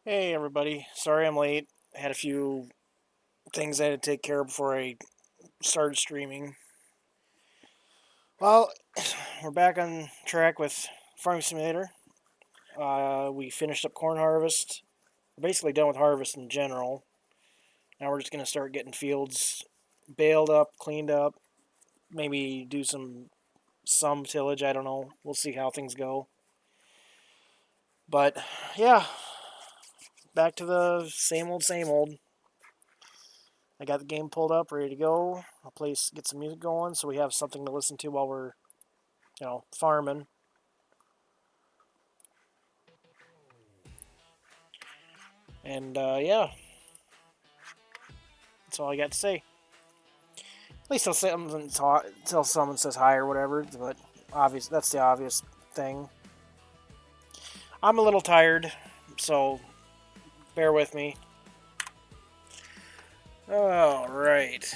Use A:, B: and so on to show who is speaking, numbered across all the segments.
A: Hey everybody, sorry I'm late. I had a few things I had to take care of before I started streaming. Well, we're back on track with Farming Simulator. We finished up corn harvest. We're basically done with harvest in general. Now we're just going to start getting fields baled up, cleaned up, maybe do some tillage, I don't know. We'll see how things go. But yeah, back to the same old, same old. I got the game pulled up, ready to go. I'll get some music going so we have something to listen to while we're, farming. And yeah, that's all I got to say. At least until someone says hi or whatever. But that's the obvious thing. I'm a little tired, so bear with me. All right.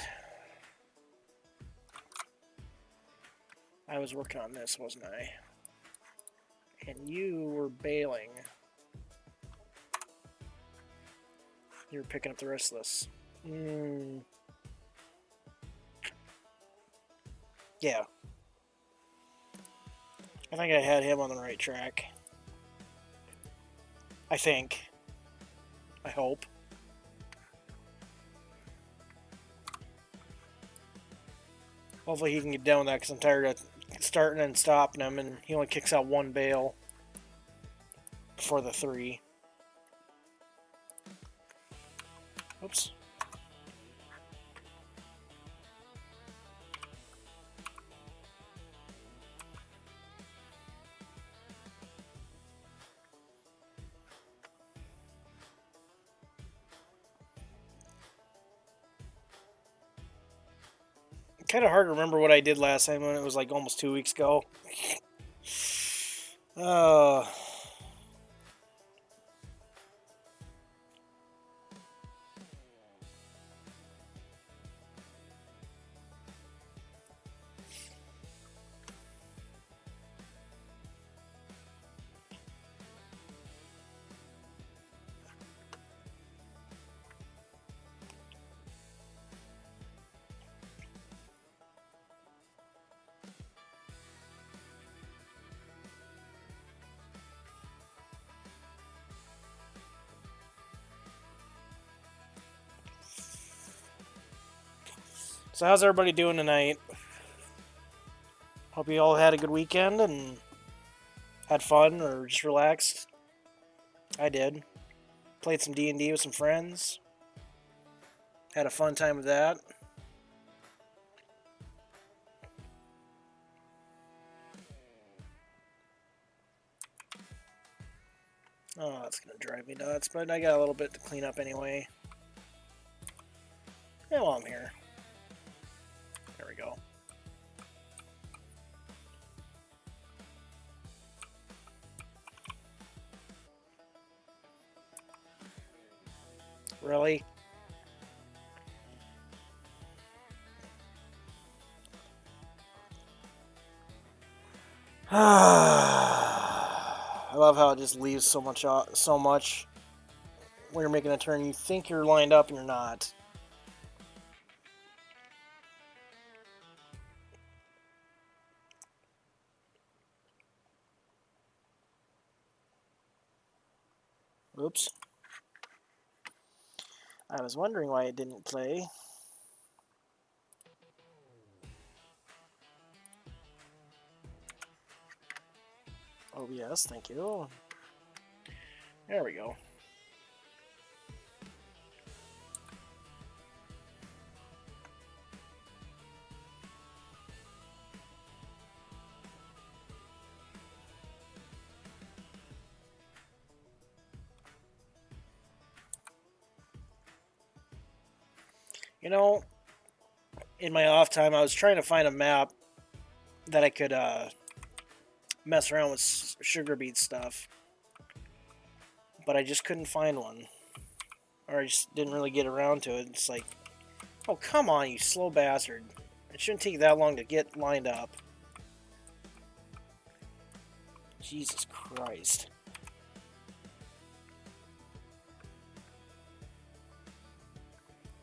A: I was working on this, wasn't I? And you were bailing. You were picking up the rest of this. Yeah. I think I had him on the right track. I think. I hope. Hopefully he can get done with that because I'm tired of starting and stopping him, and he only kicks out one bale for the 3. Oops. Kind of hard to remember what I did last time when it was like almost 2 weeks ago. Uh, so how's everybody doing tonight? Hope you all had a good weekend and had fun or just relaxed. I did. Played some D&D with some friends. Had a fun time with that. Oh, that's gonna drive me nuts, but I got a little bit to clean up anyway. Yeah, while I'm here. There we go. Really? I love how it just leaves so much when you're making a turn. You think you're lined up and you're not. Oops. I was wondering why it didn't play. Oh yes, thank you. There we go. You know, in my off time, I was trying to find a map that I could mess around with sugar beet stuff, but I just couldn't find one, or I just didn't really get around to it. It's like, oh come on, you slow bastard! It shouldn't take that long to get lined up. Jesus Christ.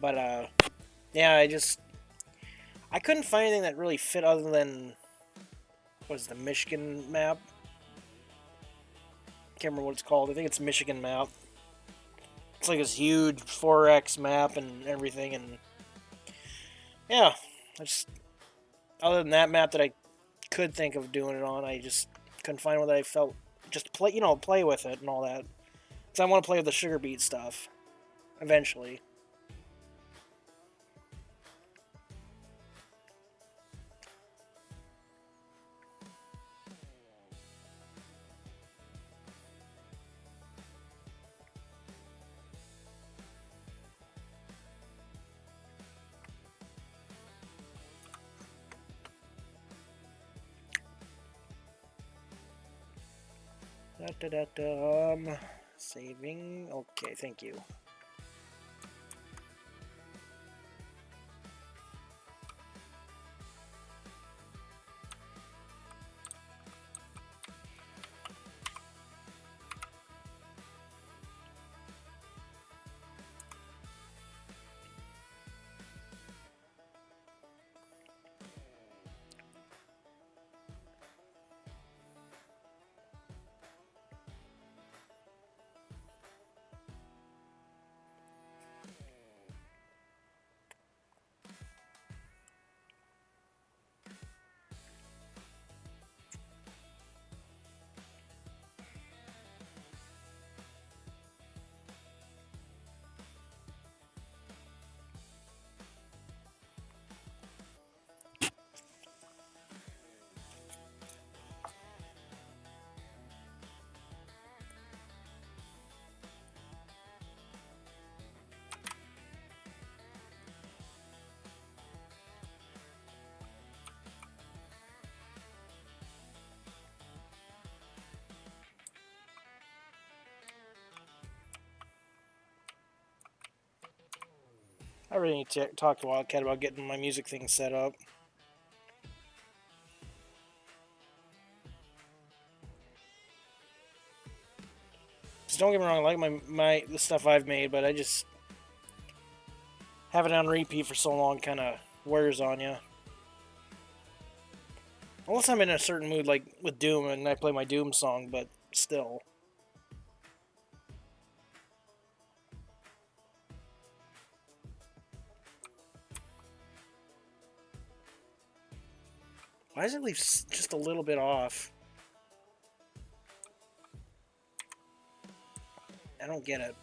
A: But yeah, I couldn't find anything that really fit other than what is the Michigan map? Can't remember what it's called. I think it's Michigan map. It's like this huge 4x map and everything, and yeah, I just other than that map that I could think of doing it on, I just couldn't find one that I felt just play, play with it and all that. Because I want to play with the sugar beet stuff eventually. Da, da, da, da, saving. Okay, thank you. I really need to talk to Wildcat about getting my music thing set up. Just don't get me wrong, I like the stuff I've made, but I just have it on repeat for so long, kind of wears on you. Unless I'm in a certain mood, like with Doom, and I play my Doom song, but still. Why does it leave just a little bit off? I don't get it.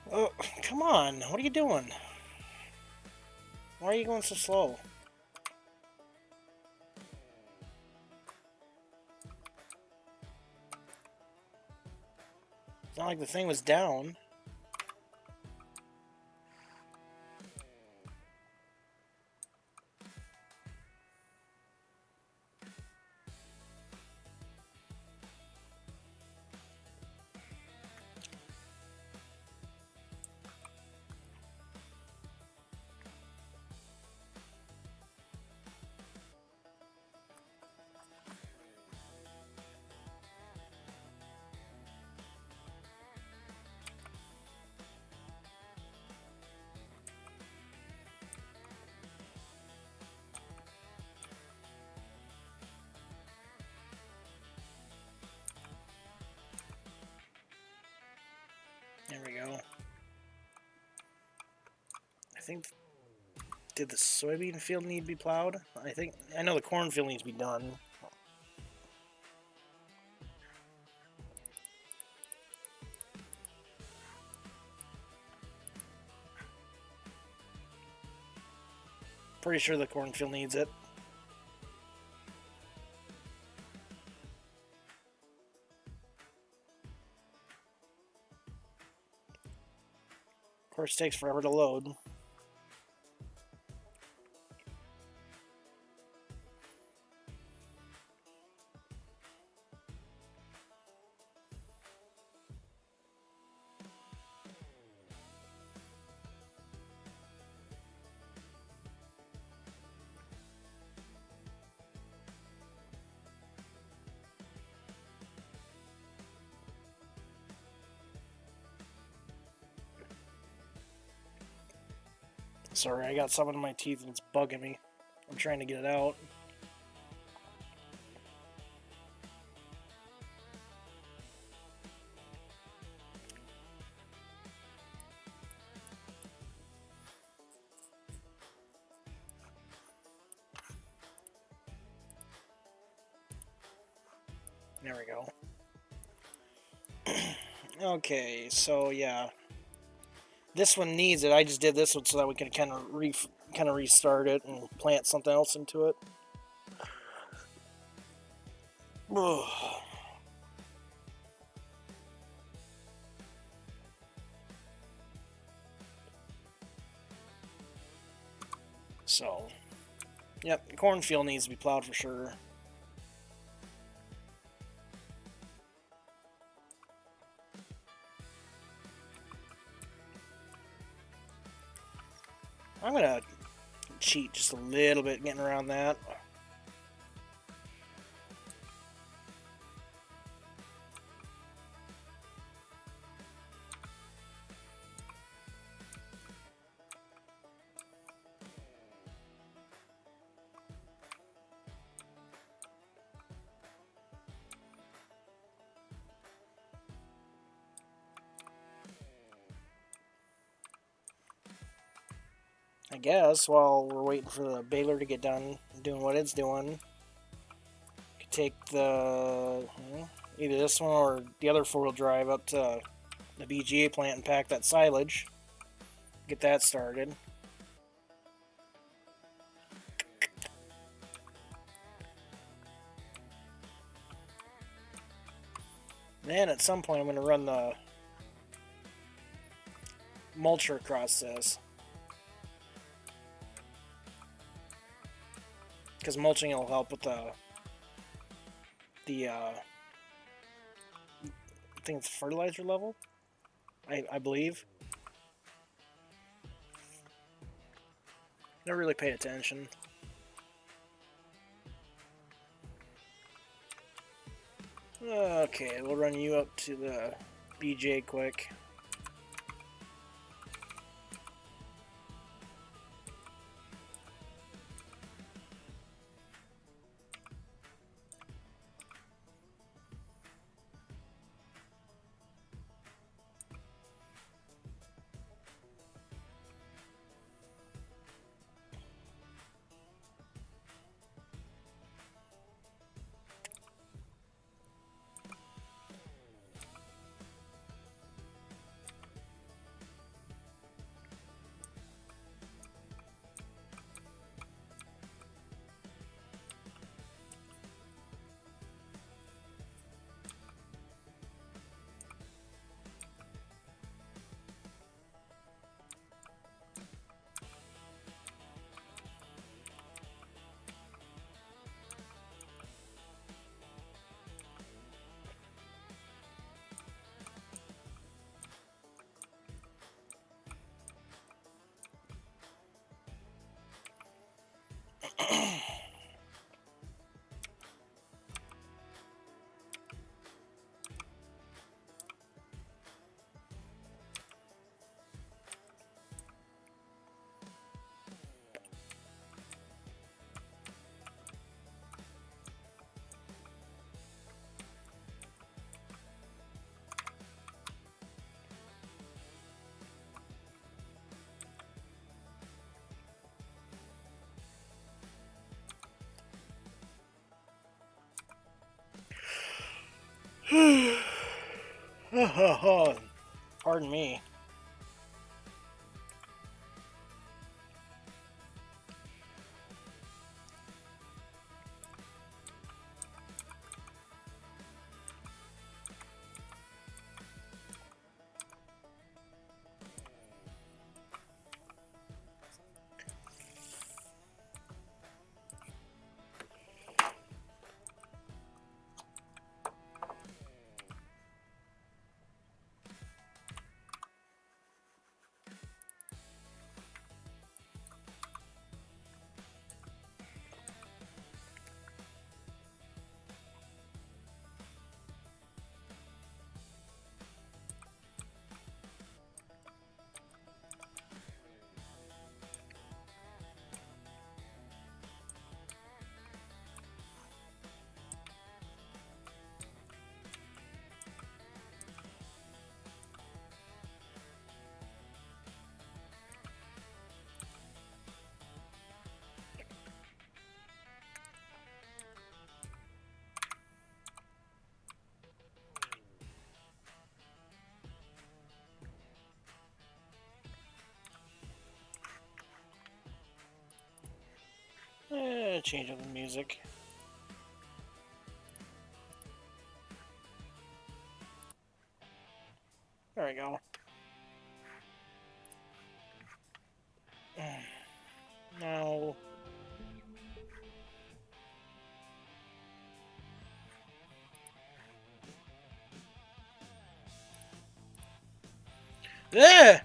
A: Oh, come on. What are you doing? Why are you going so slow? It's not like the thing was down. think. Did the soybean field need to be plowed? I know the cornfield needs to be done. Pretty sure the cornfield needs it. Of course, it takes forever to load. Sorry, I got something in my teeth and it's bugging me. I'm trying to get it out. There we go. Okay, so yeah. This one needs it. I just did this one so that we can kind of restart it and plant something else into it. So, yep, the cornfield needs to be plowed for sure. I'm gonna cheat just a little bit getting around that. I guess while we're waiting for the baler to get done doing what it's doing, could take either this one or the other four-wheel drive up to the BGA plant and pack that silage. Get that started. Then at some point I'm going to run the mulcher across this. Because mulching will help with the I think it's fertilizer level, I believe. Never really paid attention. Okay, we'll run you up to the BJ quick. Pardon me. Change up the music. There we go. Now... Yeah!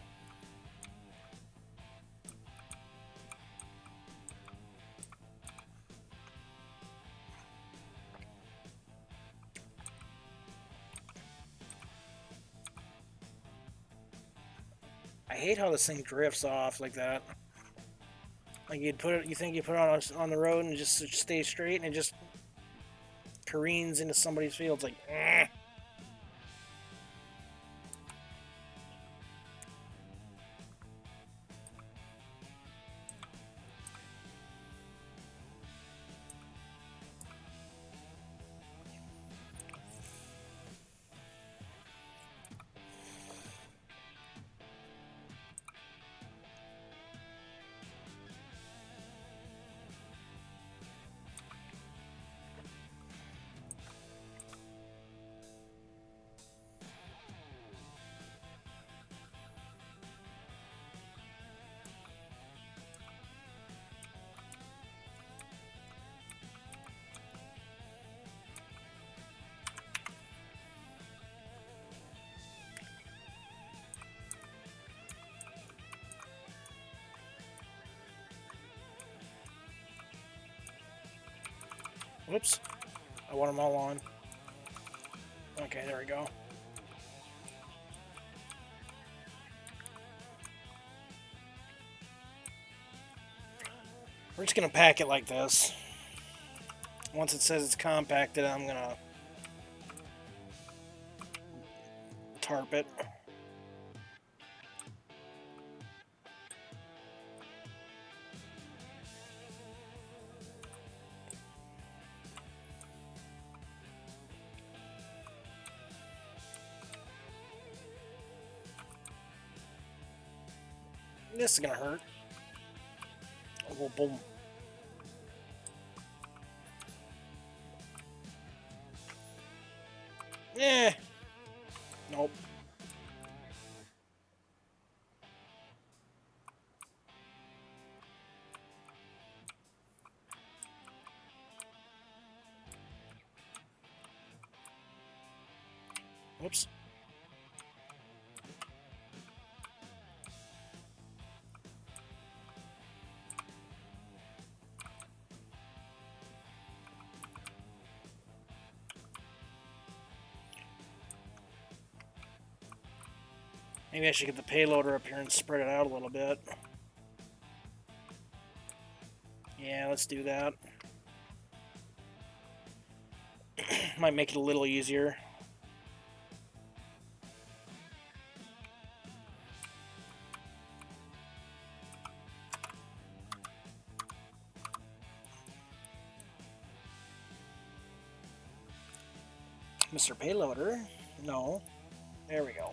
A: I hate how this thing drifts off like that. Like you think you put it on the road and just stay straight, and it just careens into somebody's field. It's like, eh. Whoops. I want them all on. Okay, there we go. We're just going to pack it like this. Once it says it's compacted, I'm going to tarp it. This is going to hurt. Oh, boom. Eh. Nope. Whoops. Maybe I should get the payloader up here and spread it out a little bit. Yeah, let's do that. Might make it a little easier. Mr. Payloader. No. There we go.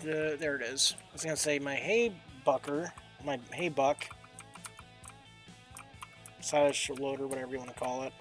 A: There it is. I was gonna say my hay bucker, my hay buck, silage loader, whatever you want to call it.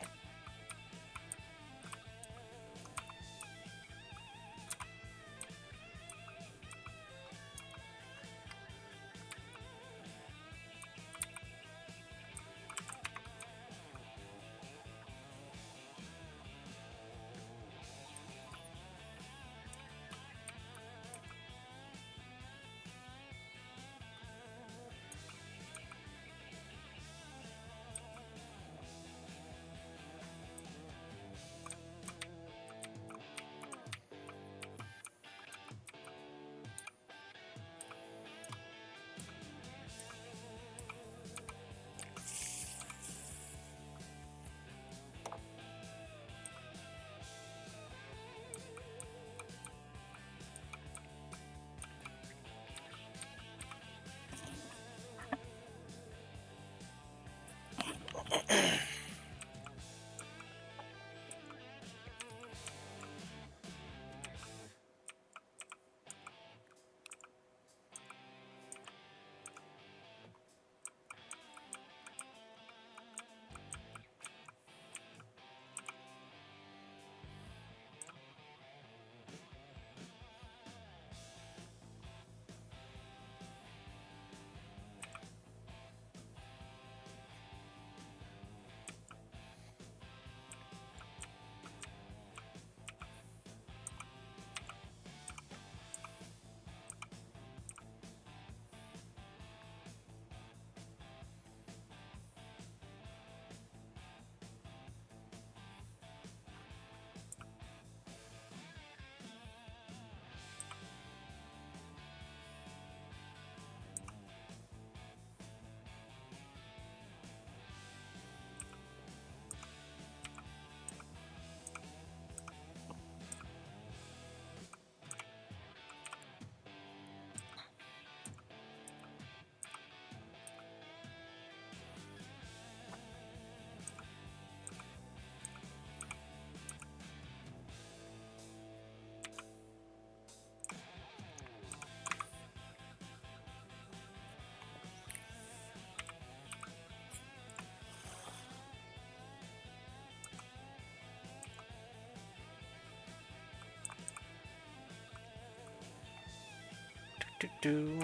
A: Do do.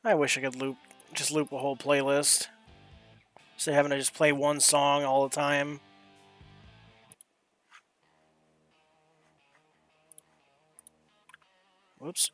A: I wish I could just loop a whole playlist. Instead of having to just play one song all the time. Whoops.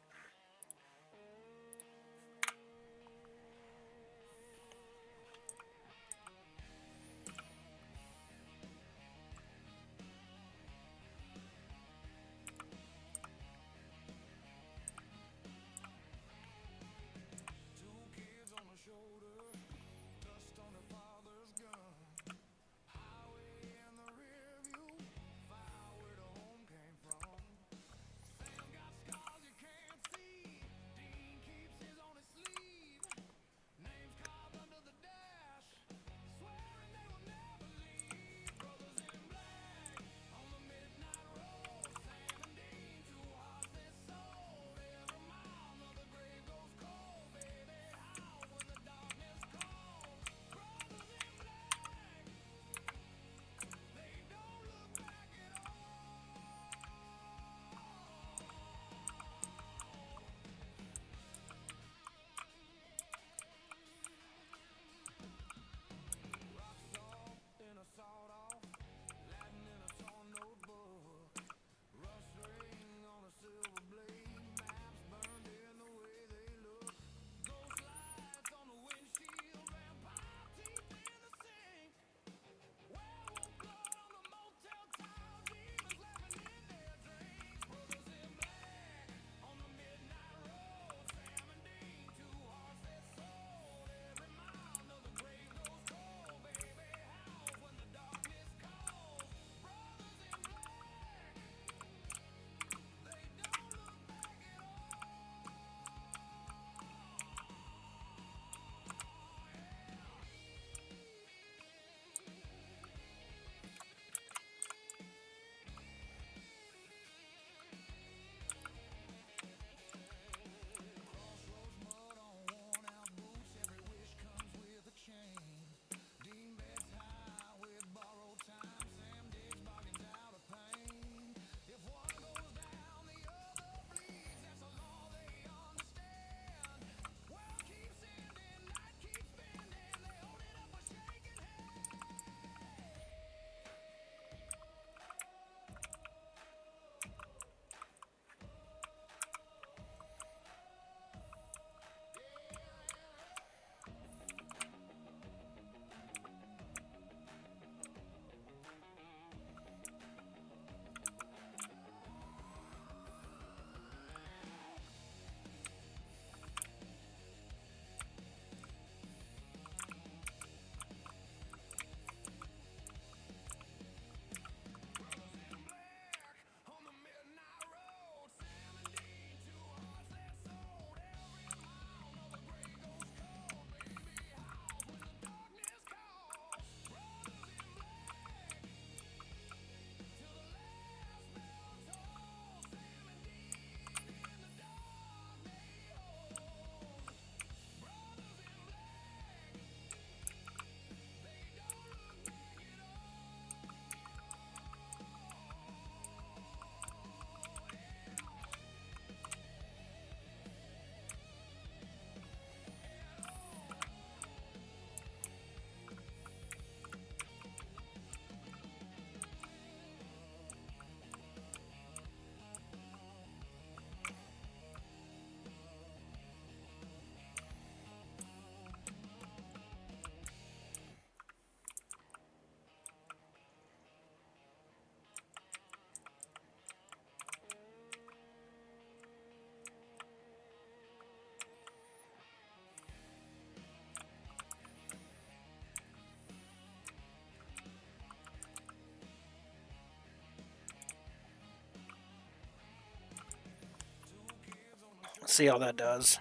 A: see how that does.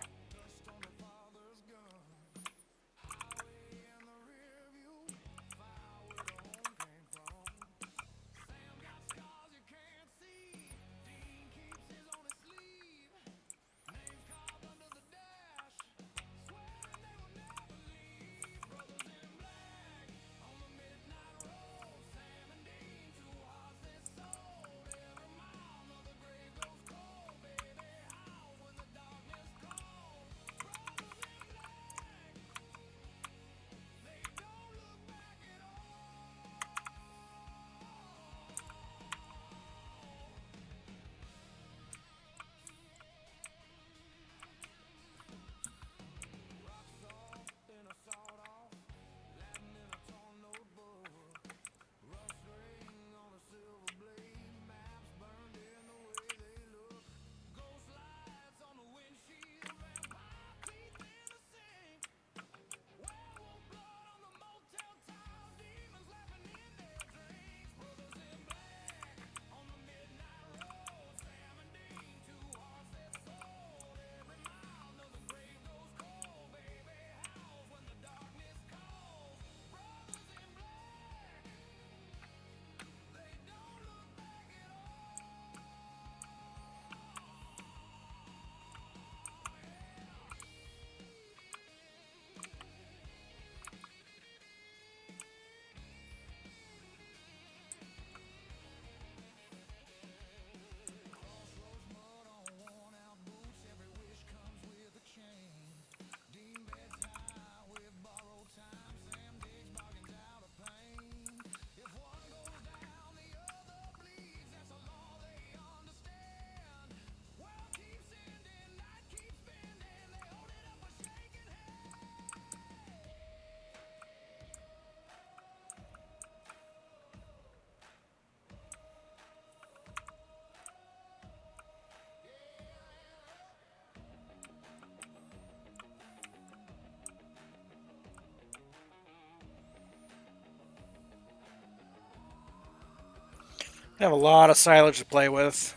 A: I have a lot of silage to play with.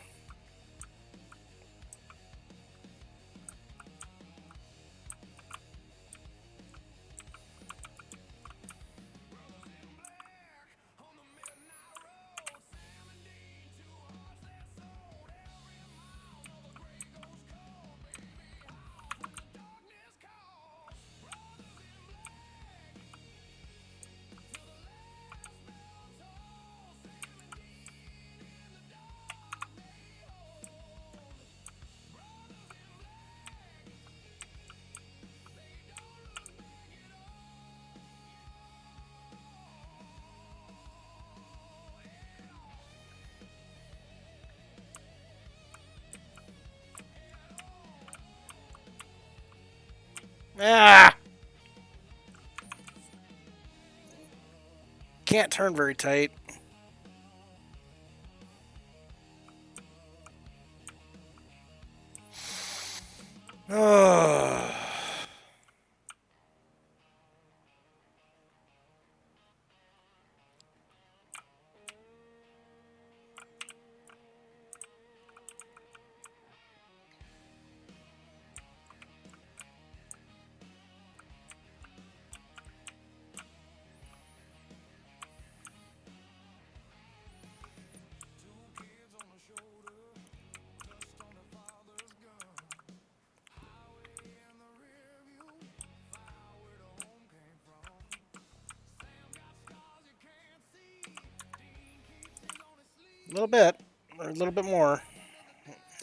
A: Ah! Can't turn very tight. Oh. A little bit, or a little bit more.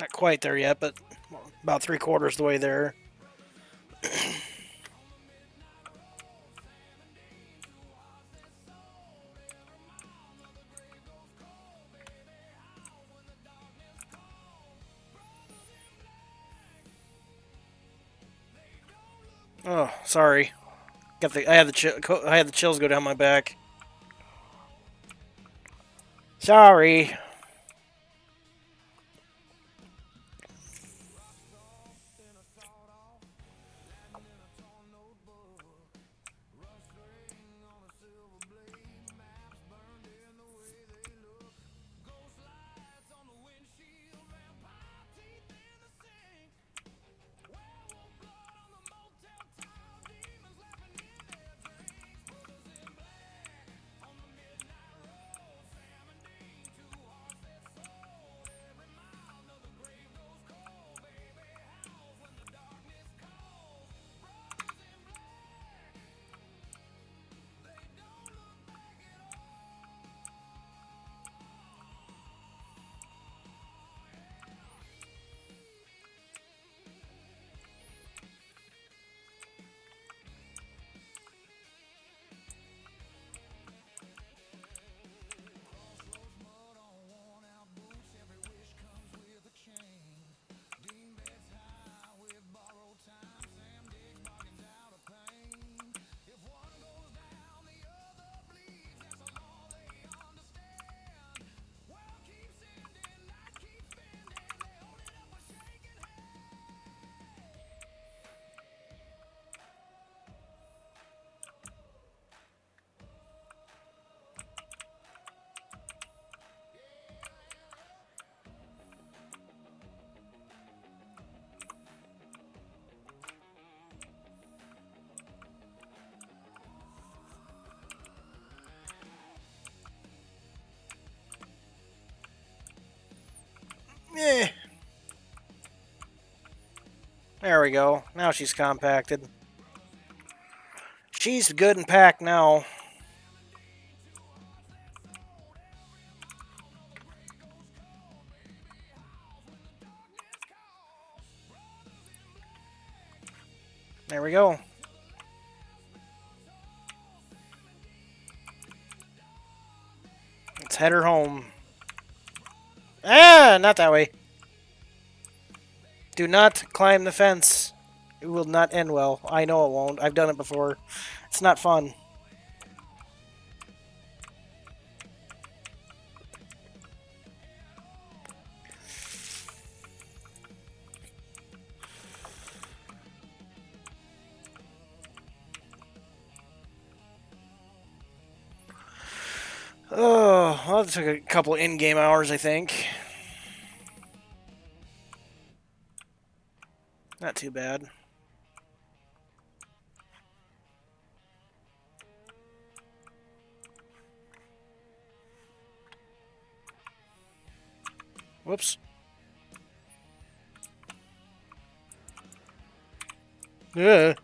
A: Not quite there yet, but about 3/4 the way there. Oh, sorry. I had the chills go down my back. Sorry. Eh. There we go. Now she's compacted. She's good and packed now. There we go. Let's head her home. Ah, not that way. Do not climb the fence. It will not end well. I know it won't. I've done it before. It's not fun. Oh, well, that took a couple in-game hours, I think. Not too bad. Whoops. Yeah.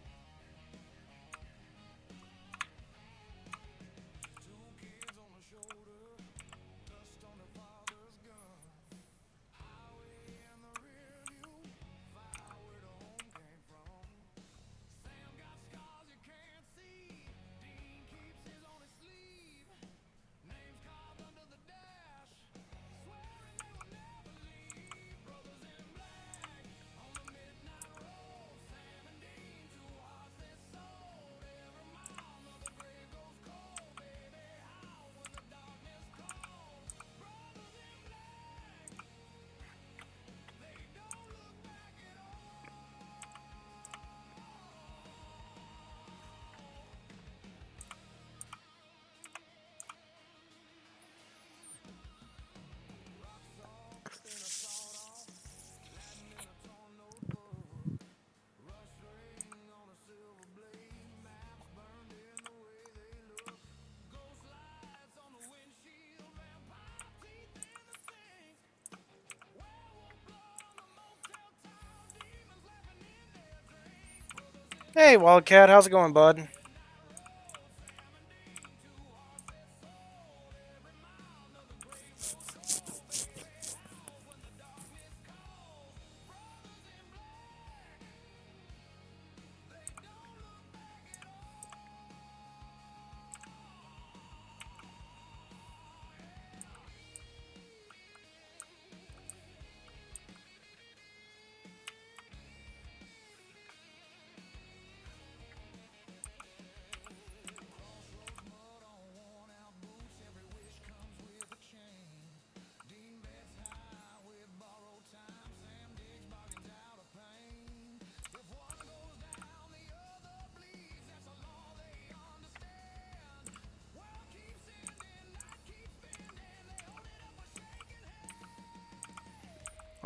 A: Hey, Wildcat, how's it going, bud?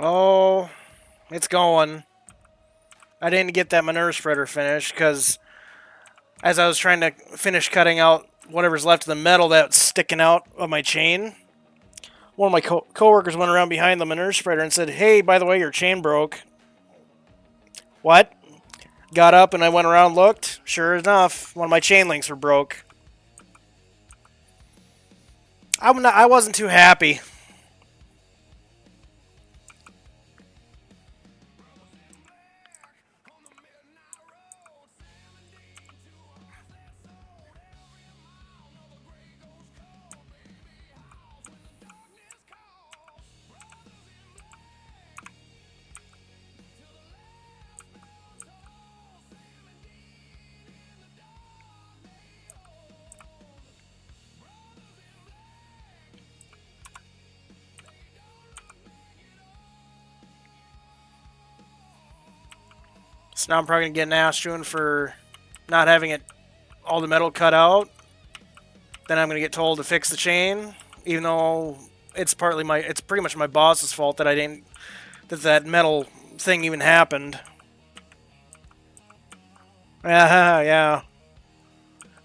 A: Oh, it's going. I didn't get that manure spreader finished because as I was trying to finish cutting out whatever's left of the metal that's sticking out of my chain, one of my coworkers went around behind the manure spreader and said, "Hey, by the way, your chain broke." What? Got up and I went around and looked. Sure enough, one of my chain links were broke. I wasn't too happy. So now I'm probably going to get an ass chewing for not having it all the metal cut out. Then I'm going to get told to fix the chain, even though it's pretty much my boss's fault that that metal thing even happened. Yeah, yeah.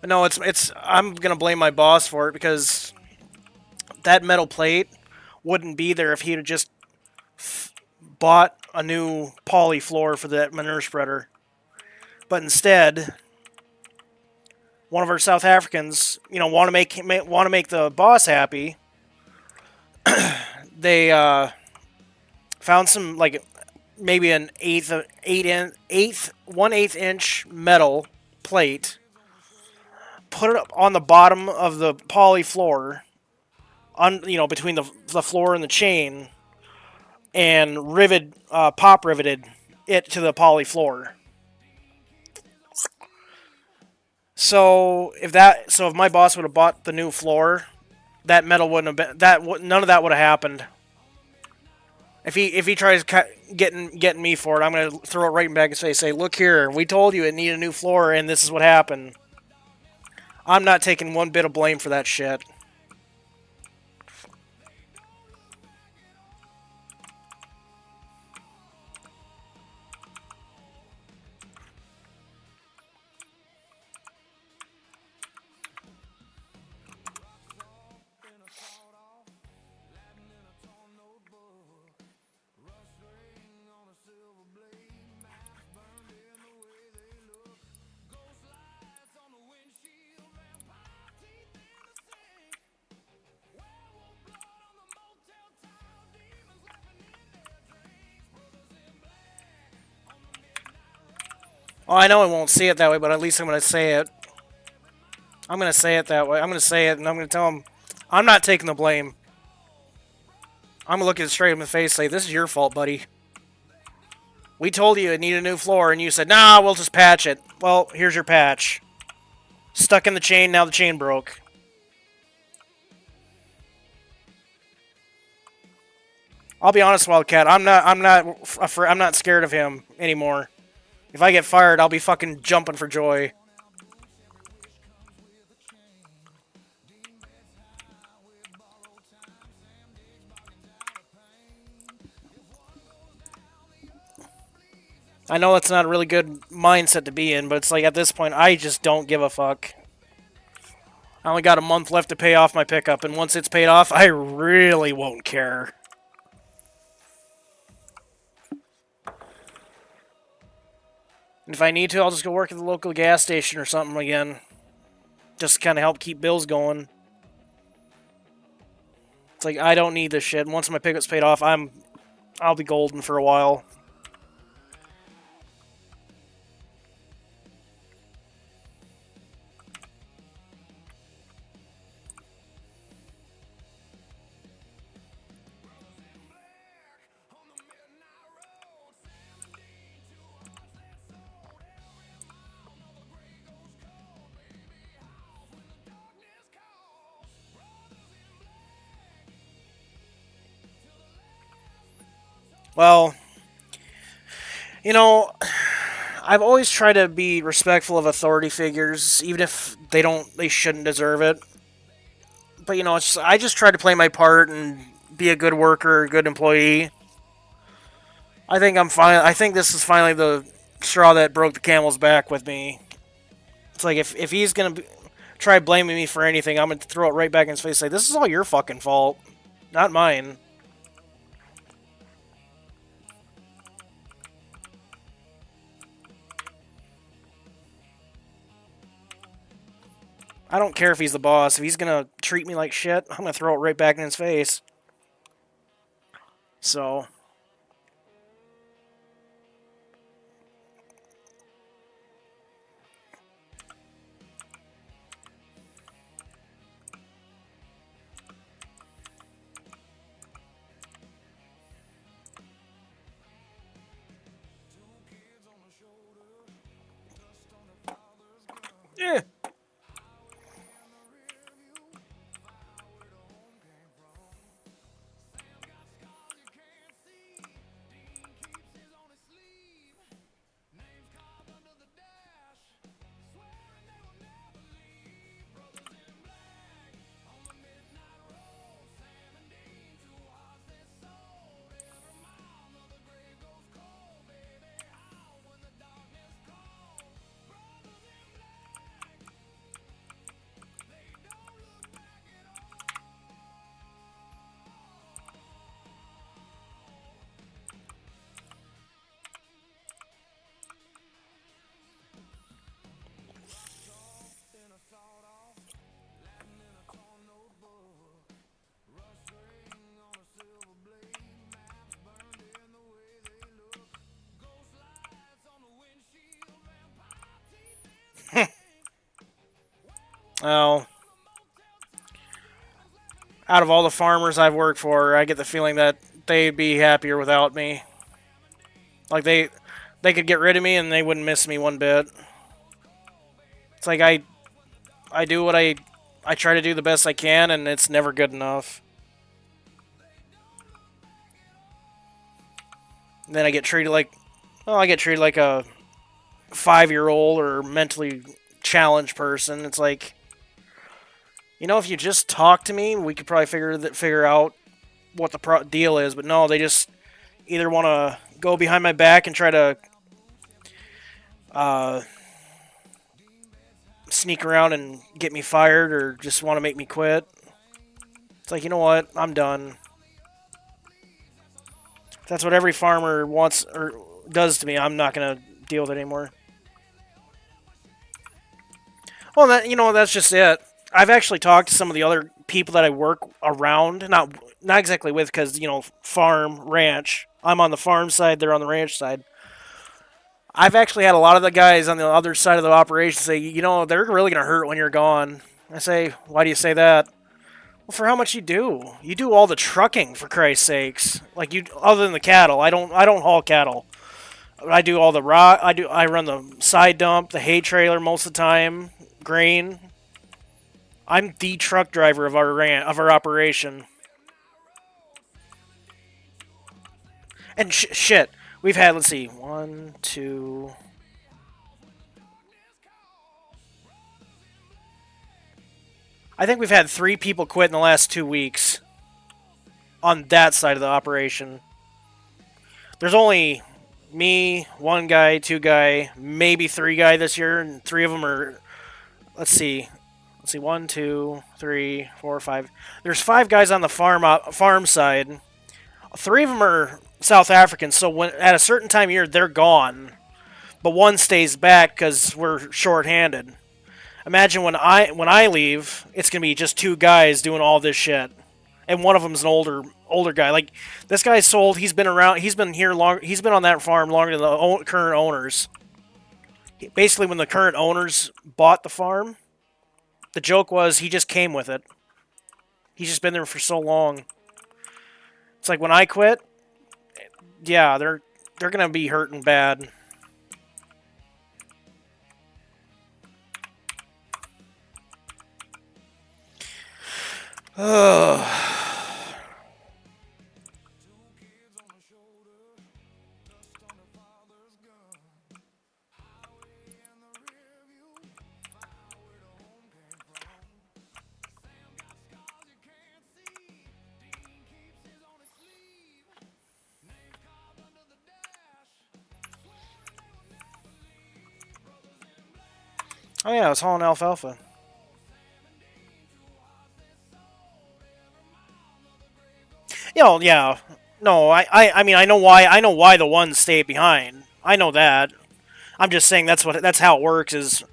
A: But no, I'm going to blame my boss for it because that metal plate wouldn't be there if he'd have just bought a new poly floor for that manure spreader. But instead, one of our South Africans, want to make the boss happy. They found some like maybe an one eighth inch metal plate, put it on the bottom of the poly floor, between the floor and the chain, and pop riveted it to the poly floor. So if my boss would have bought the new floor, that metal wouldn't have been none of that would have happened. If he tries getting me for it, I'm gonna throw it right in back his face. Say, look here, we told you it needed a new floor, and this is what happened. I'm not taking one bit of blame for that shit. Oh, I know I won't see it that way, but at least I'm gonna say it. I'm gonna say it that way. I'm gonna say it, and I'm gonna tell him, I'm not taking the blame. I'm gonna look it straight in the face, and say, this is your fault, buddy. We told you it needed a new floor, and you said, nah, we'll just patch it. Well, here's your patch. Stuck in the chain, now the chain broke. I'll be honest, Wildcat. I'm not scared of him anymore. If I get fired, I'll be fucking jumping for joy. I know that's not a really good mindset to be in, but it's like at this point, I just don't give a fuck. I only got a month left to pay off my pickup, and once it's paid off, I really won't care. And if I need to, I'll just go work at the local gas station or something again. Just to kind of help keep bills going. It's like, I don't need this shit. Once my pickup's paid off, I'll be golden for a while. Well, I've always tried to be respectful of authority figures, even if they shouldn't deserve it. But I just try to play my part and be a good worker, a good employee. I think I'm fine. I think this is finally the straw that broke the camel's back with me. It's like if he's gonna try blaming me for anything, I'm gonna throw it right back in his face. And say, this is all your fucking fault, not mine. I don't care if he's the boss. If he's gonna treat me like shit, I'm gonna throw it right back in his face. So. Yeah. Well, out of all the farmers I've worked for, I get the feeling that they'd be happier without me. Like they could get rid of me and they wouldn't miss me one bit. It's like I do what I try to do the best I can, and it's never good enough. And then I get treated like, well, I get treated like a 5-year-old or mentally challenged person. It's like, if you just talk to me, we could probably figure out what the deal is. But no, they just either want to go behind my back and try to uh, sneak around and get me fired, or just want to make me quit. It's like, you know what? I'm done. If that's what every farmer wants or does to me, I'm not gonna deal with it anymore. Well, that's just it. I've actually talked to some of the other people that I work around, not exactly with, because farm ranch. I'm on the farm side, they're on the ranch side. I've actually had a lot of the guys on the other side of the operation say, they're really gonna hurt when you're gone. I say, why do you say that? Well, for how much you do? You do all the trucking, for Christ's sakes. Like, you, other than the cattle, I don't haul cattle. I do all the rock. I run the side dump, the hay trailer most of the time, grain. I'm the truck driver of our operation. And shit, we've had, let's see, one, two. I think we've had 3 people quit in the last 2 weeks on that side of the operation. There's only me, 1 guy, 2 guy, maybe 3 guy this year, and 3 of them are. Let's see, 1, 2, 3, 4, 5. There's 5 guys on the farm side. 3 of them are South Africans, so when at a certain time of year they're gone, but 1 stays back because we're short-handed. Imagine when I leave, it's gonna be just 2 guys doing all this shit, and one of them's an older guy. Like, this guy's sold. He's been around. He's been here long. He's been on that farm longer than the current owners. Basically, when the current owners bought the farm, the joke was he just came with it. He's just been there for so long. It's like when I quit, yeah, they're gonna be hurting bad. Ugh. Oh yeah, I was hauling alfalfa. Yeah. No, I mean, I know why the ones stay behind. I know that. I'm just saying that's how it works. Is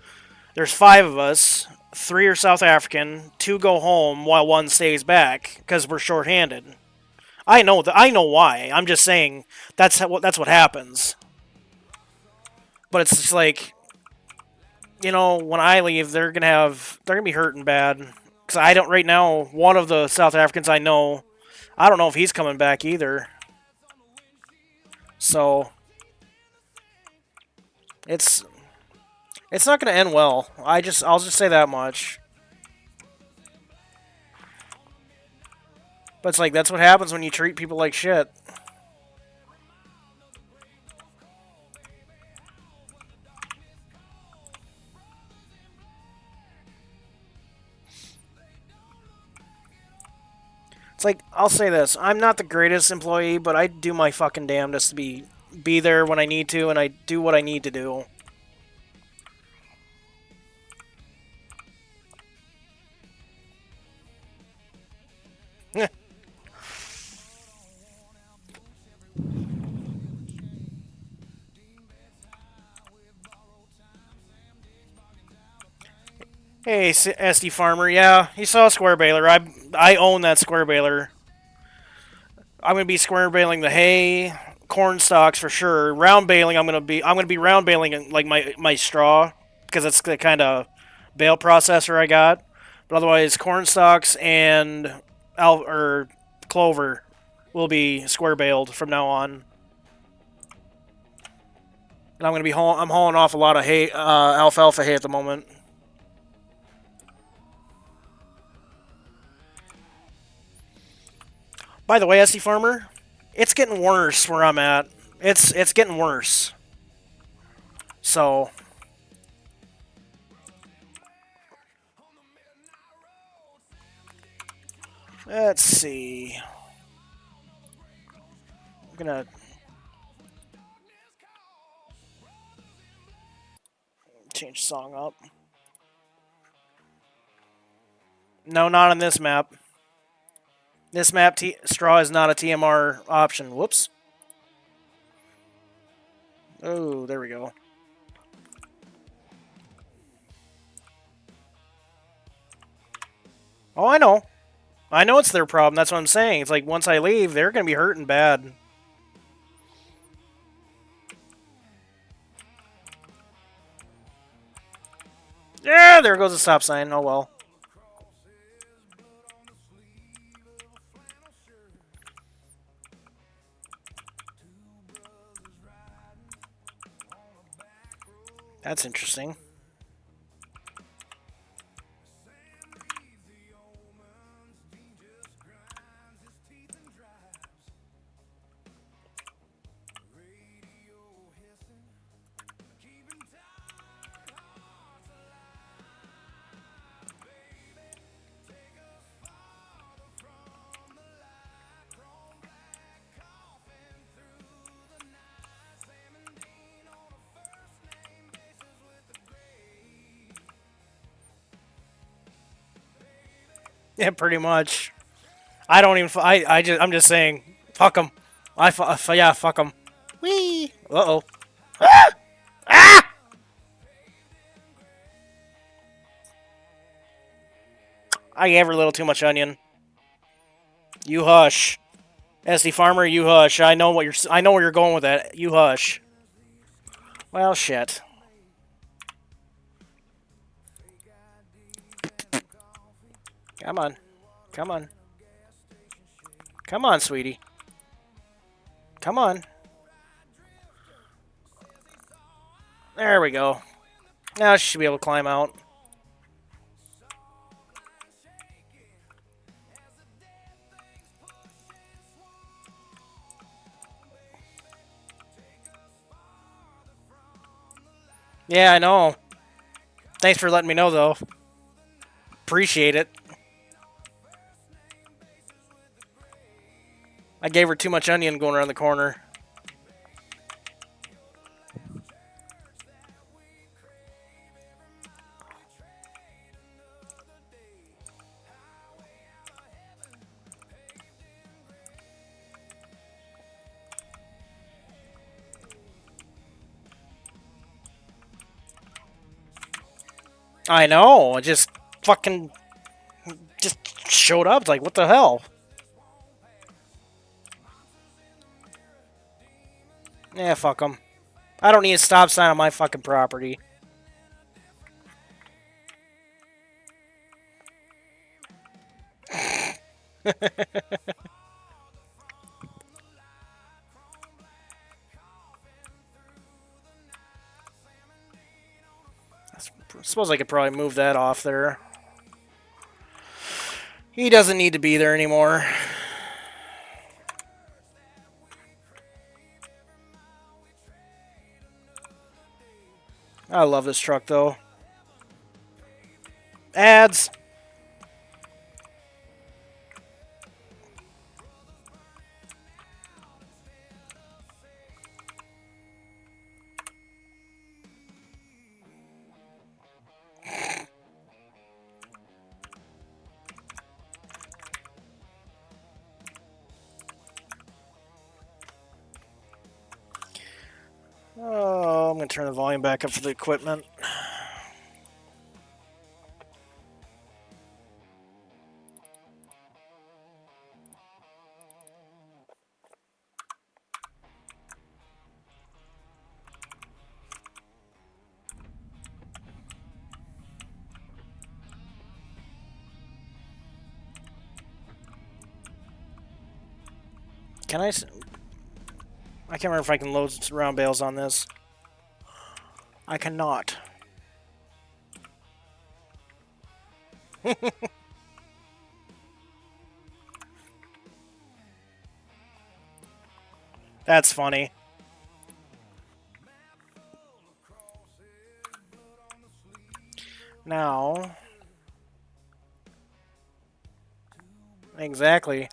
A: there's 5 of us, 3 are South African, 2 go home while 1 stays back because we're short-handed. I know why. I'm just saying that's what happens. But it's just like, when I leave, they're gonna be hurting bad. Because I don't right now. One of the South Africans I know, I don't know if he's coming back either. So it's not gonna end well. I'll just say that much. But it's like that's what happens when you treat people like shit. It's like, I'll say this: I'm not the greatest employee, but I do my fucking damnedest to be there when I need to, and I do what I need to do. Hey, SD Farmer, yeah, you saw a square baler. I own that square baler. I'm gonna be square baling the hay, corn stalks for sure. Round baling, I'm gonna be round baling like my straw because that's the kind of bale processor I got. But otherwise, corn stalks and or clover will be square baled from now on. And I'm gonna be I'm hauling off a lot of hay, alfalfa hay at the moment. By the way, SD Farmer, it's getting worse where I'm at. It's getting worse. So let's see. I'm gonna change the song up. No, not on this map. This map, straw is not a TMR option. Whoops. Oh, there we go. Oh, I know. I know it's their problem. That's what I'm saying. It's like once I leave, they're going to be hurting bad. Yeah, there goes the stop sign. Oh, well. That's interesting. Yeah, pretty much. I don't even. I'm just saying. Fuck them. Yeah, fuck them. Whee! Uh-oh. Ah! Ah! I gave her a little too much onion. You hush. SD Farmer, you hush. I know where you're going with that. You hush. Well, shit. Come on. Come on. Come on, sweetie. Come on. There we go. Now she should be able to climb out. Yeah, I know. Thanks for letting me know, though. Appreciate it. I gave her too much onion going around the corner. I know. I just fucking just showed up. It's like, what the hell? Yeah, fuck them. I don't need a stop sign on my fucking property. I suppose I could probably move that off there. He doesn't need to be there anymore. I love this truck, though. Ads. Oh, I'm going to turn the volume back up for the equipment. Can I? I can't remember if I can load round bales on this. I cannot. That's funny. Now, exactly.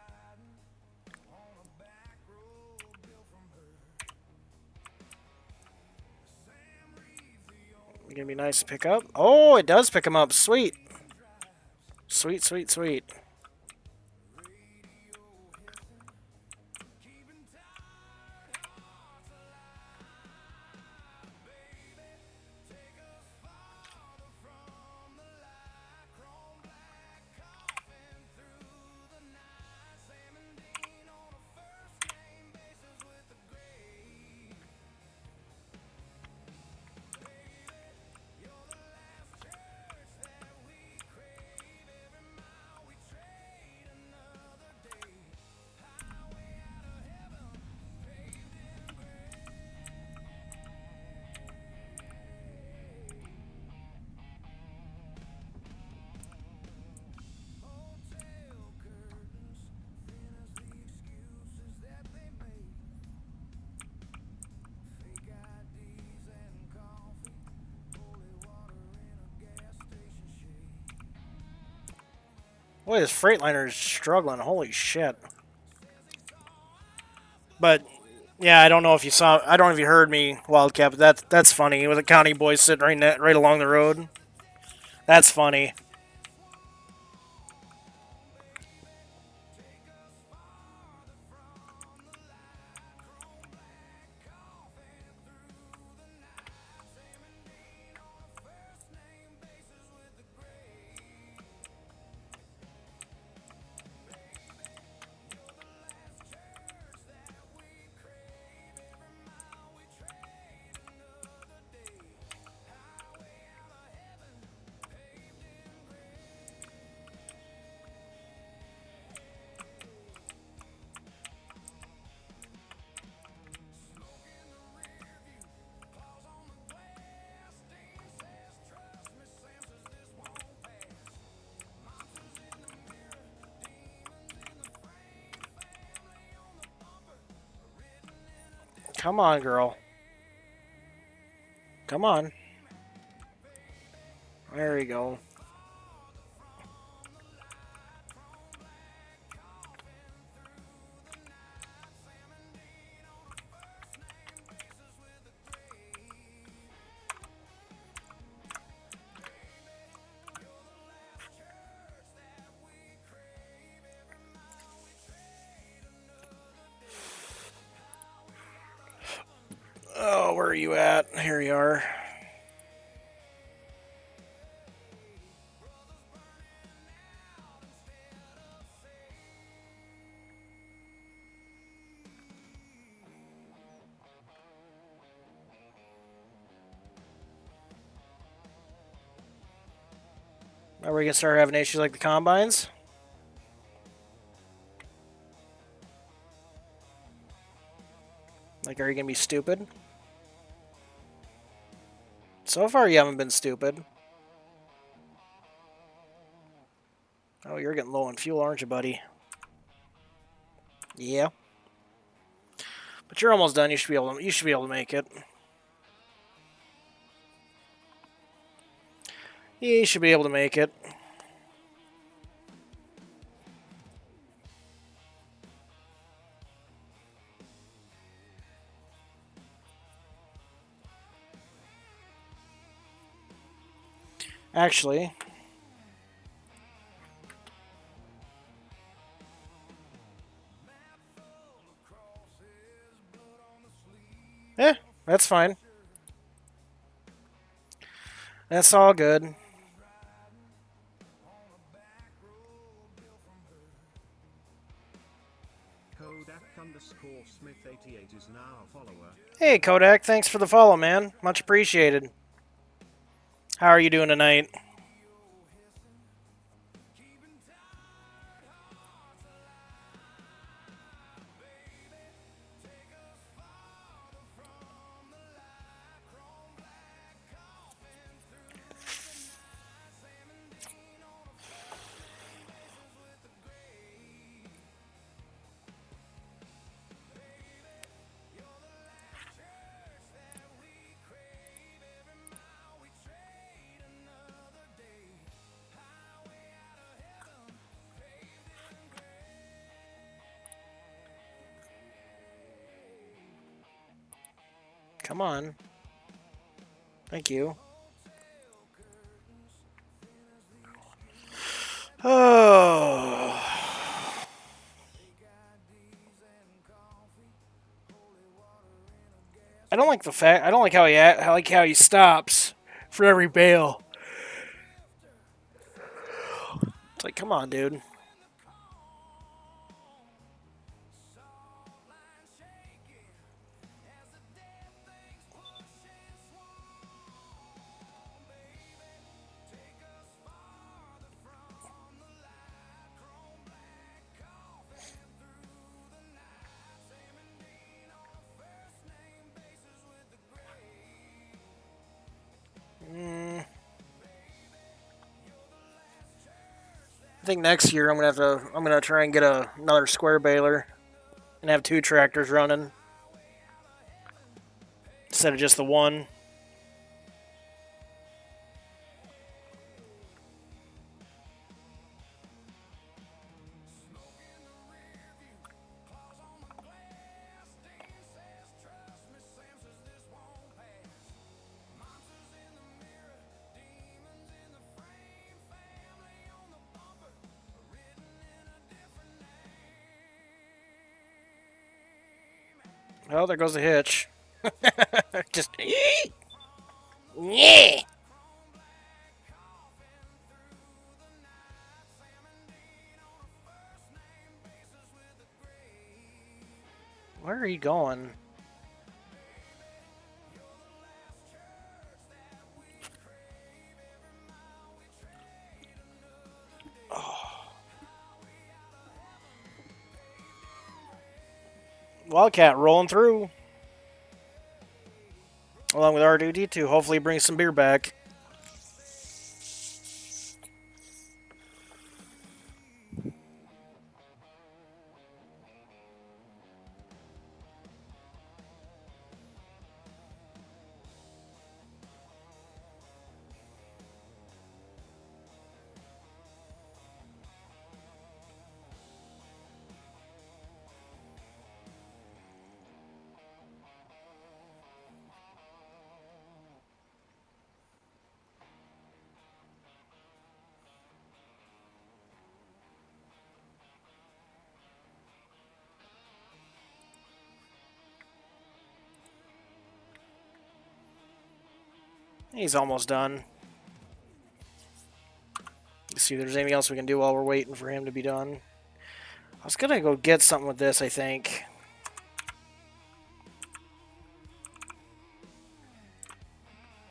A: Gonna be nice to pick up. Oh, it does pick him up. Sweet. Sweet, sweet, sweet. Boy, this Freightliner is struggling. Holy shit. But yeah, I don't know if you saw. I don't know if you heard me, Wildcat. But that's funny. With a county boy sitting right along the road. That's funny. Come on, girl. Come on. There we go. Oh, where are you at? Here you are. Are we gonna start having issues like the combines? Like, are you gonna be stupid? So far, you haven't been stupid. Oh, you're getting low on fuel, aren't you, buddy? Yeah. But you're almost done. You should be able to. You should be able to make it. Yeah, you should be able to make it. Actually, eh, that's fine. That's all good.
B: Kodak_Smith88 is now a follower.
A: Hey, Kodak, thanks for the follow, man. Much appreciated. How are you doing tonight? Come on. Thank you. Oh. I don't like the fact. I don't like how he stops for every bale. It's like, come on, dude. Mm, I think next year I'm gonna have to. I'm gonna try and get another square baler and have two tractors running instead of just the one. Oh, there goes the hitch. Just yeah. Where are you going? Oh. Wildcat rolling through along with R2D2. Hopefully, bring some beer back. He's almost done. Let's see if there's anything else we can do while we're waiting for him to be done. I was gonna go get something with this, I think.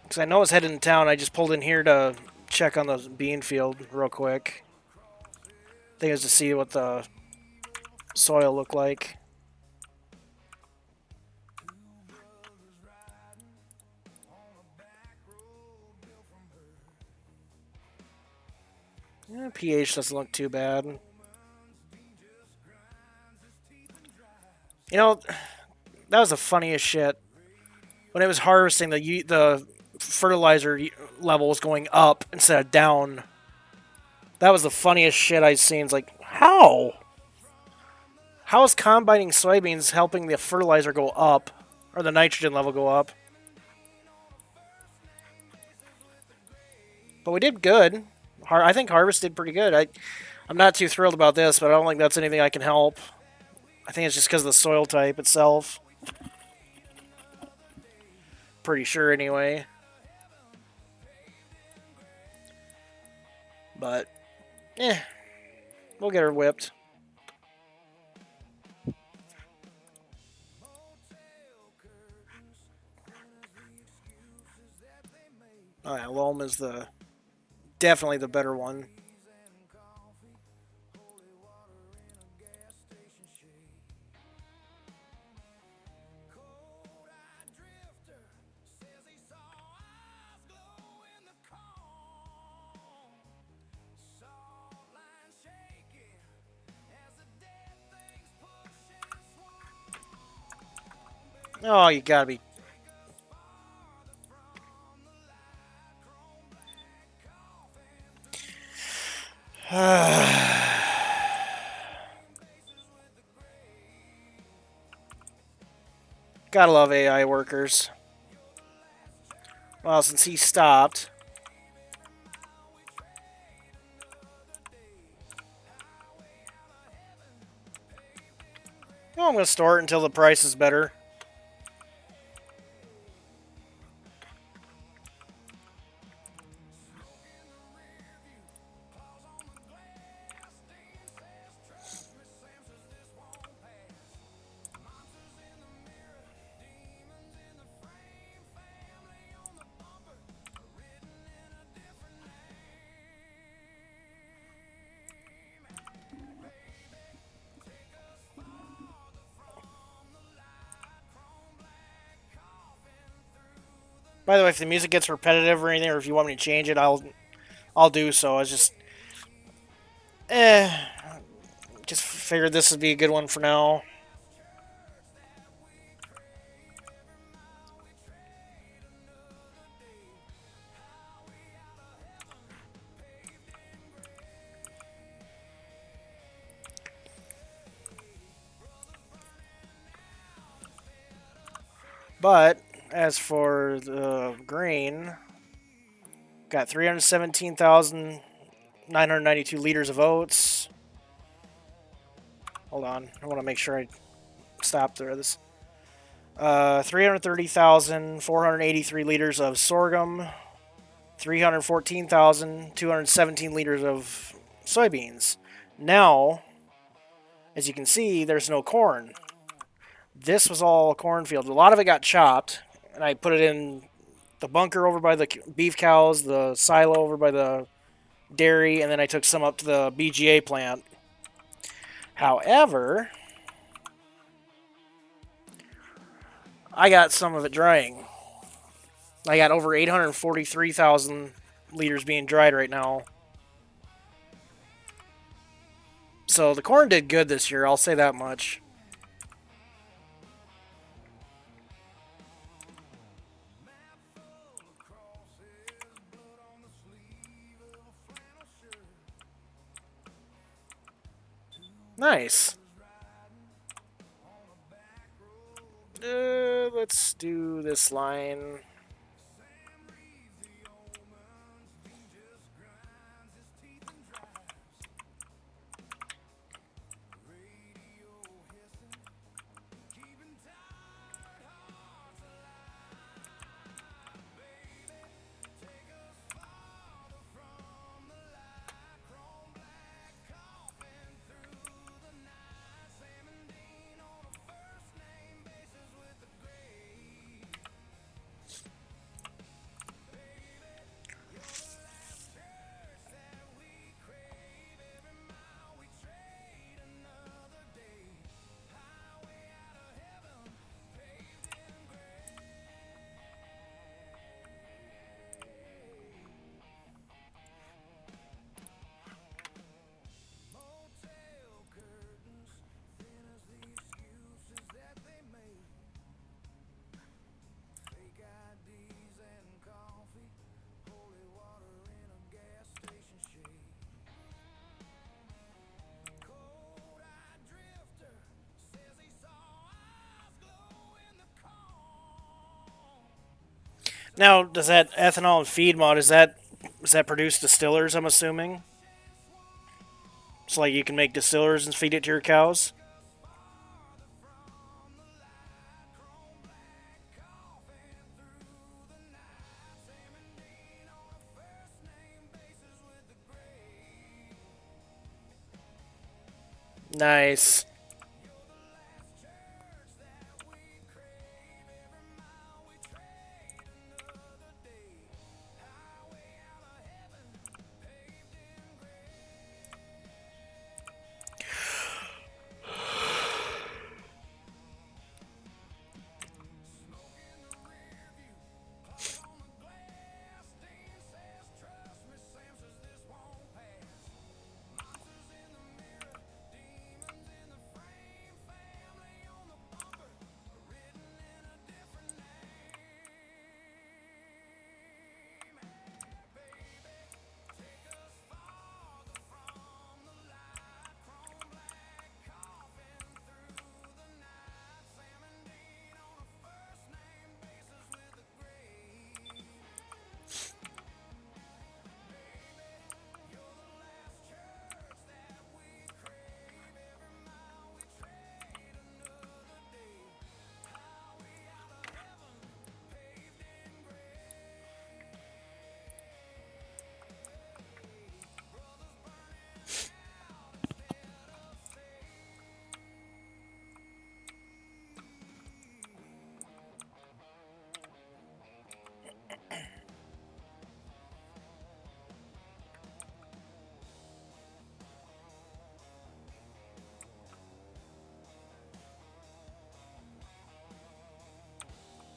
A: Because I know it's heading to town. I just pulled in here to check on the bean field real quick. I think it was to see what the soil looked like. Yeah, pH doesn't look too bad. You know, that was the funniest shit. When it was harvesting, the fertilizer level was going up instead of down. That was the funniest shit I've seen. It's like, how? How is combining soybeans helping the fertilizer go up? Or the nitrogen level go up? But we did good. I think Harvest did pretty good. I'm not too thrilled about this, but I don't think that's anything I can help. I think it's just because of the soil type itself. Pretty sure, anyway. But, we'll get her whipped. Oh yeah, loam is definitely the better one. Oh, you gotta be. Gotta love AI workers. Well, since he stopped, well, I'm going to store it until the price is better. By the way, if the music gets repetitive or anything, or if you want me to change it, I'll do so. I eh, just figured this would be a good one for now. But as for the grain, got 317,992 liters of oats. Hold on, I want to make sure I stop there. This 330,483 liters of sorghum, 314,217 liters of soybeans. Now, as you can see, there's no corn. This was all a cornfield. A lot of it got chopped, and I put it in the bunker over by the beef cows, the silo over by the dairy, and then I took some up to the BGA plant. However, I got some of it drying. I got over 843,000 liters being dried right now. So the corn did good this year, I'll say that much. Nice. Let's do this line. Now, does that ethanol and feed mod, is that produce distillers, I'm assuming? So like you can make distillers and feed it to your cows? Nice.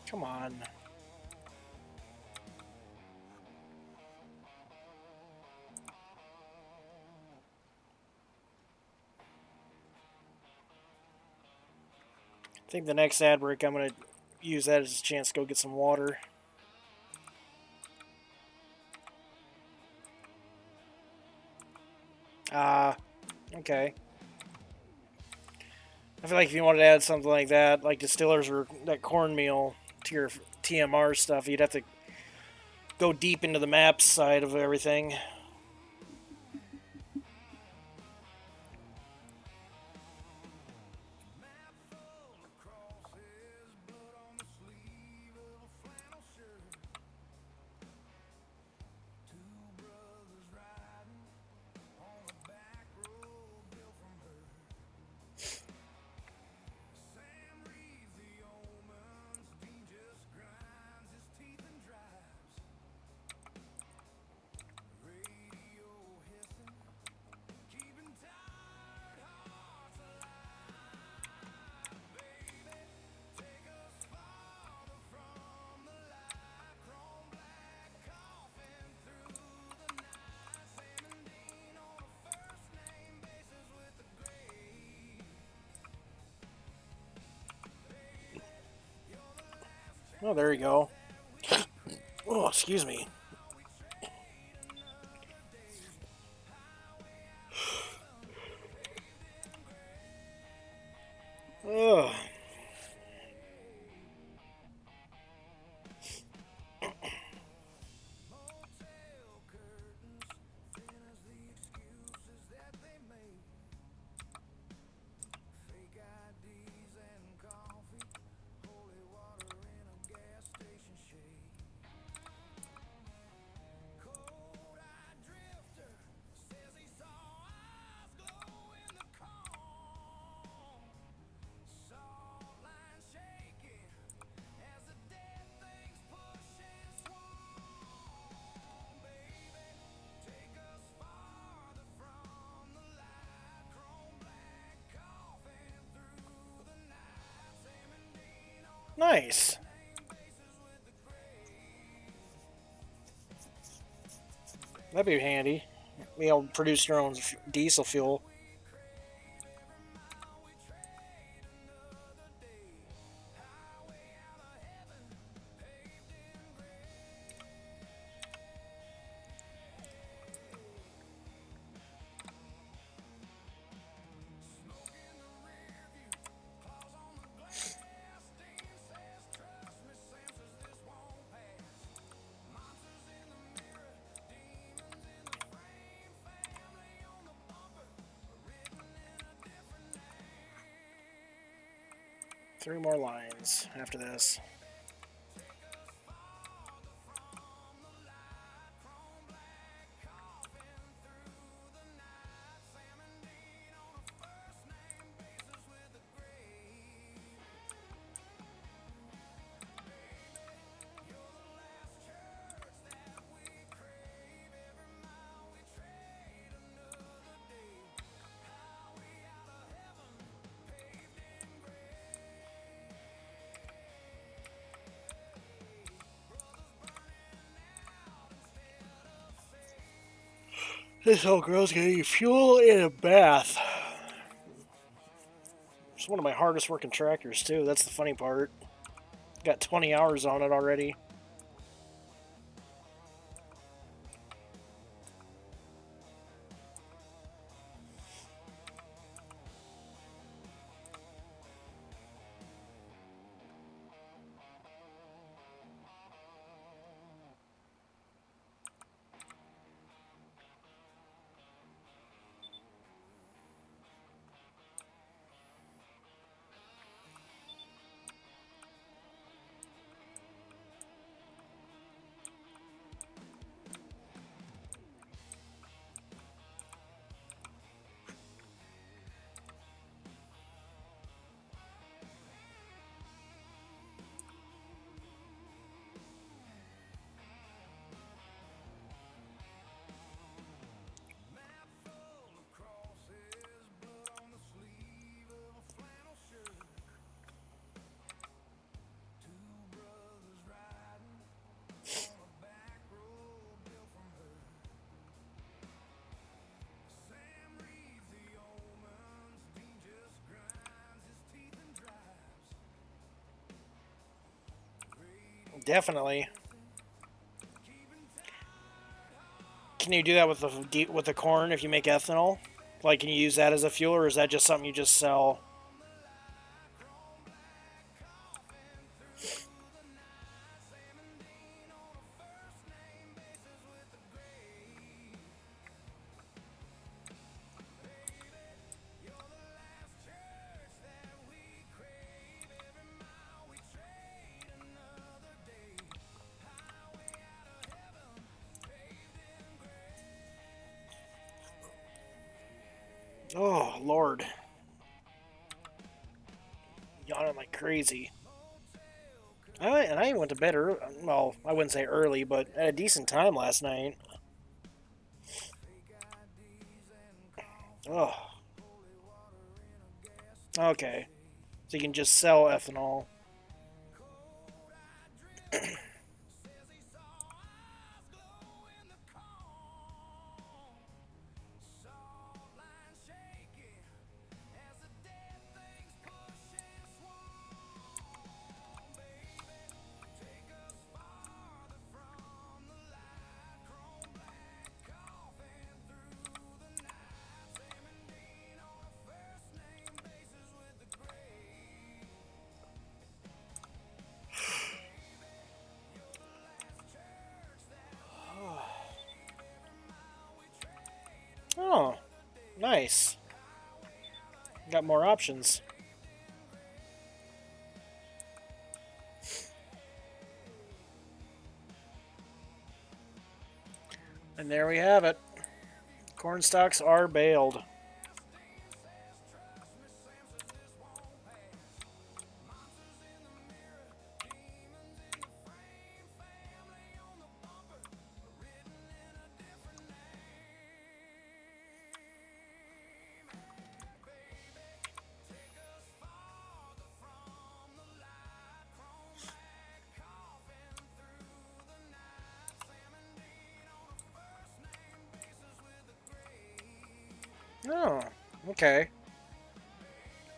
A: Come on. I think the next ad break, I'm going to use that as a chance to go get some water. Okay. I feel like if you wanted to add something like that, like distillers or that cornmeal to your TMR stuff, you'd have to go deep into the map side of everything. Oh, there you go. Oh, excuse me. Ugh. Nice. That'd be handy. Be able to produce your own diesel fuel. Three more lines after this. This old girl's gonna need fuel in a bath. It's one of my hardest working tractors too. That's the funny part. Got 20 hours on it already. Definitely. Can you do that with the corn if you make ethanol? Like, can you use that as a fuel, or is that just something you just sell? Oh, Lord. Yawning like crazy. I went to bed early. Well, I wouldn't say early, but at a decent time last night. Oh, okay. So you can just sell ethanol. Oh, nice. Got more options. And there we have it. Corn stalks are baled. Oh, okay.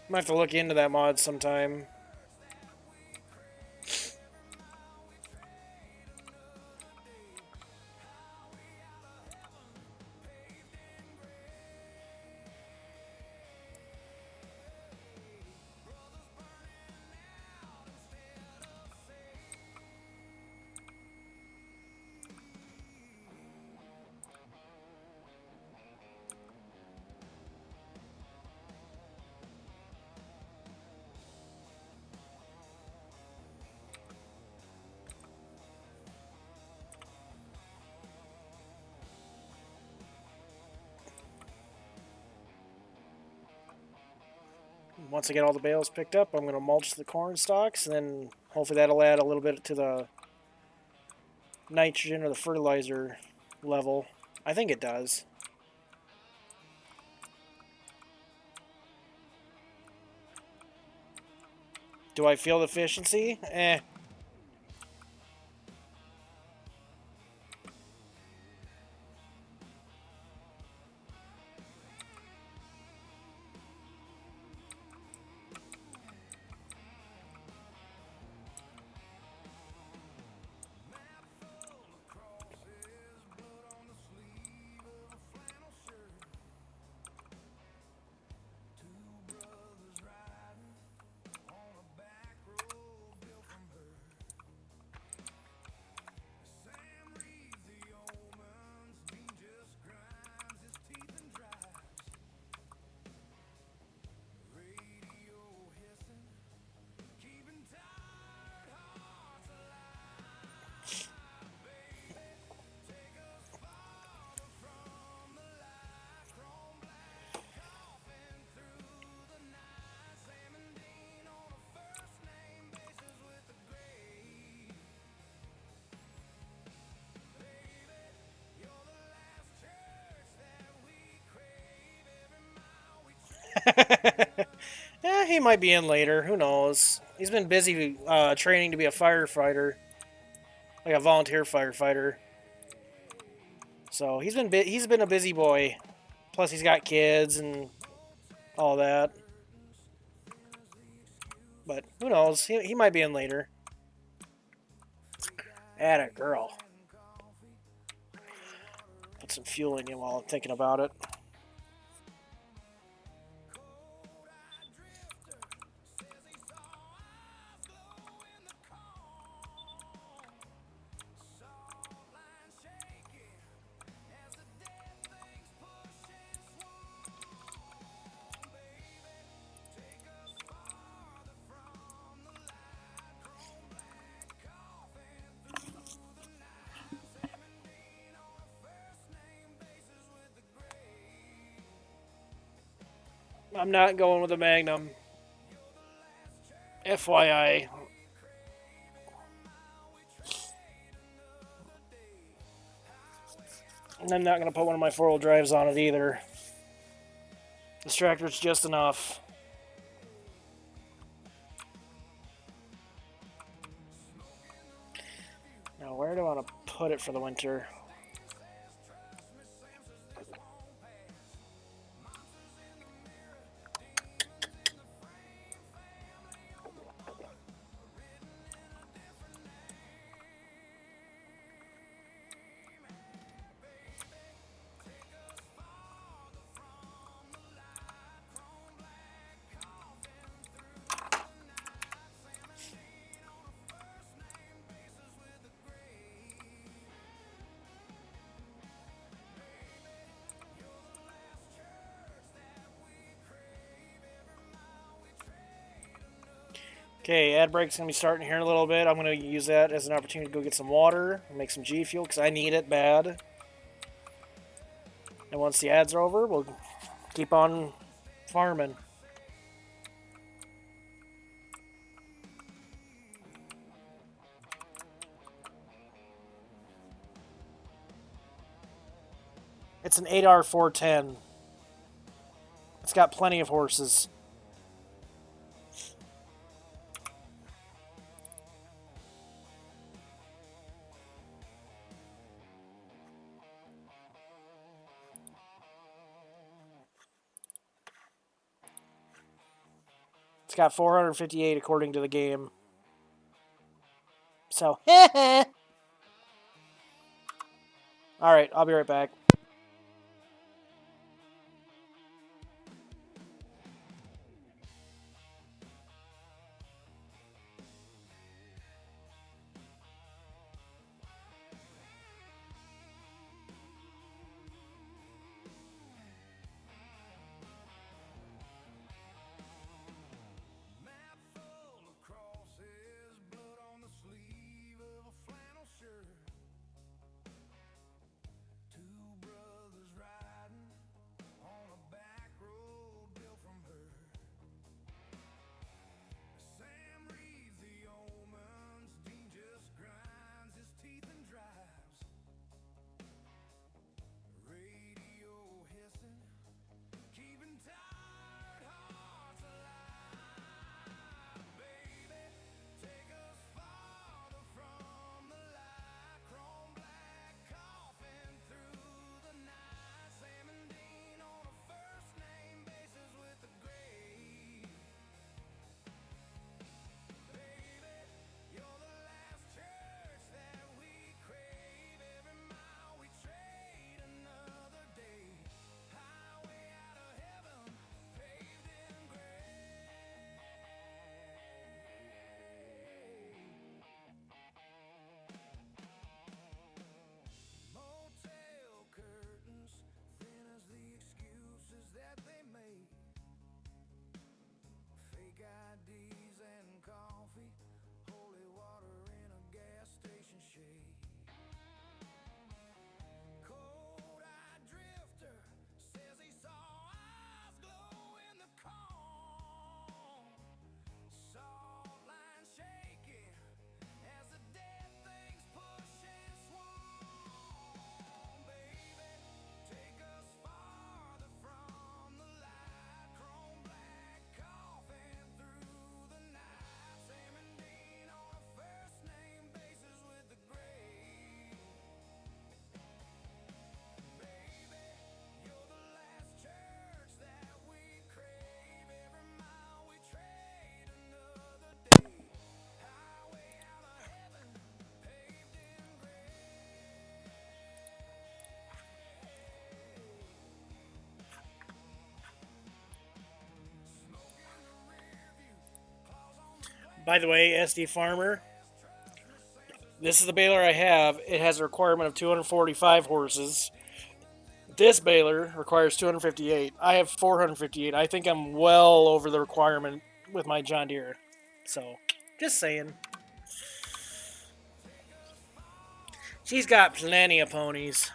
A: Might have to look into that mod sometime. Once I get all the bales picked up, I'm going to mulch the corn stalks, and then hopefully that'll add a little bit to the nitrogen or the fertilizer level. I think it does. Do I feel the efficiency? Eh. Yeah, he might be in later. Who knows? He's been busy training to be a firefighter, like a volunteer firefighter. So he's been a busy boy. Plus, he's got kids and all that. But who knows? He might be in later. Atta girl. Put some fuel in you while I'm thinking about it. I'm not going with a Magnum. FYI. And I'm not going to put one of my four-wheel drives on it either. This tractor's just enough. Now, where do I want to put it for the winter? Okay, ad break's going to be starting here in a little bit. I'm going to use that as an opportunity to go get some water and make some G Fuel because I need it bad. And once the ads are over, we'll keep on farming. It's an 8R 410. It's got plenty of horses. It's got 458 according to the game. So, alright, I'll be right back. By the way, SD Farmer, this is the baler I have. It has a requirement of 245 horses. This baler requires 258. I have 458. I think I'm well over the requirement with my John Deere. So, just saying. She's got plenty of ponies.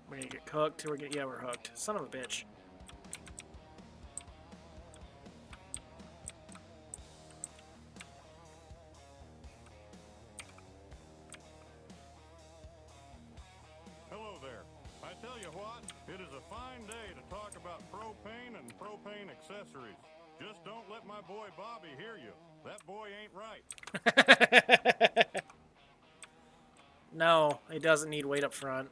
A: We're gonna get hooked. Yeah, we're hooked. Son of a bitch.
C: Hello there. I tell you what, it is a fine day to talk about propane and propane accessories. Just don't let my boy Bobby hear you. That boy ain't right.
A: No, it doesn't need weight up front.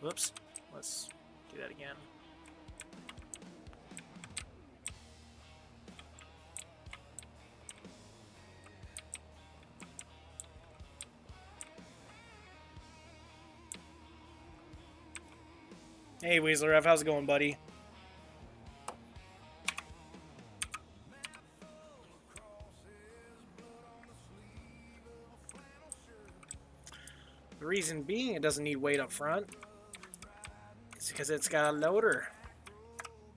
A: Whoops. Let's do that again. Hey, Weasler F, how's it going, buddy? The reason being it doesn't need weight up front is because it's got a loader.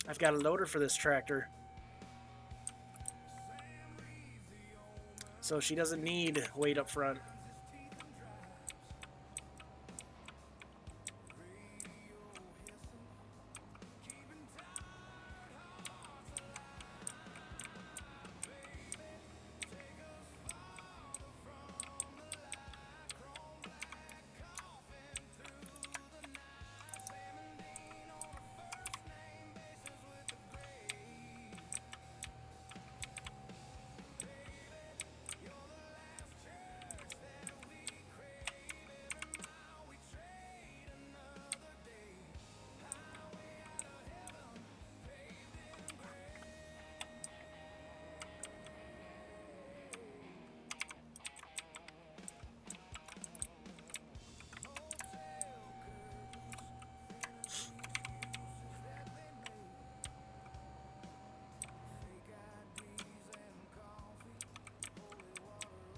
A: I've got a loader for this tractor. So she doesn't need weight up front.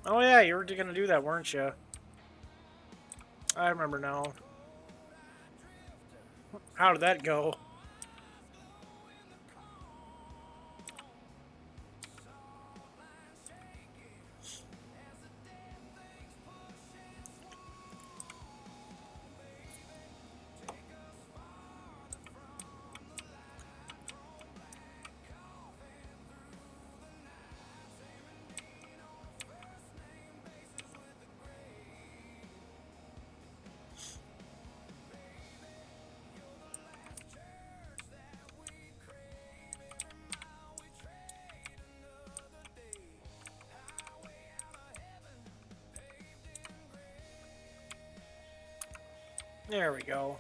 A: Oh yeah, you were gonna do that, weren't you? I remember now. How did that go? There we go.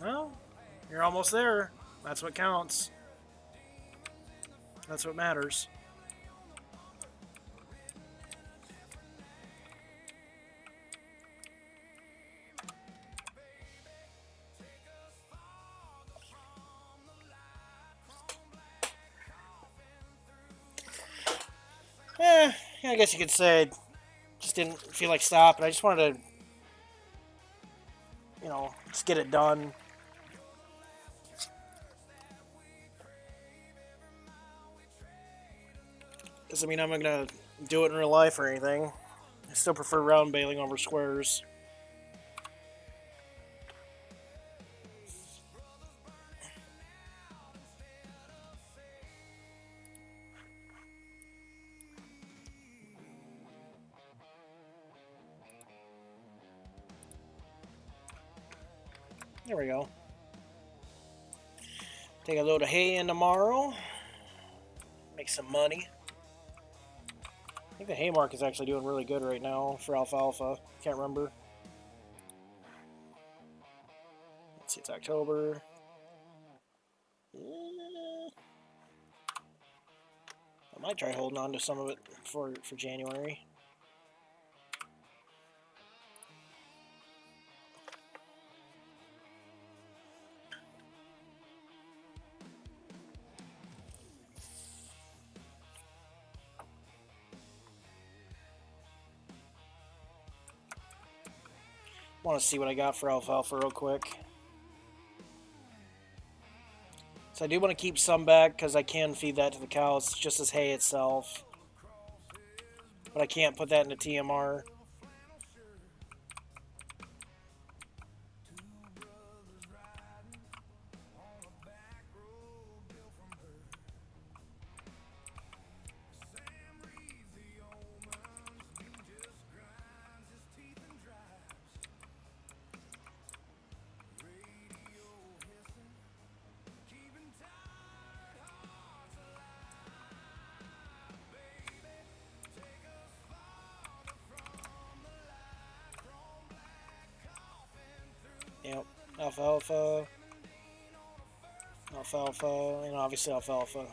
A: Well, you're almost there. That's what counts. That's what matters. Yeah, I guess you could say I just didn't feel like stopping. I just wanted to, just get it done. Doesn't mean I'm gonna do it in real life or anything. I still prefer round baling over squares. There we go. Take a load of hay in tomorrow. Make some money. I think the hay market's actually doing really good right now for alfalfa. Can't remember. Let's see, it's October. I might try holding on to some of it for January. Want to see what I got for alfalfa real quick. So I do want to keep some back because I can feed that to the cows just as hay itself. But I can't put that into TMR. Yep, alfalfa, alfalfa, and obviously alfalfa. I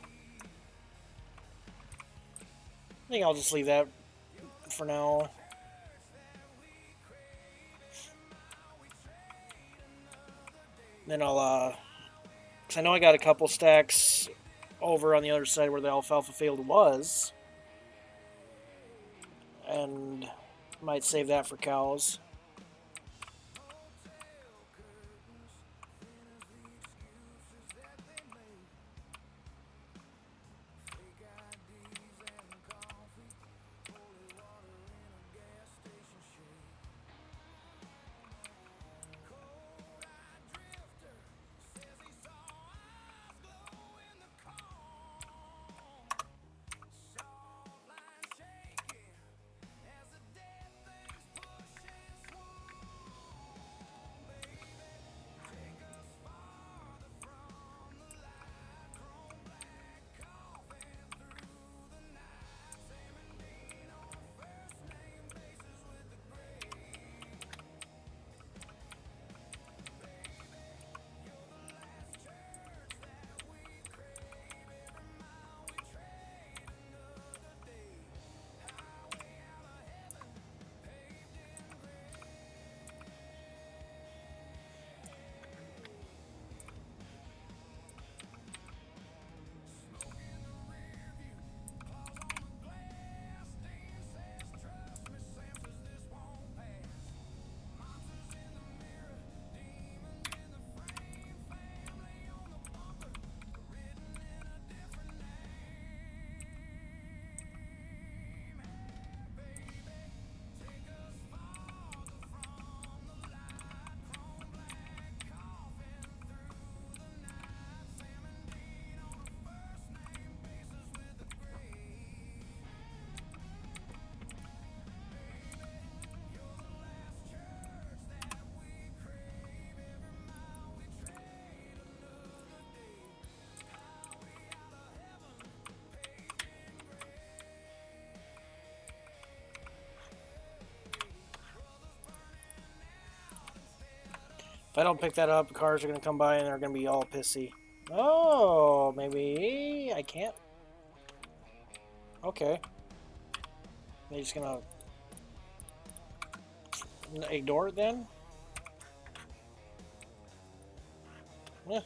A: think I'll just leave that for now. Then I'll, because I know I got a couple stacks over on the other side where the alfalfa field was. And might save that for cows. If I don't pick that up, the cars are going to come by and they're going to be all pissy. Oh, maybe I can't. Okay. They're just going to ignore it then? Yeah.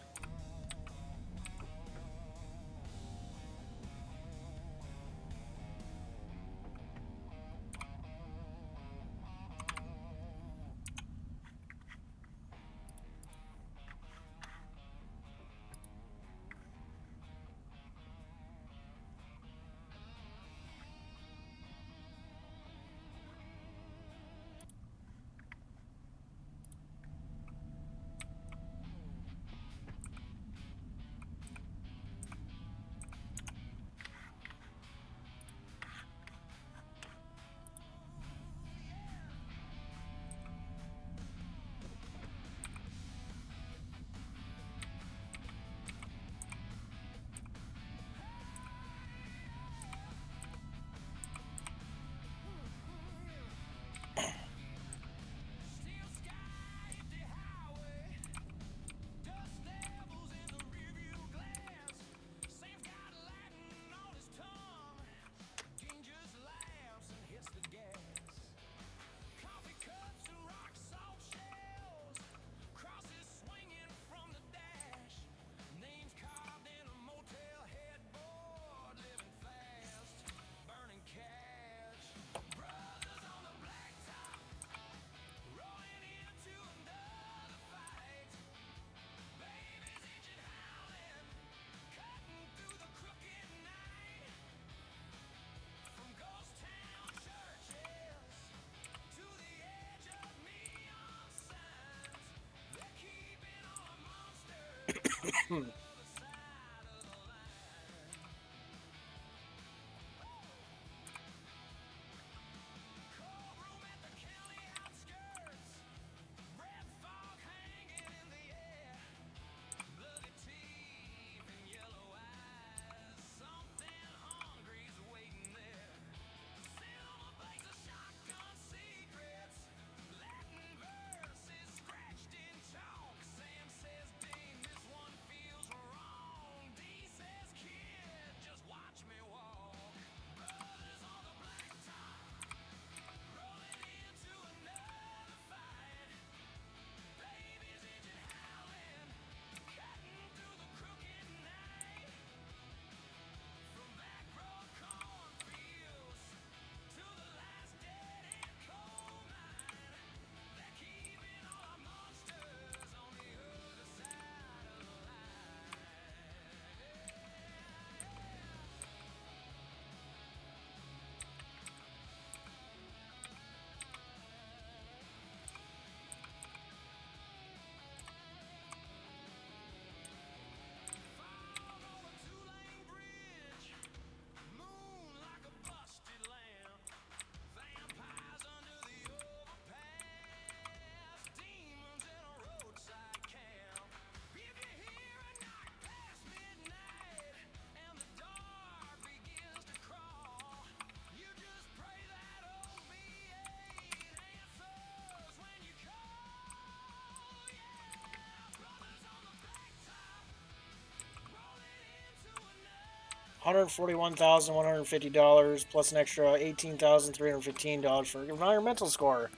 A: $141,150 plus an extra $18,315 for environmental score.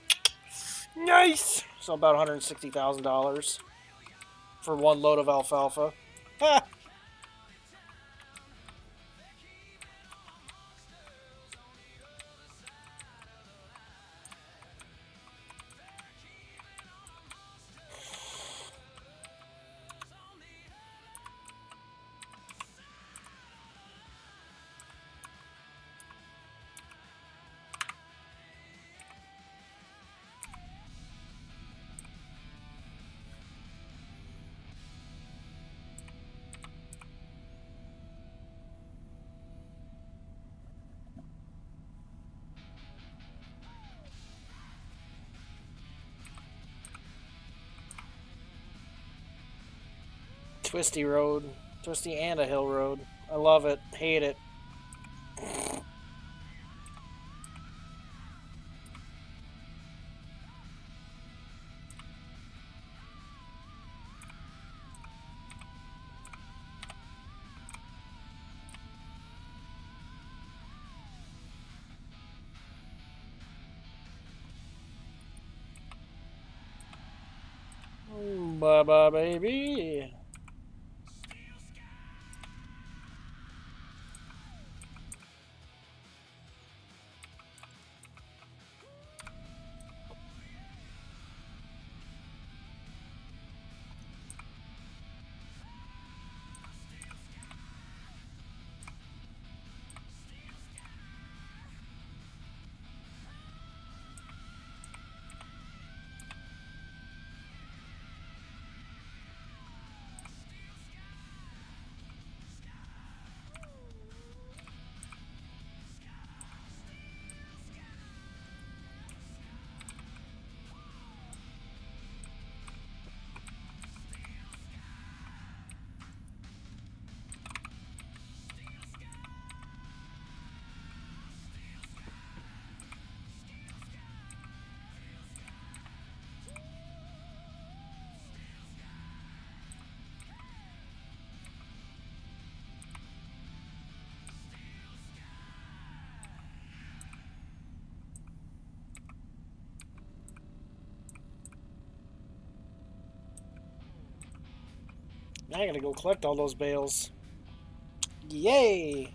A: Nice! So about $160,000 for one load of alfalfa. Ha! Twisty road. Twisty and a hill road. I love it. Hate it. Bye bye, baby. Now I gotta go collect all those bales. Yay!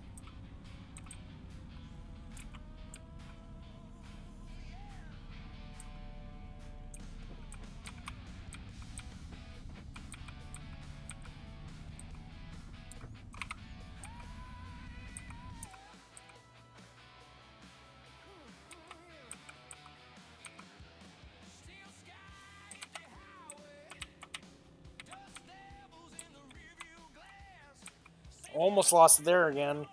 A: Almost lost it there again.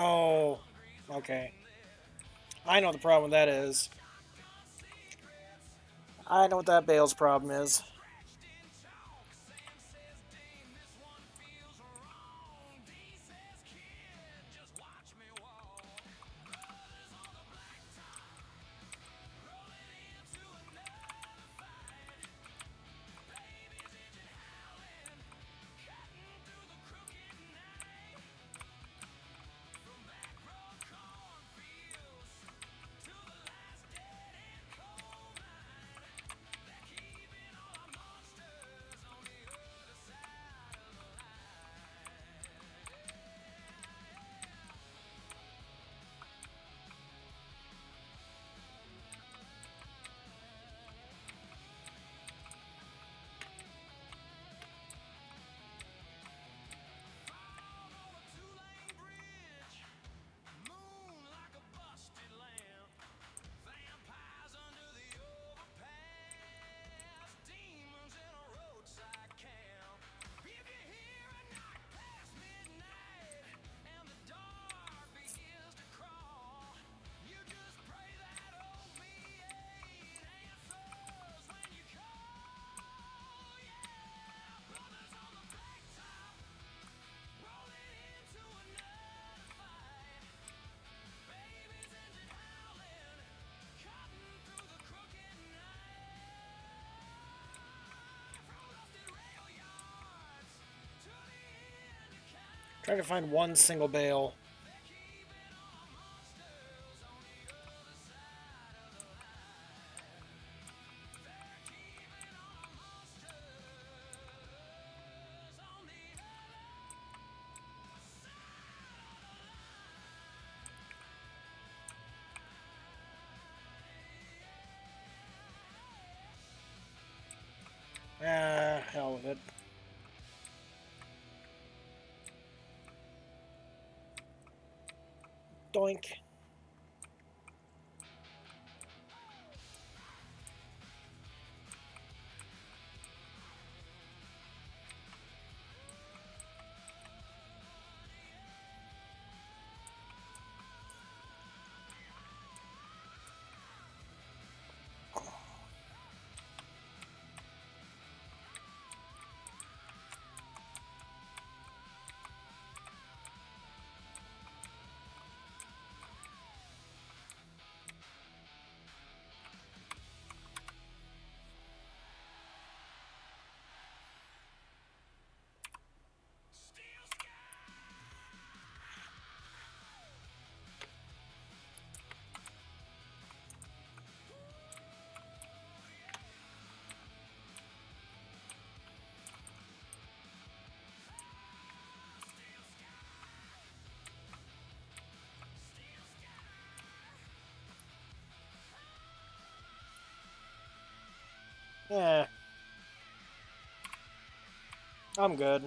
A: Oh, okay. I know what the problem with that is. I know what that bale's problem is. Trying to find one single bale. Ah, hell with it. Doink. Yeah. I'm good.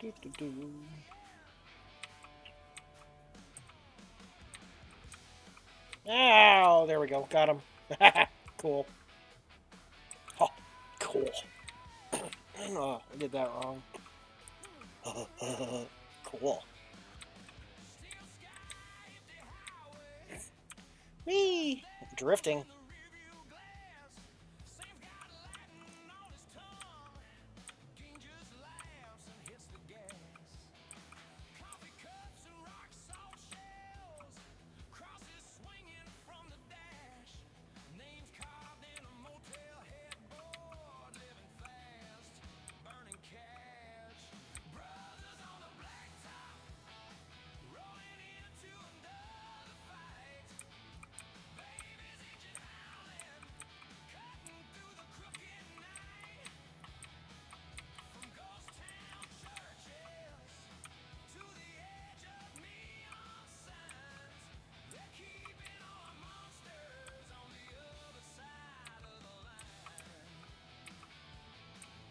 A: Do-do-do. Ow! There we go. Got him. Cool. Oh, cool. Oh, I did that wrong. Cool. Whee! Drifting.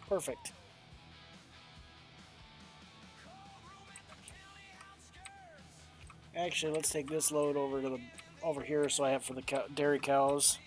A: Perfect. Actually, let's take this load over here so I have for the dairy cows.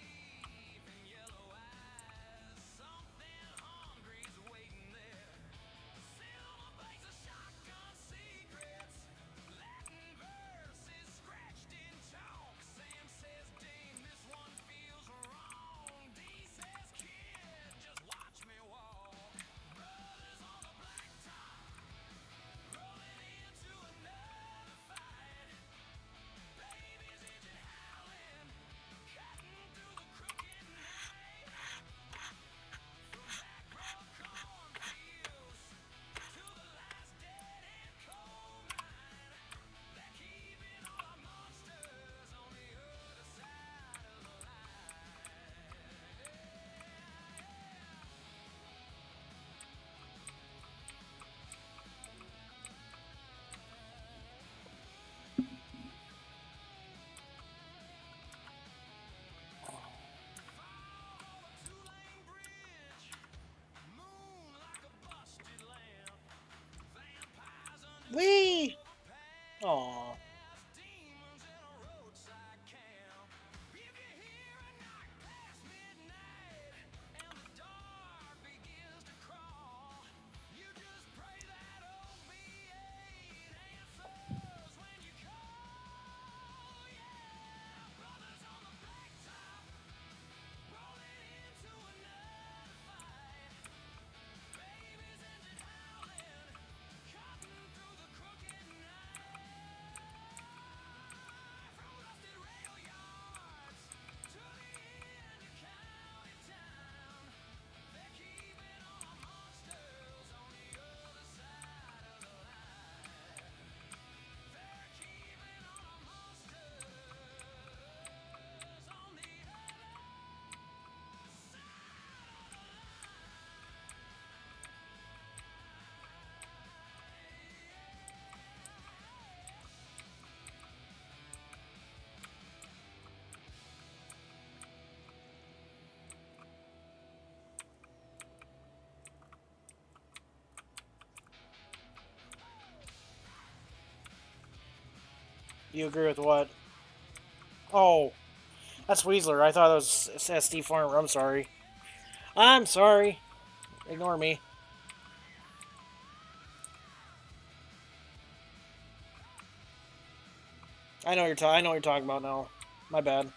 A: Whee! Aww. You agree with what? Oh, that's Weasler. I thought it was SD Farmer. I'm sorry. I'm sorry. Ignore me. I know I know what you're talking about now. My bad.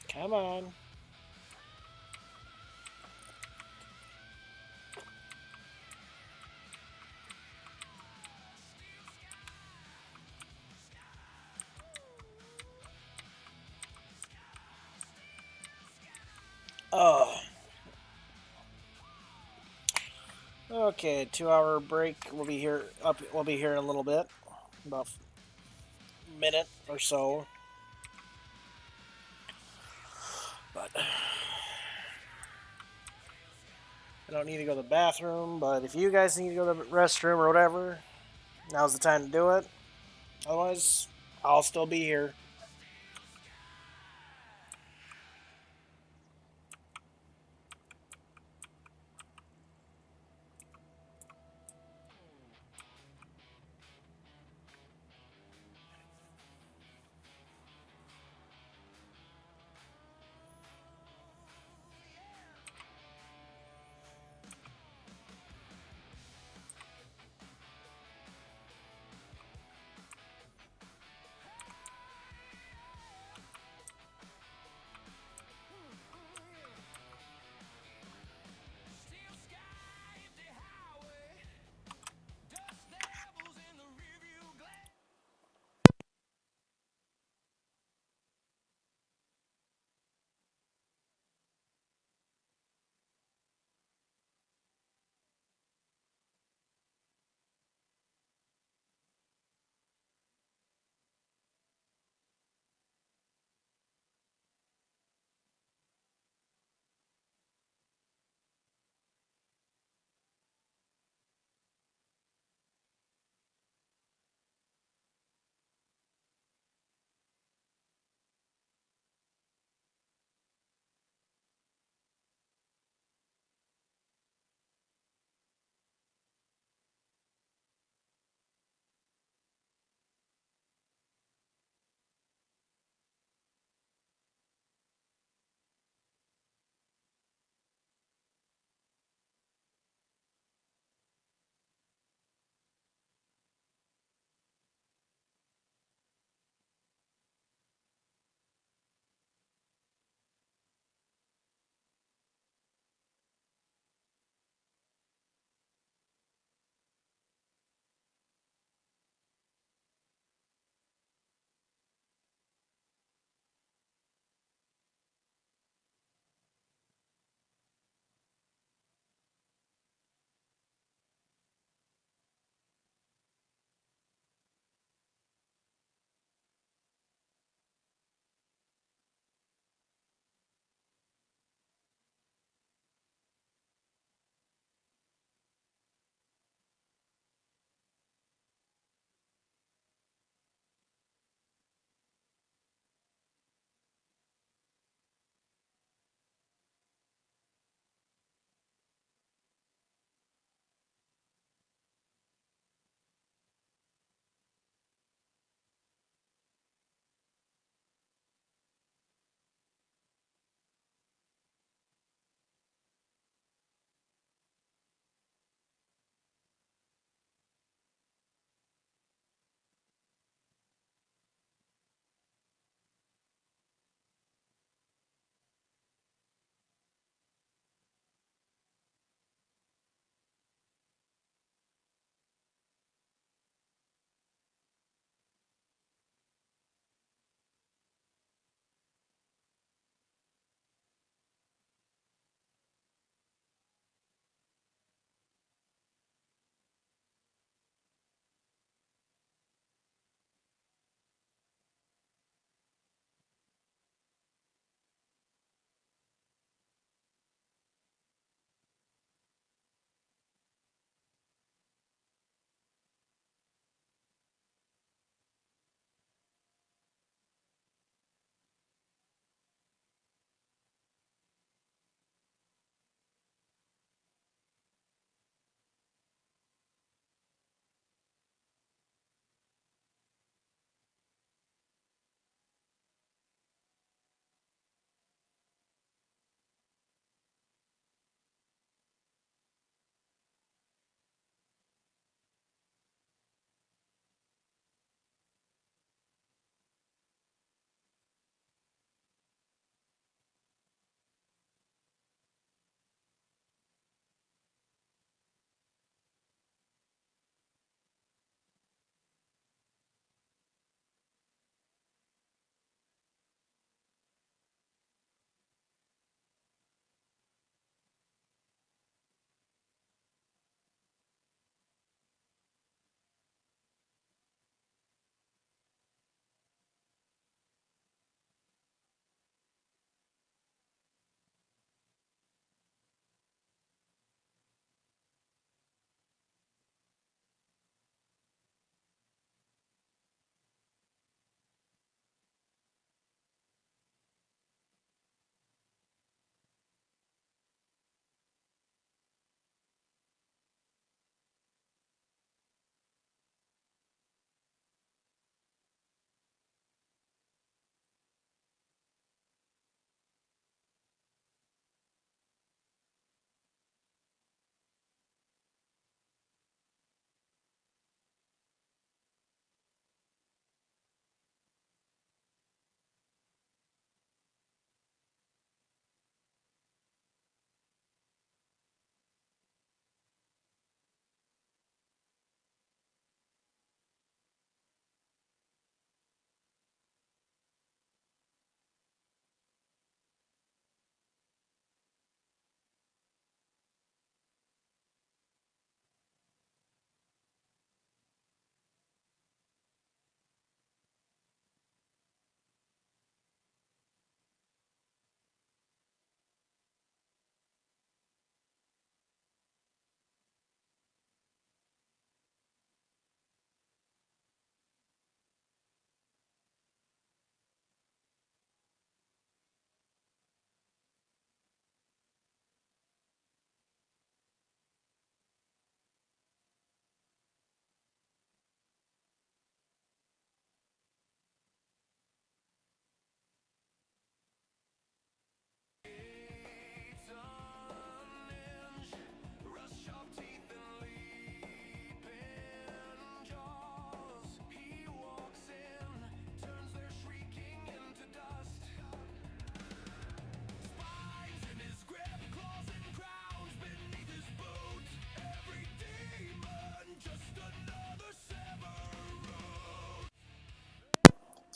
A: Come on. Oh. Okay, 2 hour break. We'll be here we'll be here in a little bit. About a minute or so. But I don't need to go to the bathroom, but if you guys need to go to the restroom or whatever, now's the time to do it. Otherwise, I'll still be here.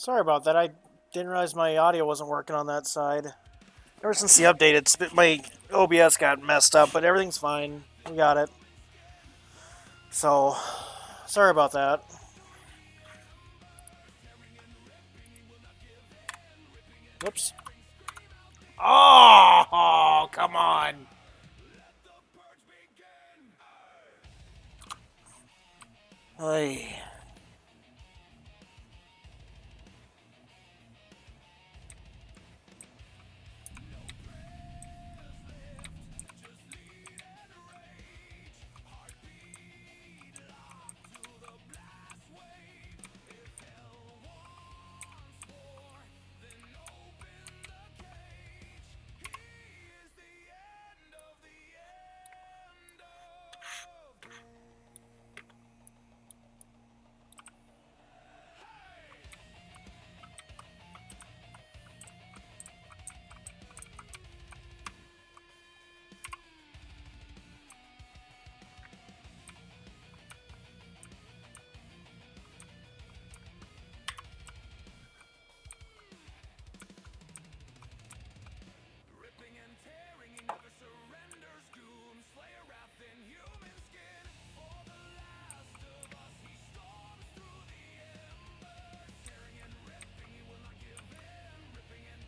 A: Sorry about that. I didn't realize my audio wasn't working on that side. Ever since the update, my OBS got messed up, but everything's fine. We got it. So, sorry about that. Whoops. Oh, come on. Hey.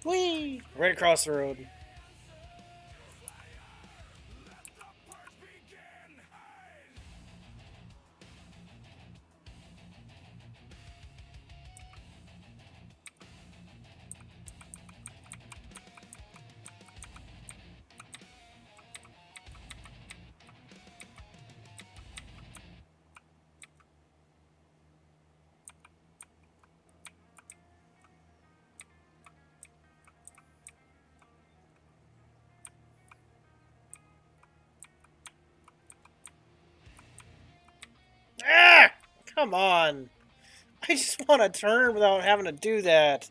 A: Whee! Right across the road. Ah! Come on. I just want to turn without having to do that.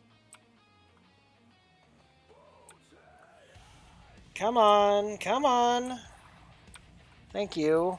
A: Come on. Come on. Thank you.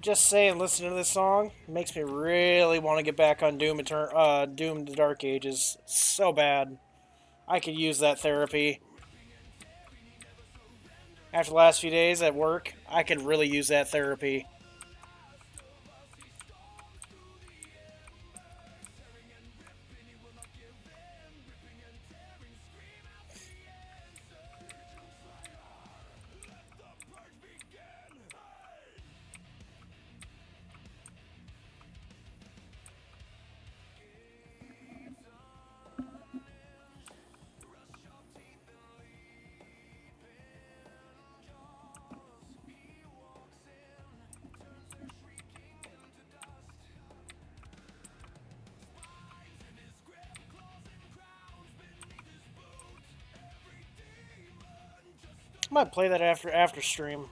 A: Just saying, listening to this song makes me really want to get back on Doom: The Dark Ages so bad. I could use that therapy. After the last few days at work, I could really use that therapy. I might play that after stream,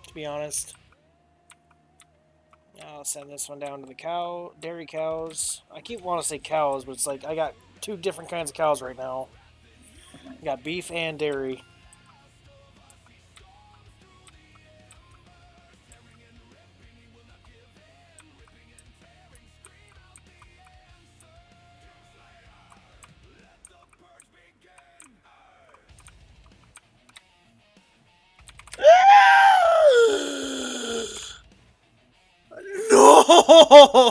A: to be honest. I'll send this one down to the dairy cows. I keep wanting to say cows, but it's like I got two different kinds of cows right now. I got beef and dairy. No!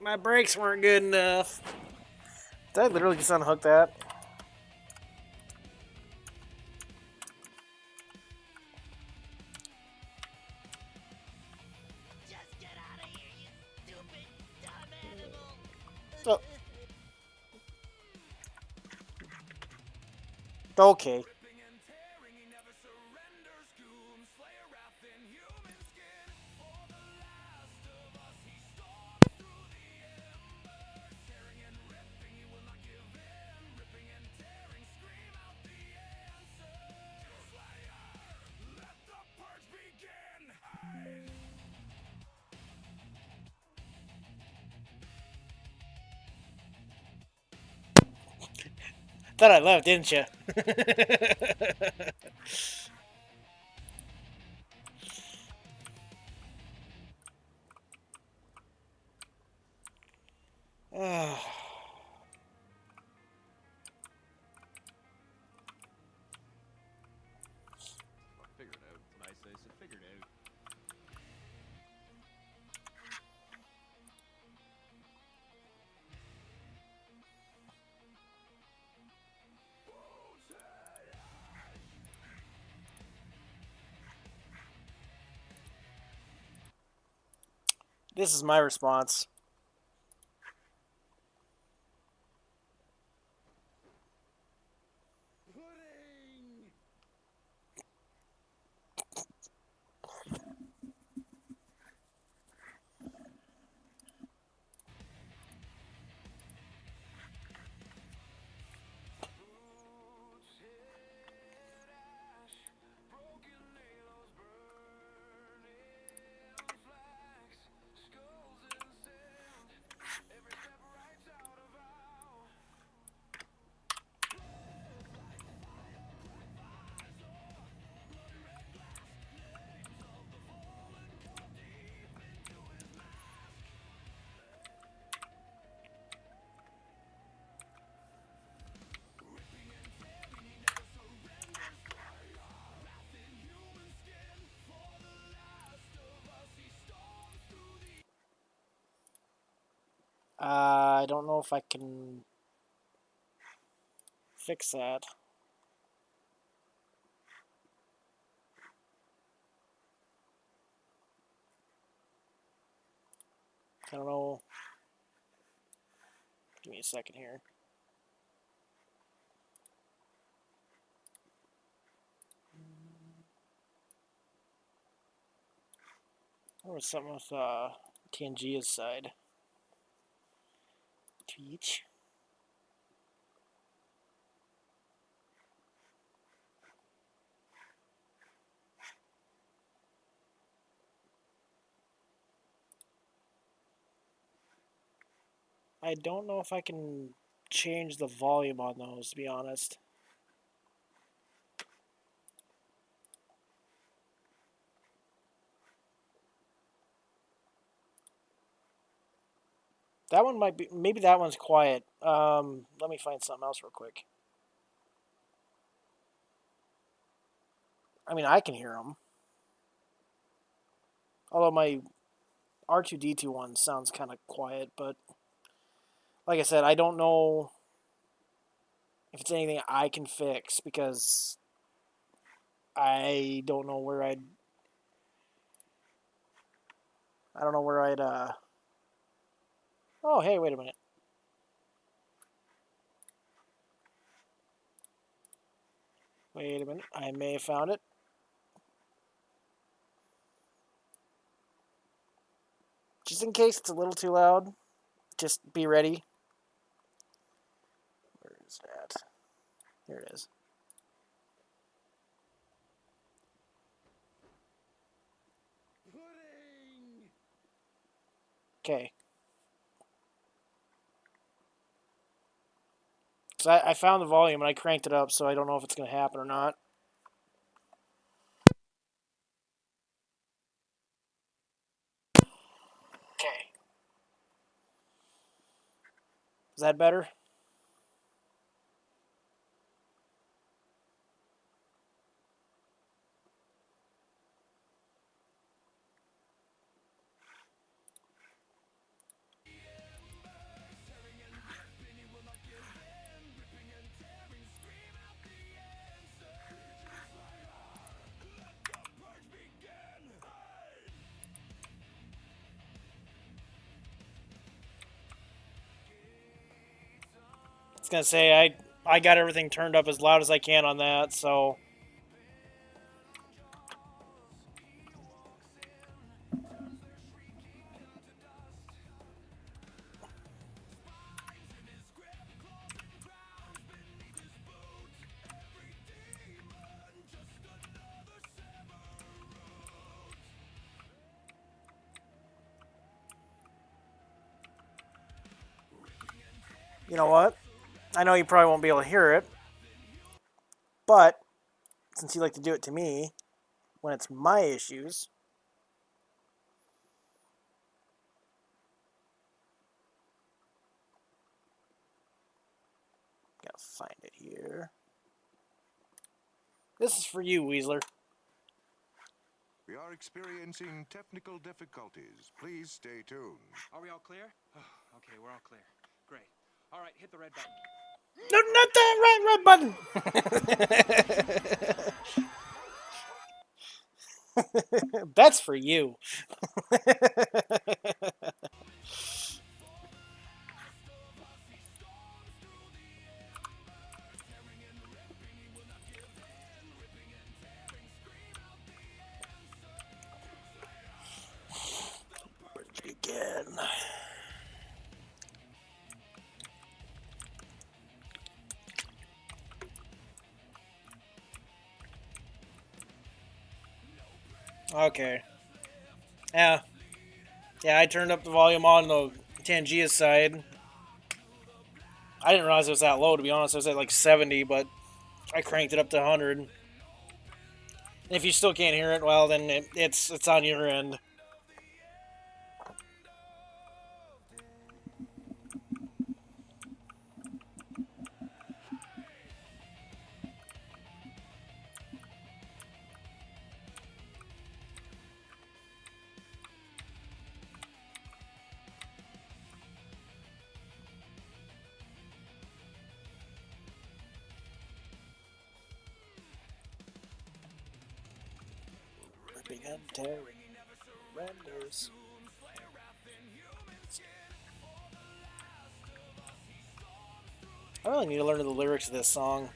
A: My brakes weren't good enough. Did I literally just unhook that? Okay. Thought I left, didn't you?
D: Figure it out. What I say, so figure it out.
A: This is my response. I don't know if I can fix that. I don't know. Give me a second here. There was something with TNG's side. Teach. I don't know if I can change the volume on those, to be honest. That one might be, maybe that one's quiet. Let me find something else real quick. I mean, I can hear them. Although my R2D2 one sounds kind of quiet, but like I said, I don't know if it's anything I can fix because I don't know where I'd. I don't know where I'd. Oh, hey, wait a minute. Wait a minute. I may have found it. Just in case it's a little too loud, just be ready. Where is that? Here it is. Okay. So I found the volume and I cranked it up, so I don't know if it's going to happen or not. Okay. Is that better? I was going to say, I got everything turned up as loud as I can on that, so... You know what? I know you probably won't be able to hear it, but since you like to do it to me when it's my issues, gotta find it here. This is for you, Weasler.
E: We are experiencing technical difficulties. Please stay tuned.
D: Are we all clear? Okay, we're all clear. Great. All right, hit the red button.
A: No, not that red button! That's for you. Begin. Okay. Yeah. Yeah, I turned up the volume on the Tangia side. I didn't realize it was that low, to be honest. I was at like 70, but I cranked it up to 100. And if you still can't hear it, well, then it's on your end. Ripping and tearing renders. I really need to learn the lyrics of this song.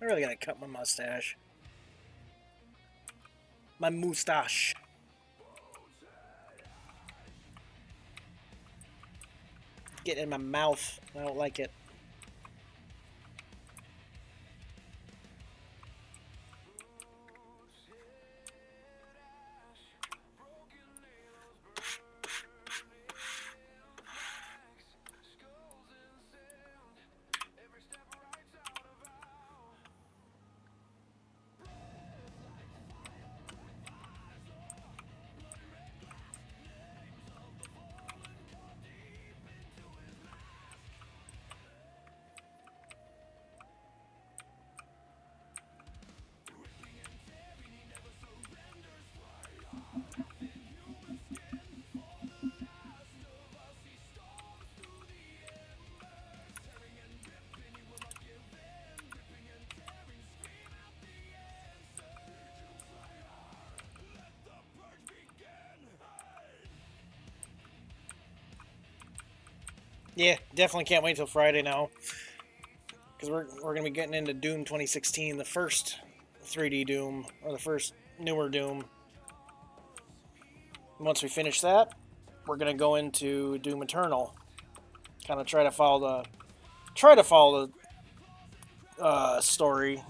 A: I really gotta cut my mustache. My moustache. Getting in my mouth. I don't like it. Yeah, definitely can't wait till Friday now. Because we're going to be getting into Doom 2016, the first 3D Doom, or the first newer Doom. And once we finish that, we're going to go into Doom Eternal. Kind of try to follow the story.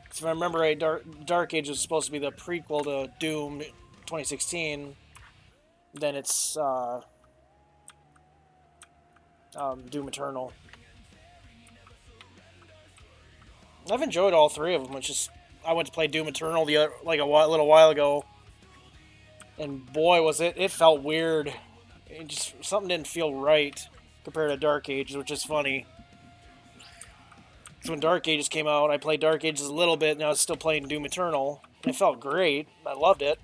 A: Because if I remember right, Dark Age was supposed to be the prequel to Doom 2016. Then it's Doom Eternal. I've enjoyed all three of them. It's just I went to play Doom Eternal little while ago, and boy was it felt weird. It just something didn't feel right compared to Dark Ages, which is funny. So when Dark Ages came out, I played Dark Ages a little bit, and I was still playing Doom Eternal. And it felt great. I loved it.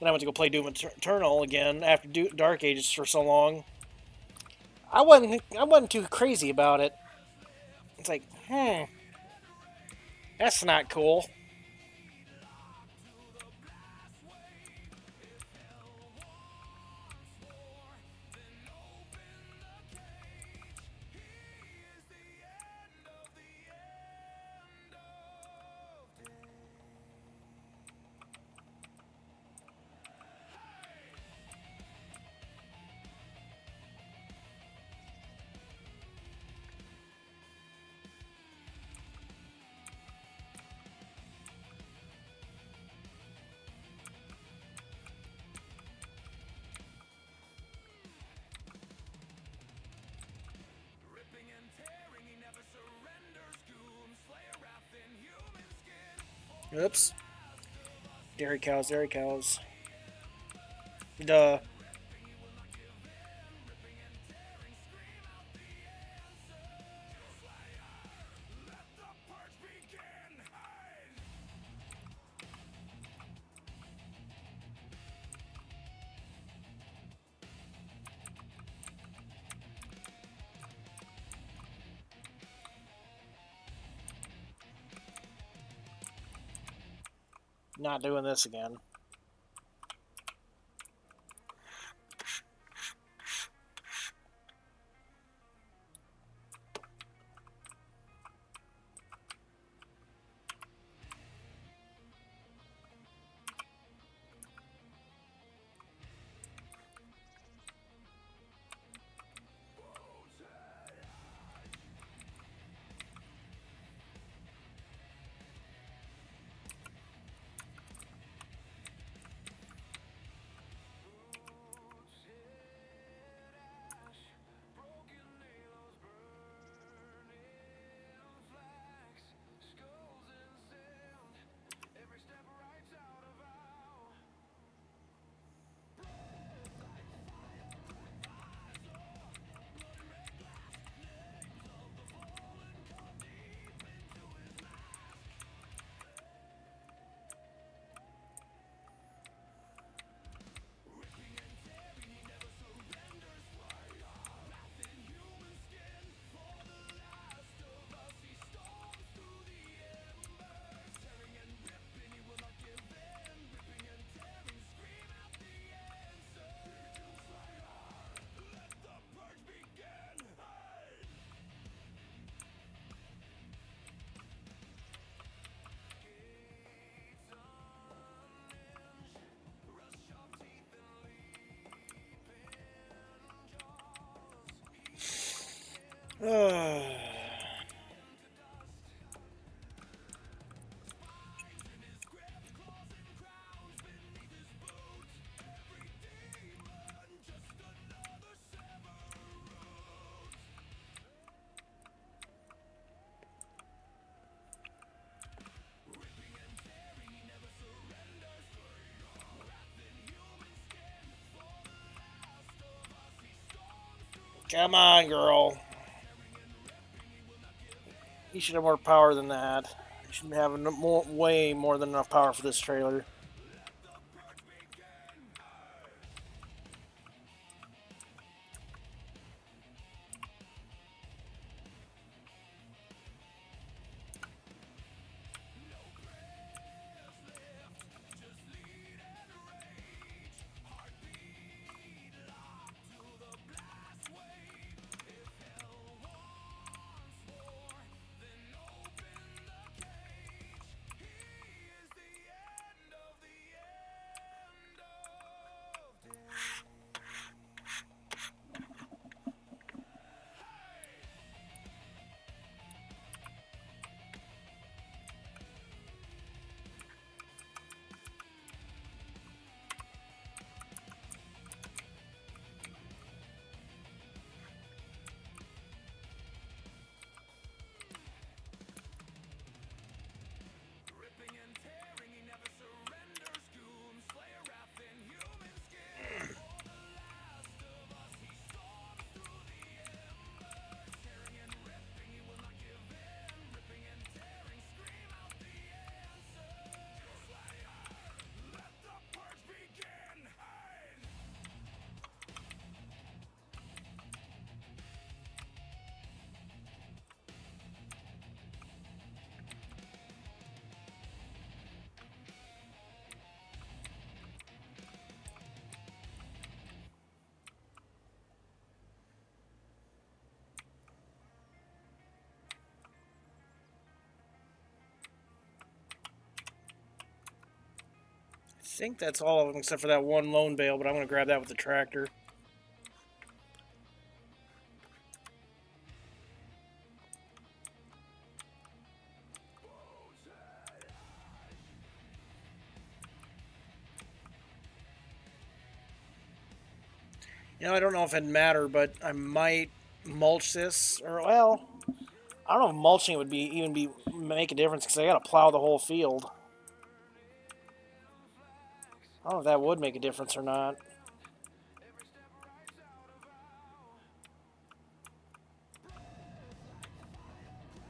A: Then I went to go play Doom Eternal again after Dark Ages for so long. I wasn't too crazy about it. It's like, that's not cool. Oops. Dairy cows, dairy cows. Duh. Not doing this again. Come on, girl. You should have more power than that. You should have way more than enough power for this trailer. think that's all of them except for that one lone bale, but I'm going to grab that with the tractor. You know, I don't know if it'd matter, but I might mulch this, or well, I don't know if mulching would be make a difference because I got to plow the whole field. I don't know if that would make a difference or not.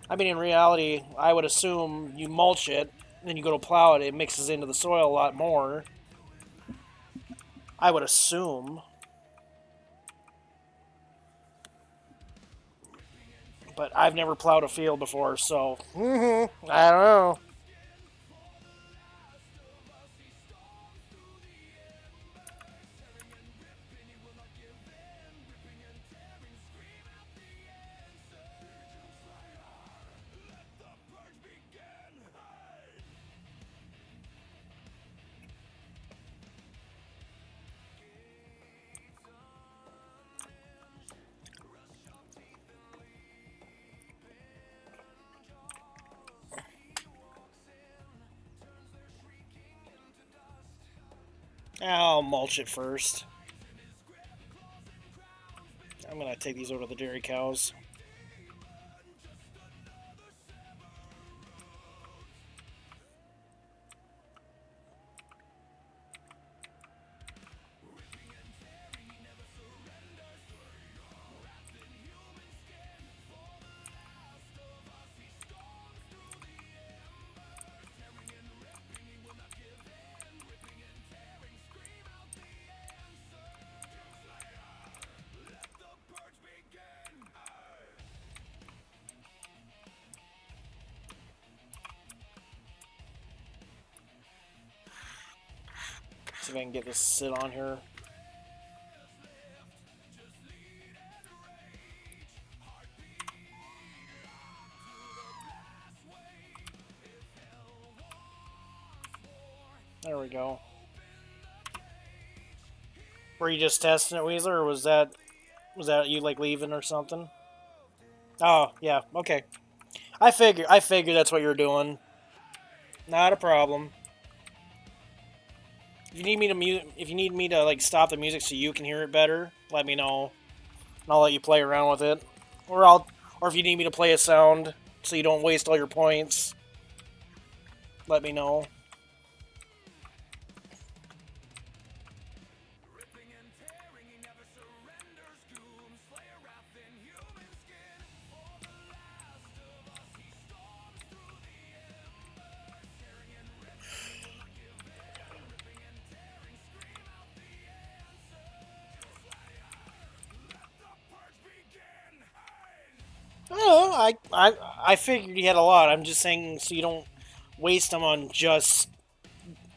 A: I mean, in reality, I would assume you mulch it, then you go to plow it, it mixes into the soil a lot more. I would assume. But I've never plowed a field before, so I don't know. I'll mulch it first. I'm gonna take these over to the dairy cows. See if I can get this to sit on here. There we go. Were you just testing it, Weasler, or was that you like leaving or something? Oh, yeah, okay. I figured that's what you're doing. Not a problem. If you need me to like stop the music so you can hear it better, let me know. And I'll let you play around with it. Or if you need me to play a sound so you don't waste all your points, let me know. Oh, I figured you had a lot. I'm just saying so you don't waste them on just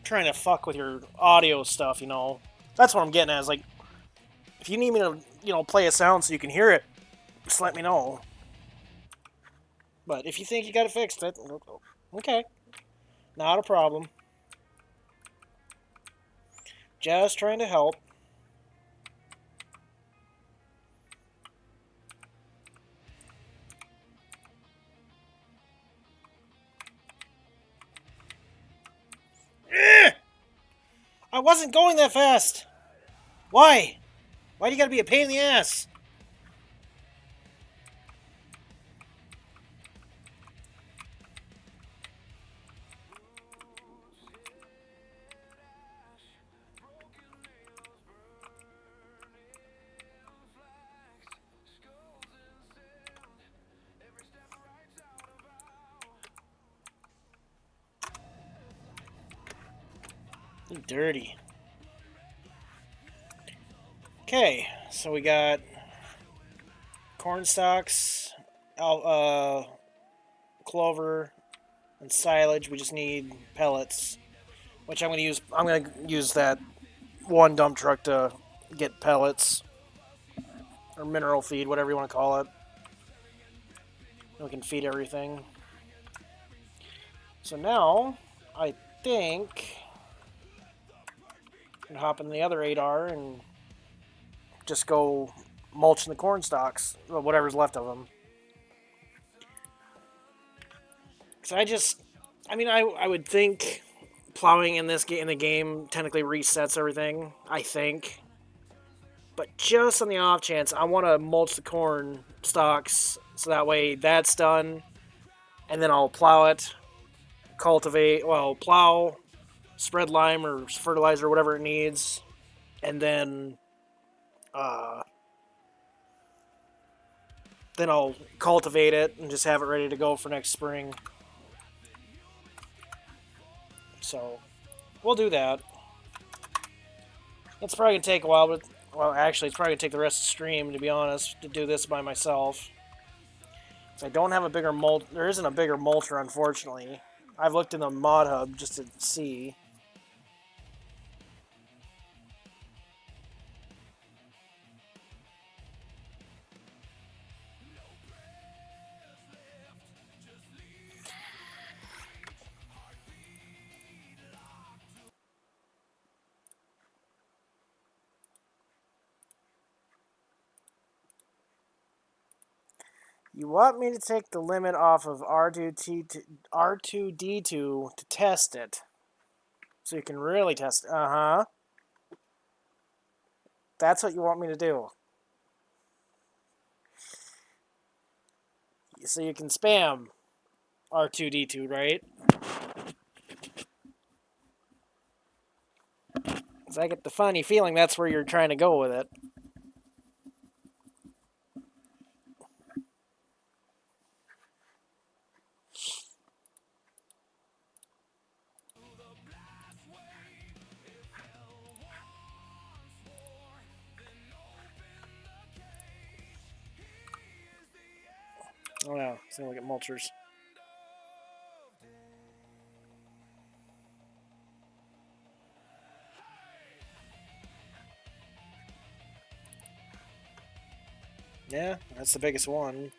A: trying to fuck with your audio stuff, you know. That's what I'm getting at. Is like, if you need me to, play a sound so you can hear it, just let me know. But if you think you got it fixed, okay, not a problem. Just trying to help. I wasn't going that fast. Why? Why do you gotta be a pain in the ass? You're dirty. Okay, so we got corn stalks, clover, and silage. We just need pellets, which I'm gonna use. I'm gonna use that one dump truck to get pellets or mineral feed, whatever you want to call it. And we can feed everything. So now, I think and hop in the other 8R and just go mulching the corn stalks, or whatever's left of them. So I would think plowing in the game technically resets everything. I think, but just on the off chance, I want to mulch the corn stalks so that way that's done, and then I'll plow it, plow, spread lime or fertilizer, whatever it needs, and uh, then I'll cultivate it and just have it ready to go for next spring. So we'll do that. It's probably gonna take a while, but actually, it's probably gonna take the rest of the stream, to be honest, to do this by myself. I don't have a bigger There isn't a bigger mulcher, unfortunately. I've looked in the mod hub just to see. You want me to take the limit off of R2D2 to test it. So you can really test it. Uh-huh. That's what you want me to do. So you can spam R2D2, right? Because I get the funny feeling that's where you're trying to go with it. Oh yeah, so look at mulchers. Yeah, that's the biggest one.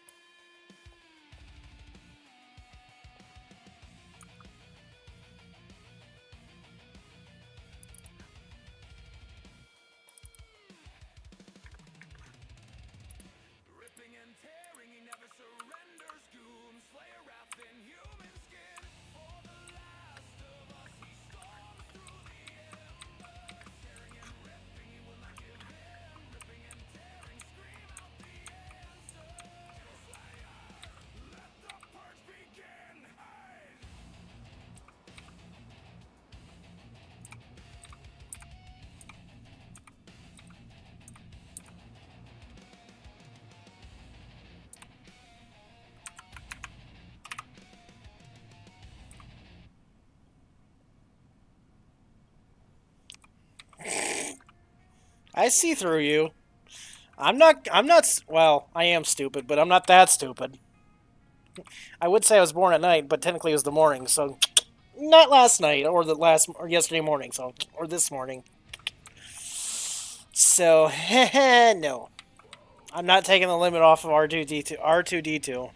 A: I see through you. Well, I am stupid, but I'm not that stupid. I would say I was born at night, but technically it was the morning, so not last night or yesterday morning, or this morning. So, no. I'm not taking the limit off of R2D2.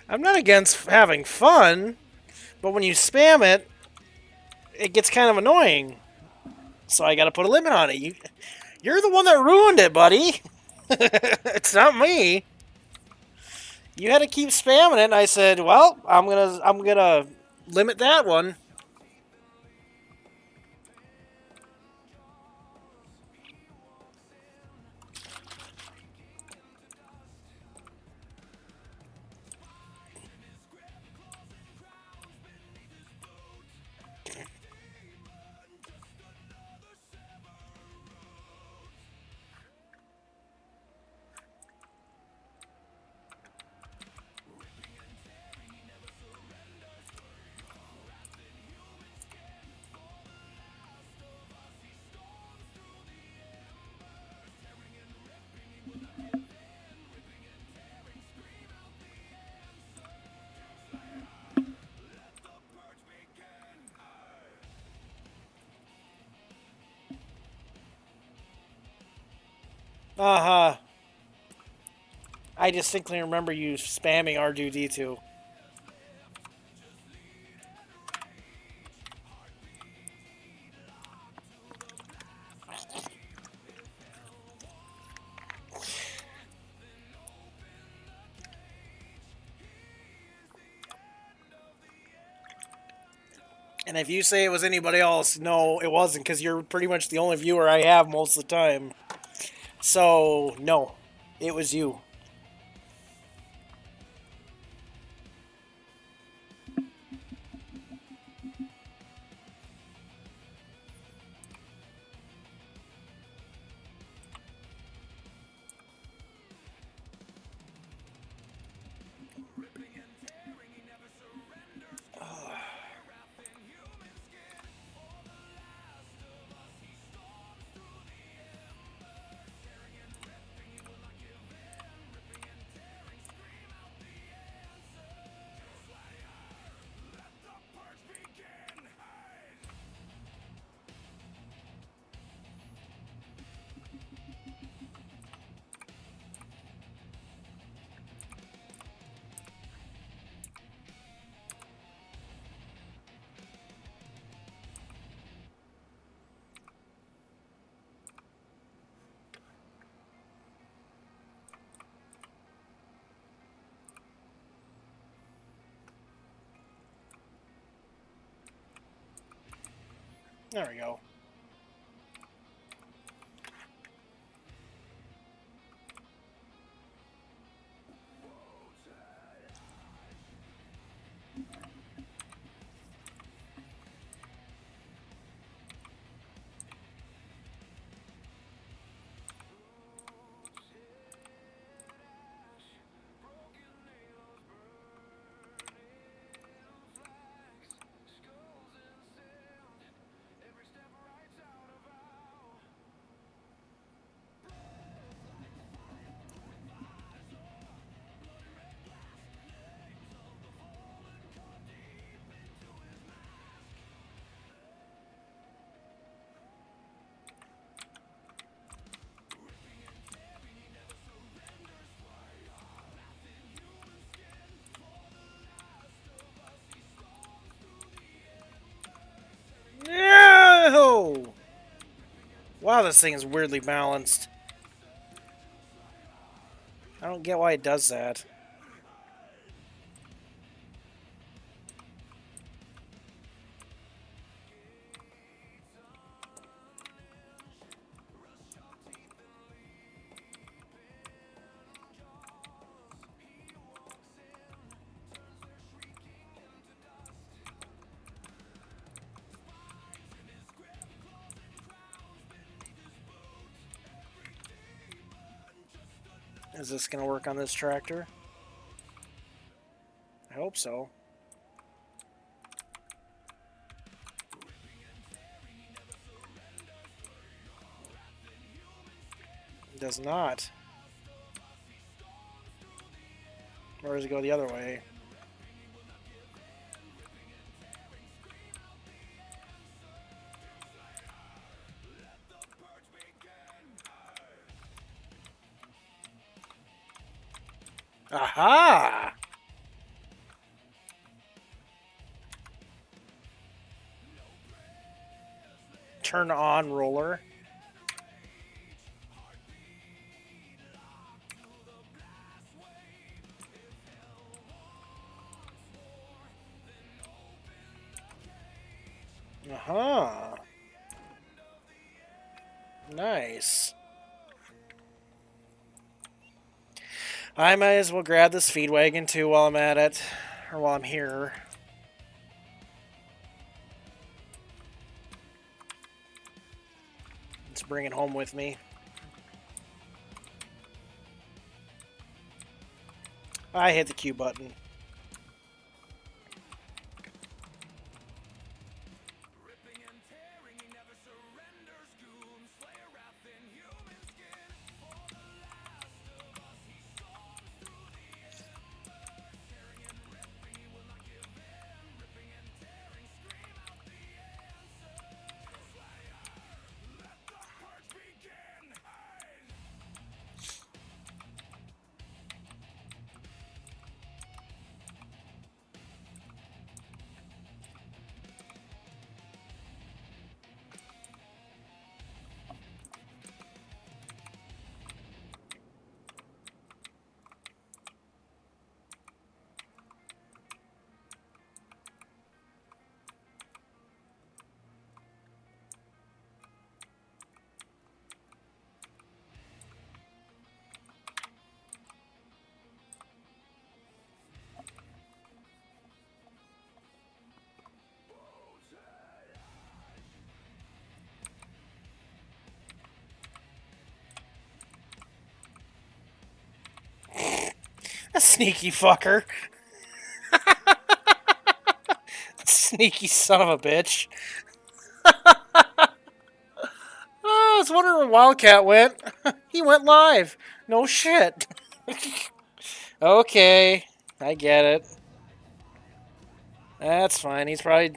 A: I'm not against having fun, but when you spam it, it gets kind of annoying. So I got to put a limit on it. You're the one that ruined it, buddy. It's not me. You had to keep spamming it, and I said, "Well, I'm gonna limit that one." Uh-huh. I distinctly remember you spamming R2D2. And if you say it was anybody else, no, it wasn't, because you're pretty much the only viewer I have most of the time. So, no, it was you. There we go. No! Wow, this thing is weirdly balanced. I don't get why it does that. Is this going to work on this tractor? I hope so. It does not. Or does it go the other way? Aha! Turn on roller. Aha! Nice. I might as well grab this feed wagon too while I'm at it. Or while I'm here. Let's bring it home with me. I hit the Q button. Sneaky fucker. Sneaky son of a bitch. Oh, I was wondering where Wildcat went. He went live. No shit. Okay, I get it. That's fine. He's probably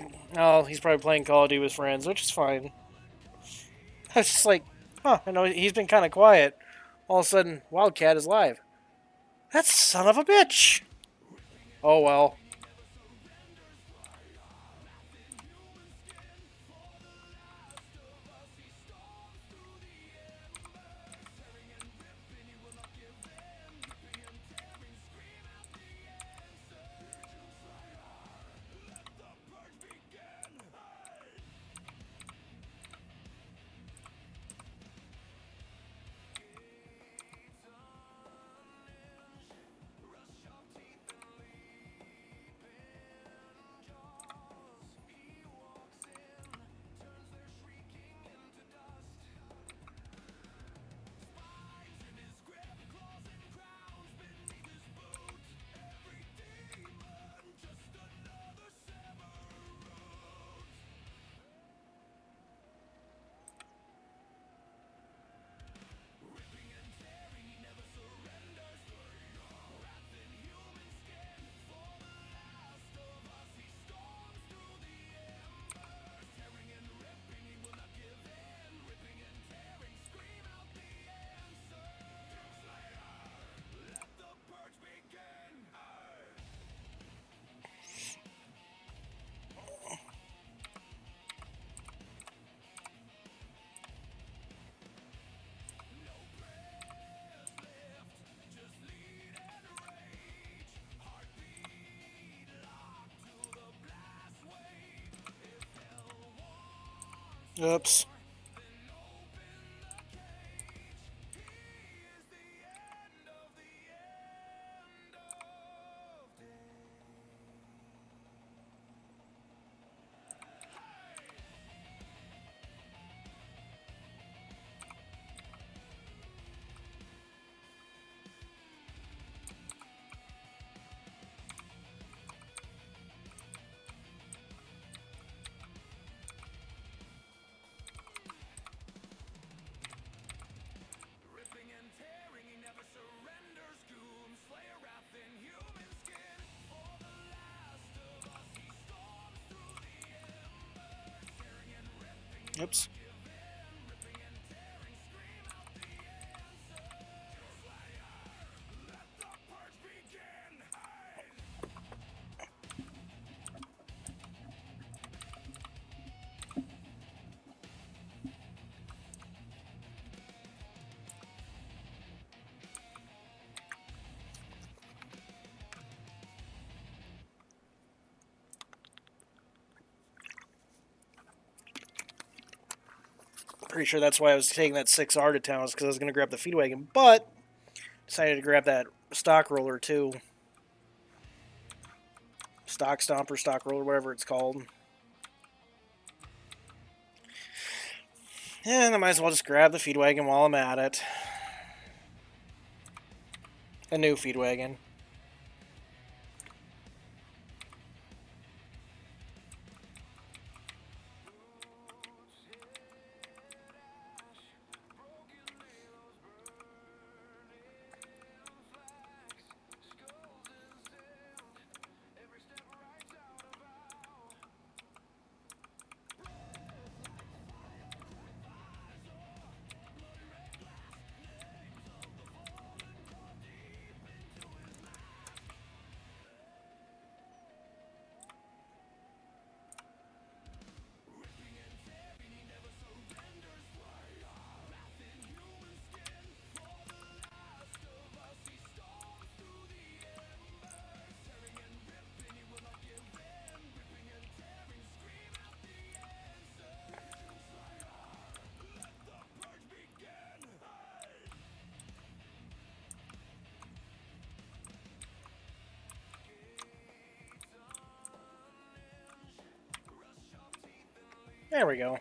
A: playing Call of Duty with friends, which is fine. I was just like, huh, I know he's been kind of quiet. All of a sudden, Wildcat is live. That son of a bitch. Oh well. Oops. Oops. Pretty sure that's why I was taking that 6R to town, because I was going to grab the feed wagon, but decided to grab that stock roller too. Stock stomper, stock roller, whatever it's called. And I might as well just grab the feed wagon while I'm at it. A new feed wagon. There we go.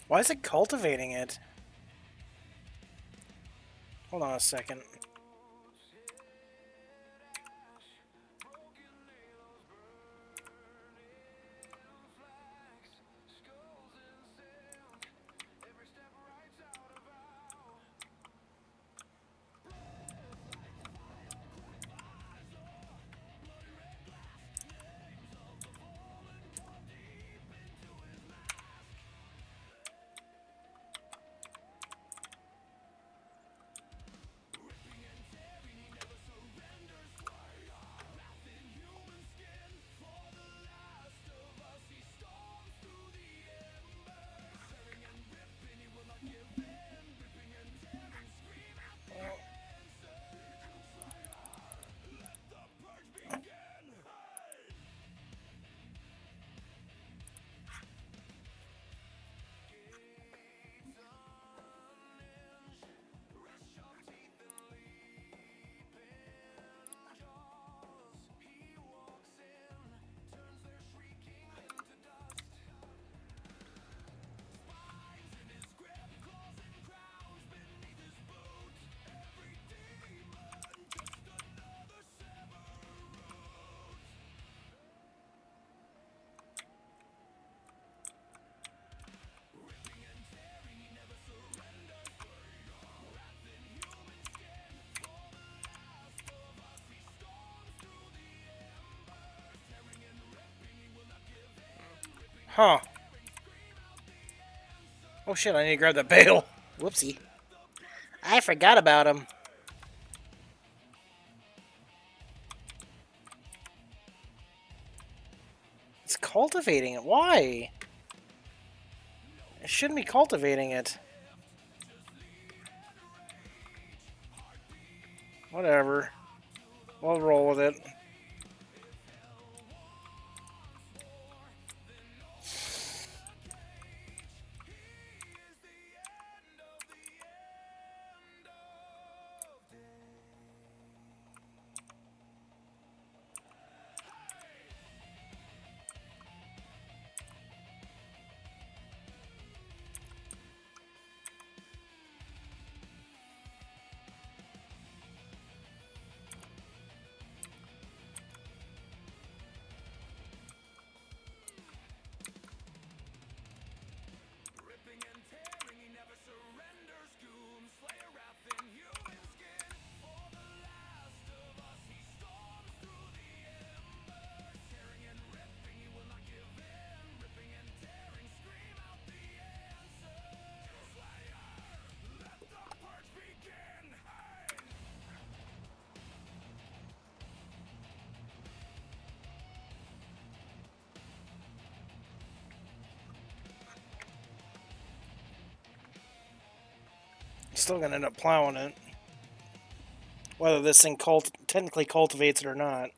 A: Why is it cultivating it? Hold on a second. Huh. Oh shit, I need to grab that bale. Whoopsie. I forgot about him. It's cultivating it. Why? It shouldn't be cultivating it. Whatever. We'll roll with it. Still gonna end up plowing it. Whether this thing technically cultivates it or not.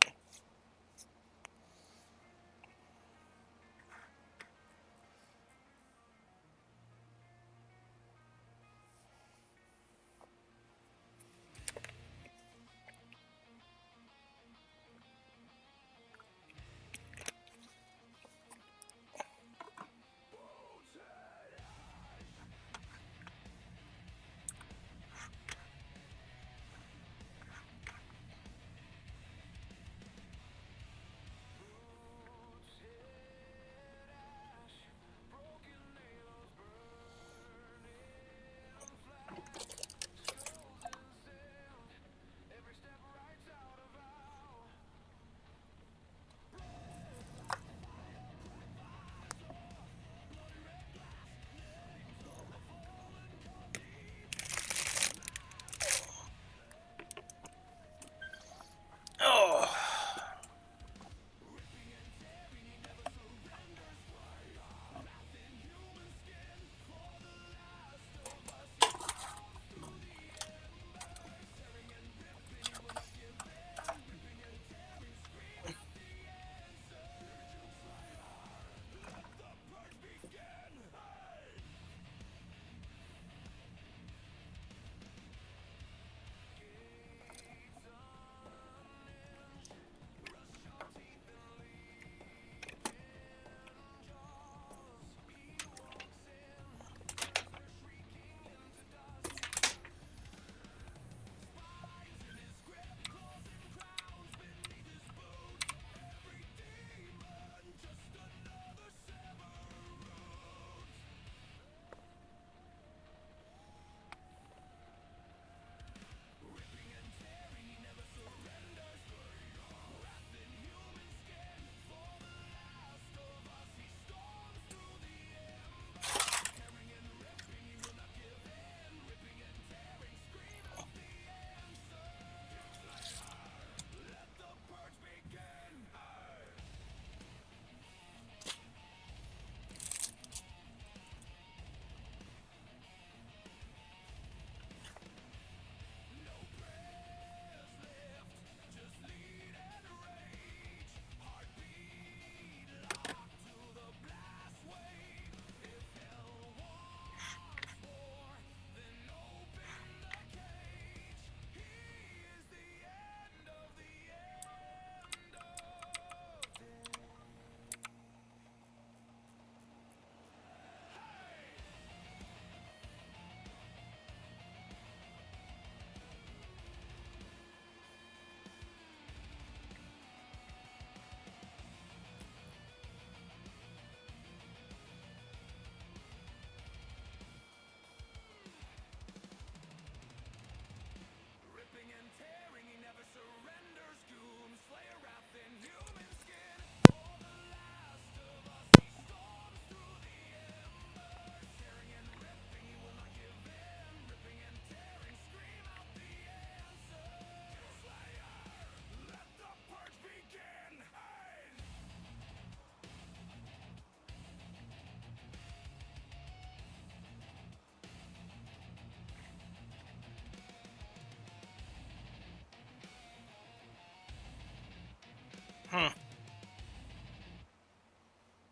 A: Hmm.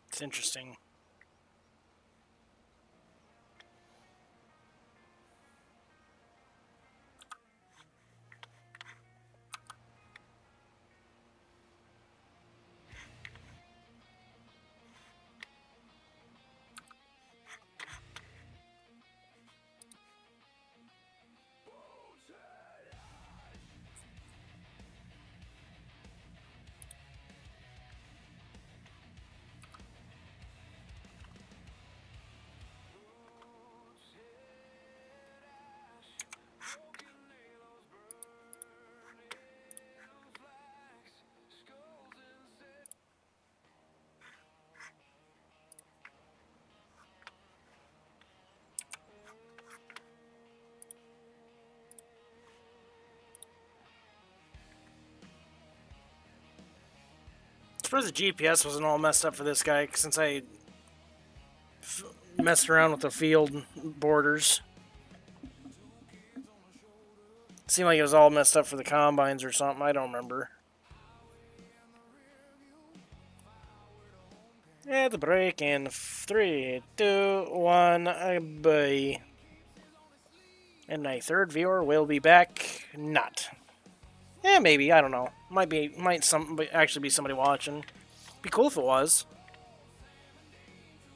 A: It's interesting. I suppose the GPS wasn't all messed up for this guy since I messed around with the field borders. It seemed like it was all messed up for the combines or something. I don't remember. At the break in 3, 2, 1, bye. And a third viewer will be back. Not. Yeah, maybe. I don't know. Might actually be somebody watching. Be cool if it was.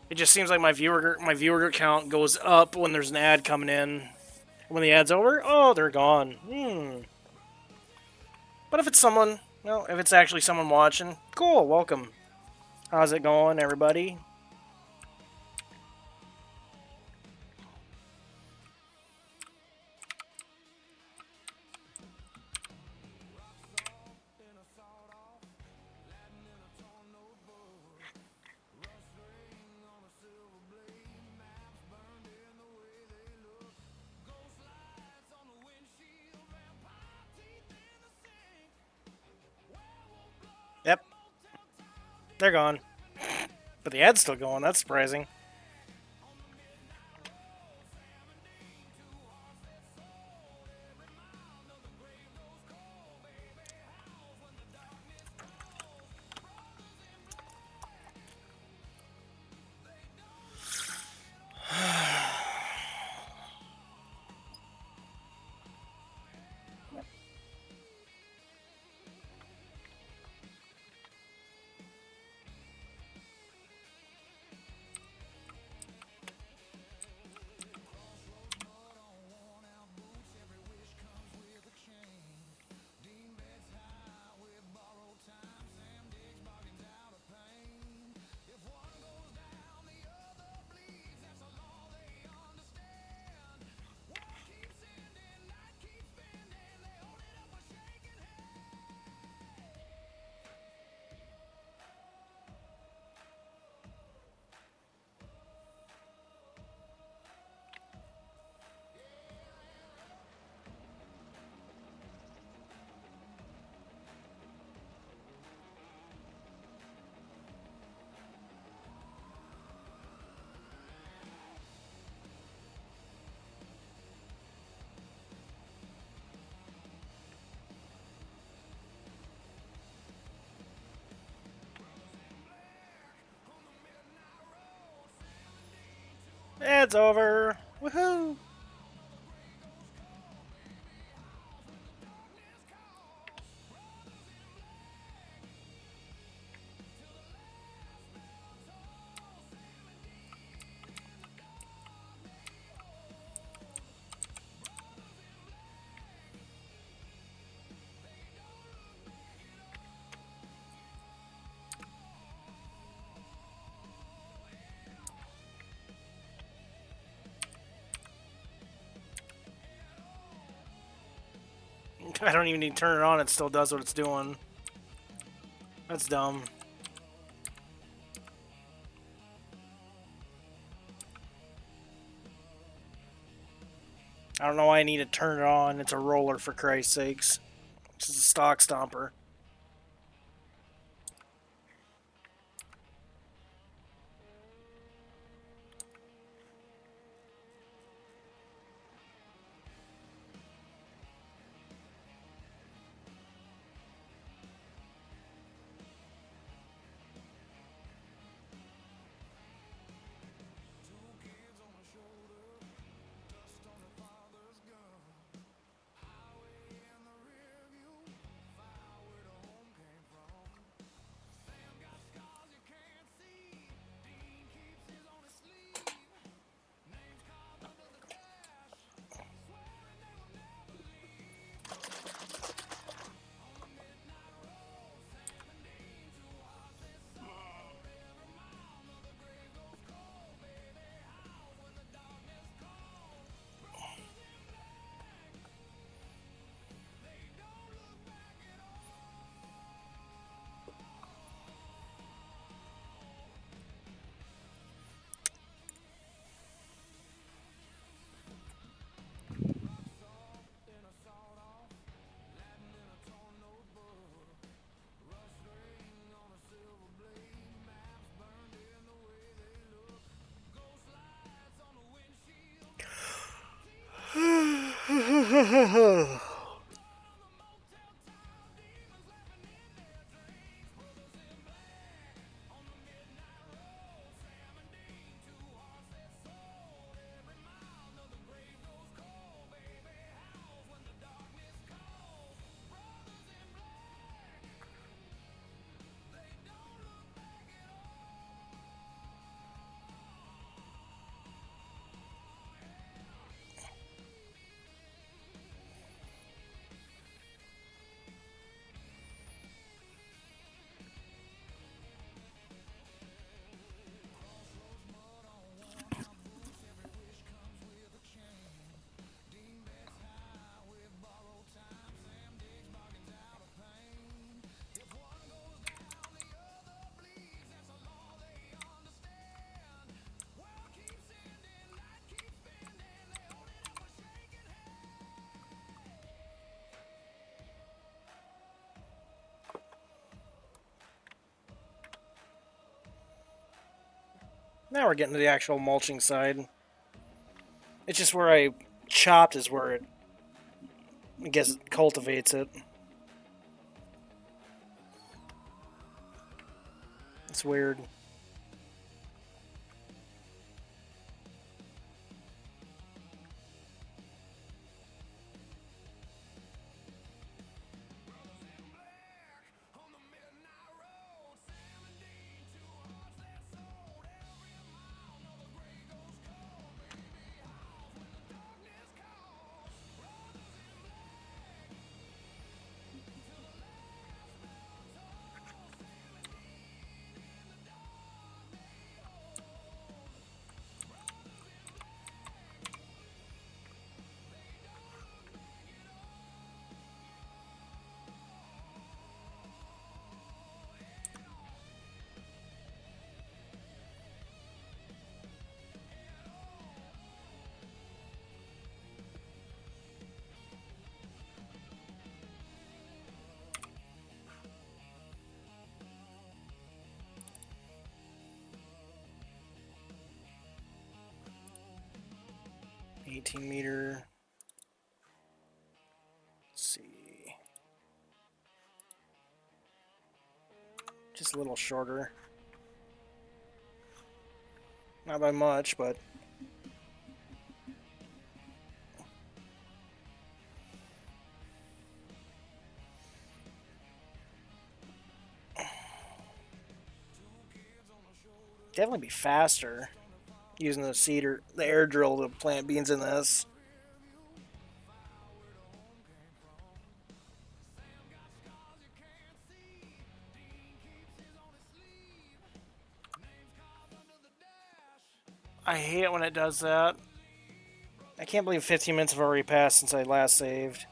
A: It just seems like my viewer count goes up when there's an ad coming in. When the ad's over, oh, they're gone. But if it's someone, if it's actually someone watching, cool. Welcome. How's it going, everybody? Yep. They're gone. But the ad's still going. That's surprising. Ad's over. Woohoo! I don't even need to turn it on. It still does what it's doing. That's dumb. I don't know why I need to turn it on. It's a roller, for Christ's sakes. It's just a stock stomper. Now we're getting to the actual mulching side. It's just where I chopped is where it, I guess, cultivates it. It's weird. $18 meter. Let's see. Just a little shorter. Not by much, but definitely be faster using the seeder, the air drill to plant beans in this. I hate it when it does that. I can't believe 15 minutes have already passed since I last saved.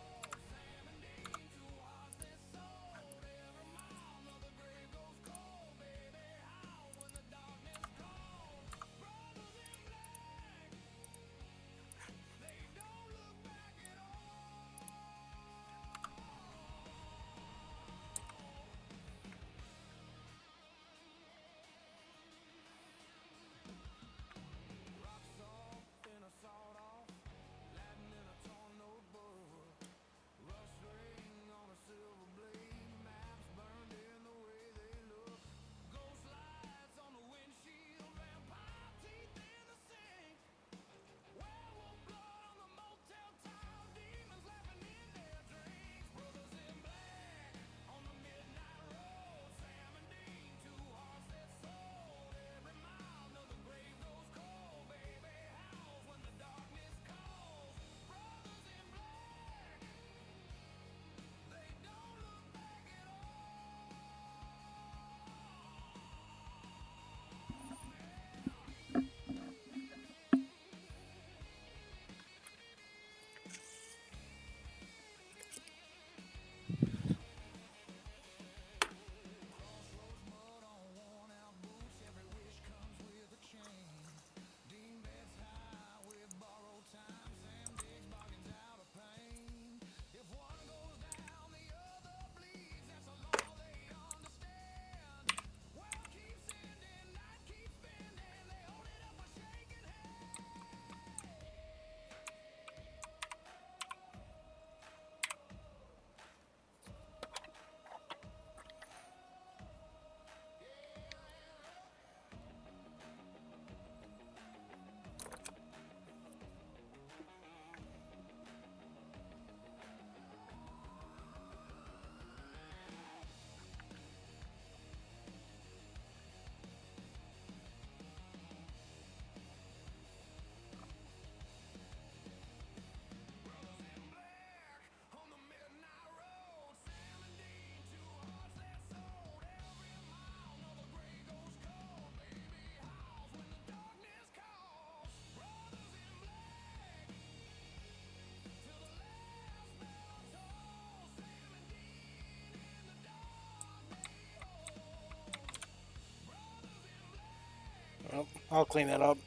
A: I'll clean that up.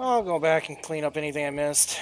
A: I'll go back and clean up anything I missed.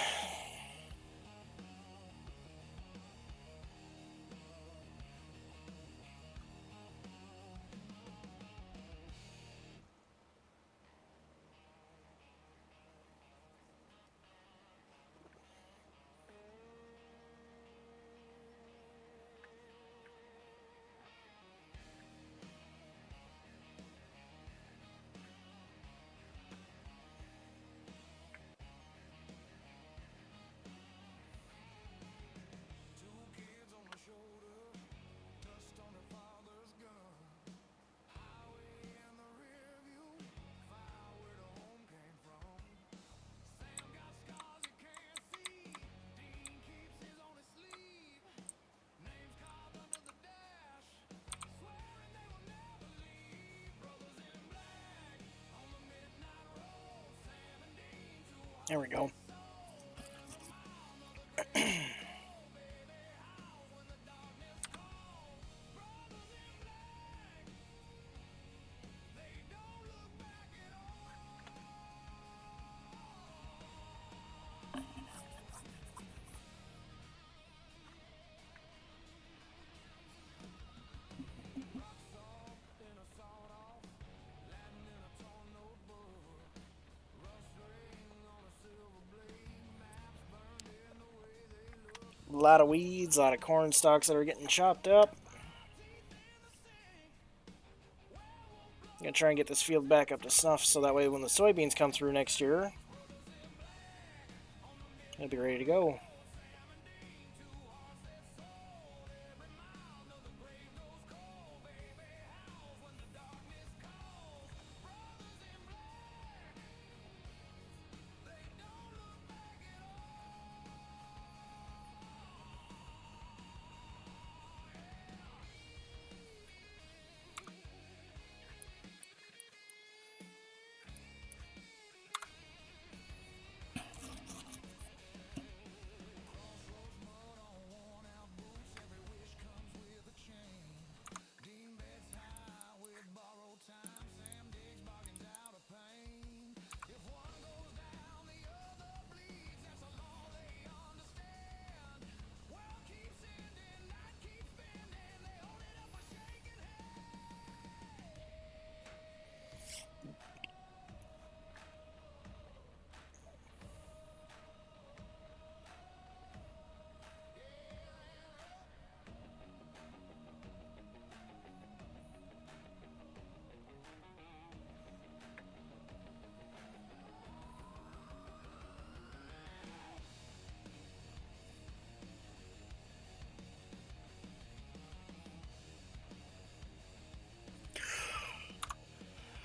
A: There we go. A lot of weeds, a lot of corn stalks that are getting chopped up. I'm gonna try and get this field back up to snuff so that way when the soybeans come through next year, it'll be ready to go.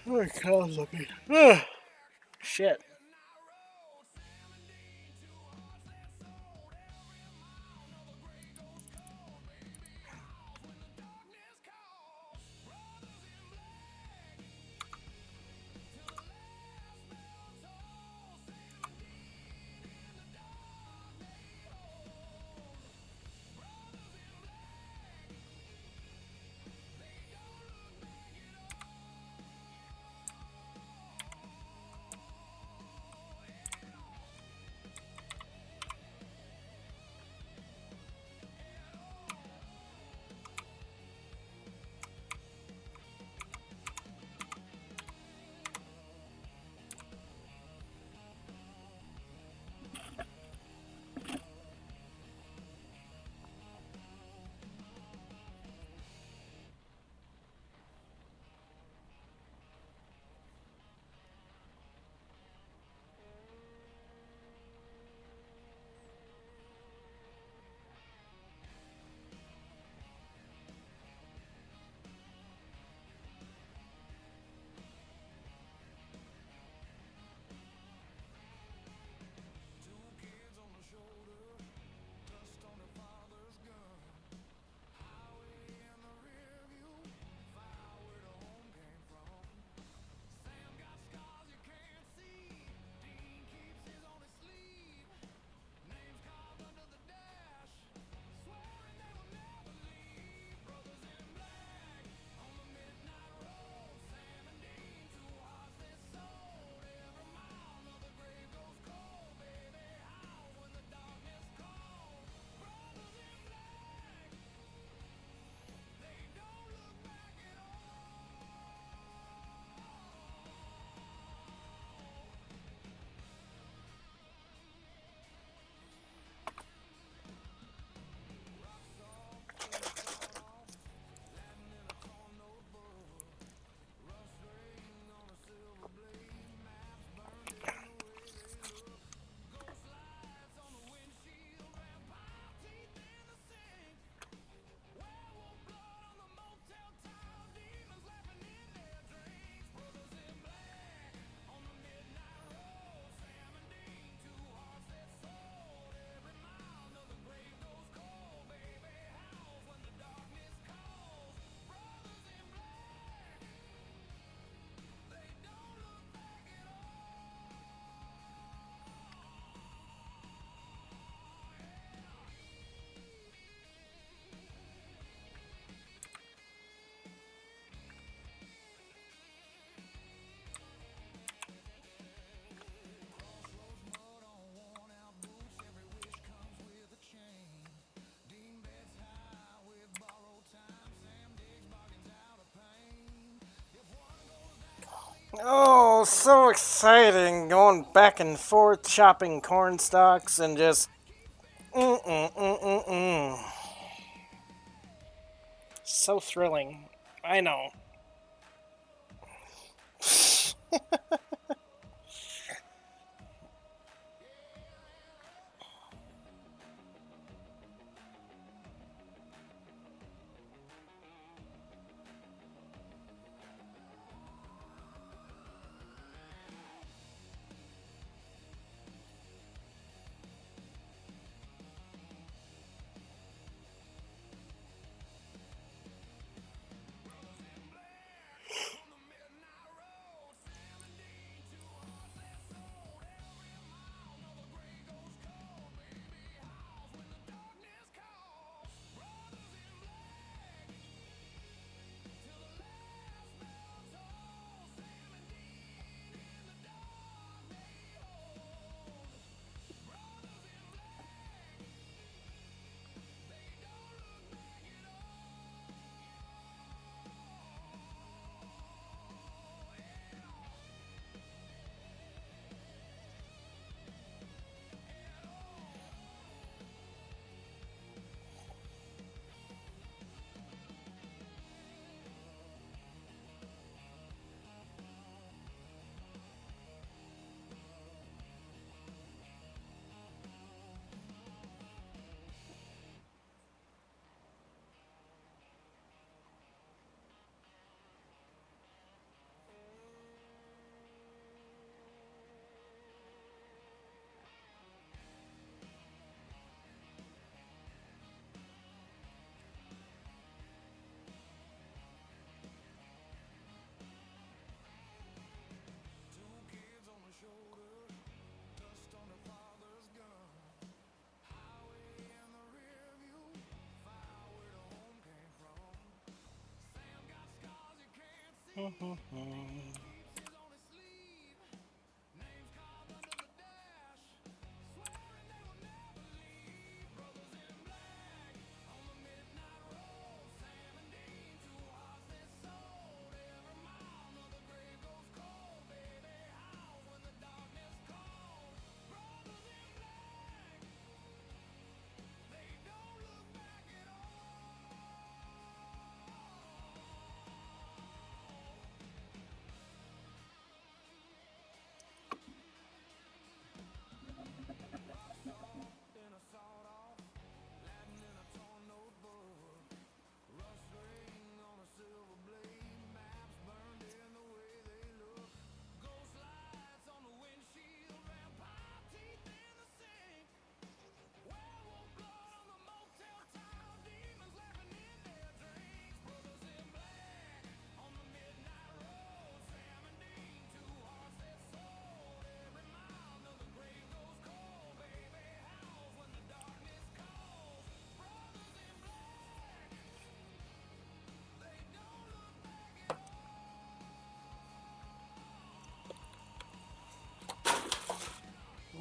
A: Oh, cow's looking. Ugh. Shit. Oh, so exciting! Going back and forth, chopping corn stalks, and just mm. So thrilling. I know.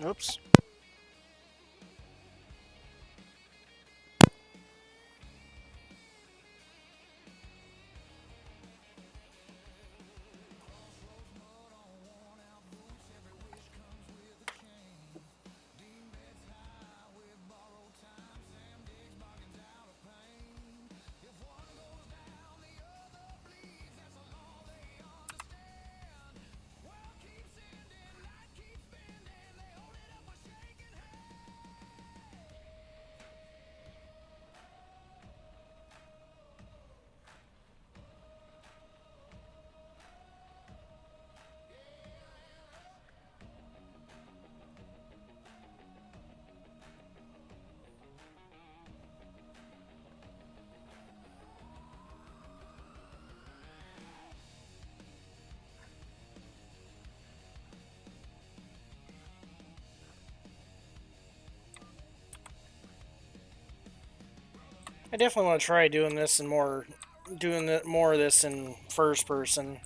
A: Oops. I definitely want to try doing more of this in first person.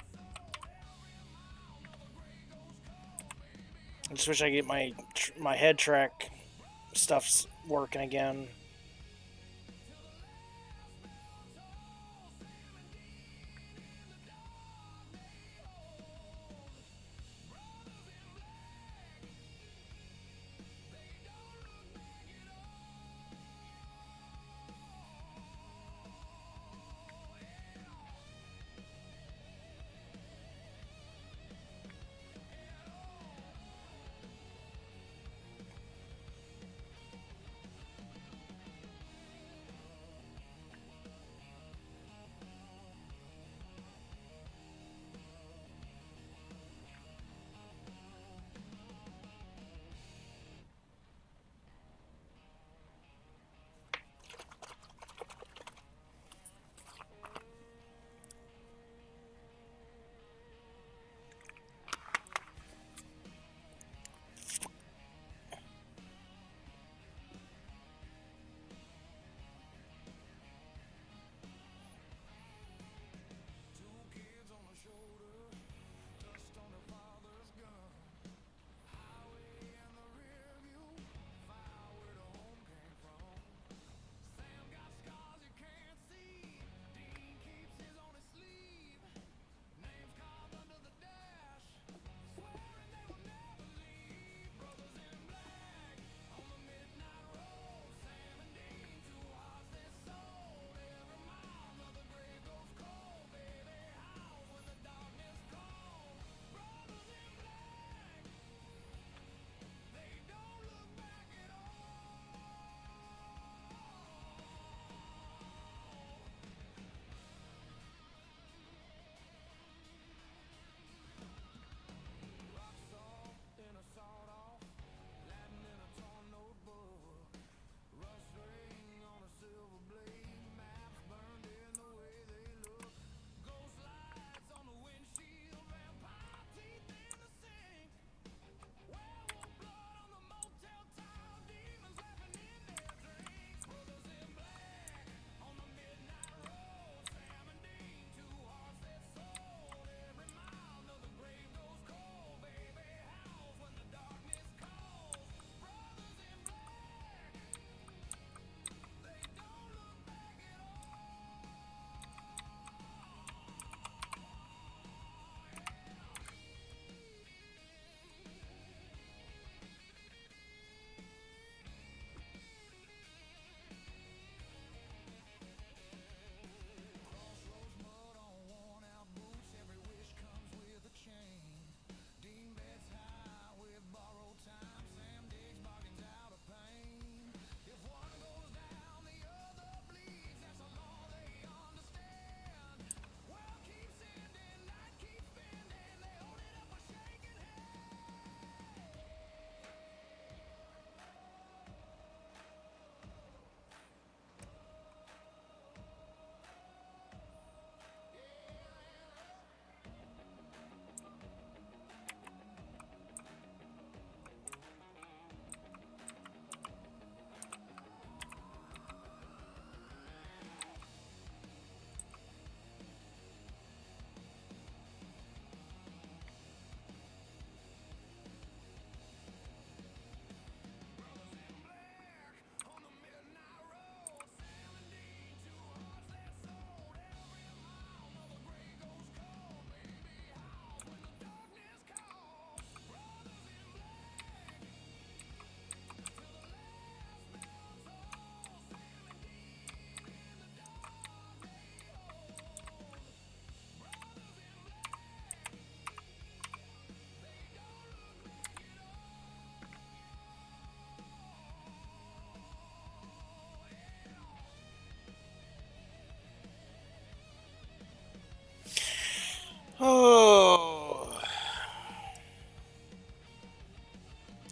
A: I just wish I could get my head track stuff's working again.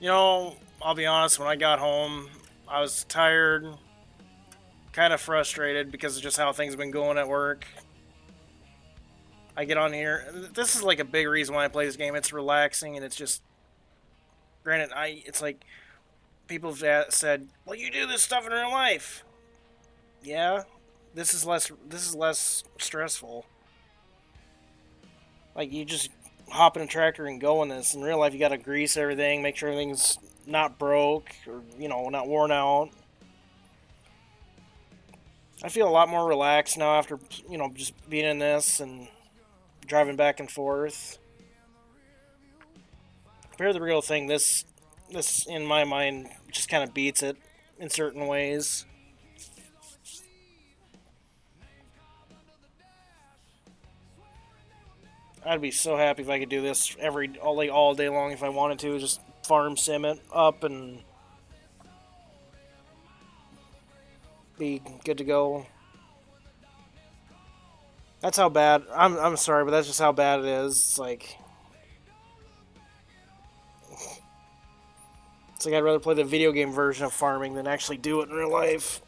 A: You know, I'll be honest, when I got home, I was tired, kind of frustrated because of just how things have been going at work. I get on here. This is like a big reason why I play this game. It's relaxing and it's just. Granted, it's like people have said, "Well, you do this stuff in real life." Yeah, this is less. This is less stressful. Like you just hop in a tractor and go in this. In real life, you got to grease everything, make sure everything's not broke or not worn out. I feel a lot more relaxed now after just being in this and driving back and forth. Compared to the real thing, this in my mind just kind of beats it in certain ways. I'd be so happy if I could do this all day long if I wanted to. Just farm sim it up and be good to go. That's how bad. I'm sorry, but that's just how bad it is. It's like I'd rather play the video game version of farming than actually do it in real life.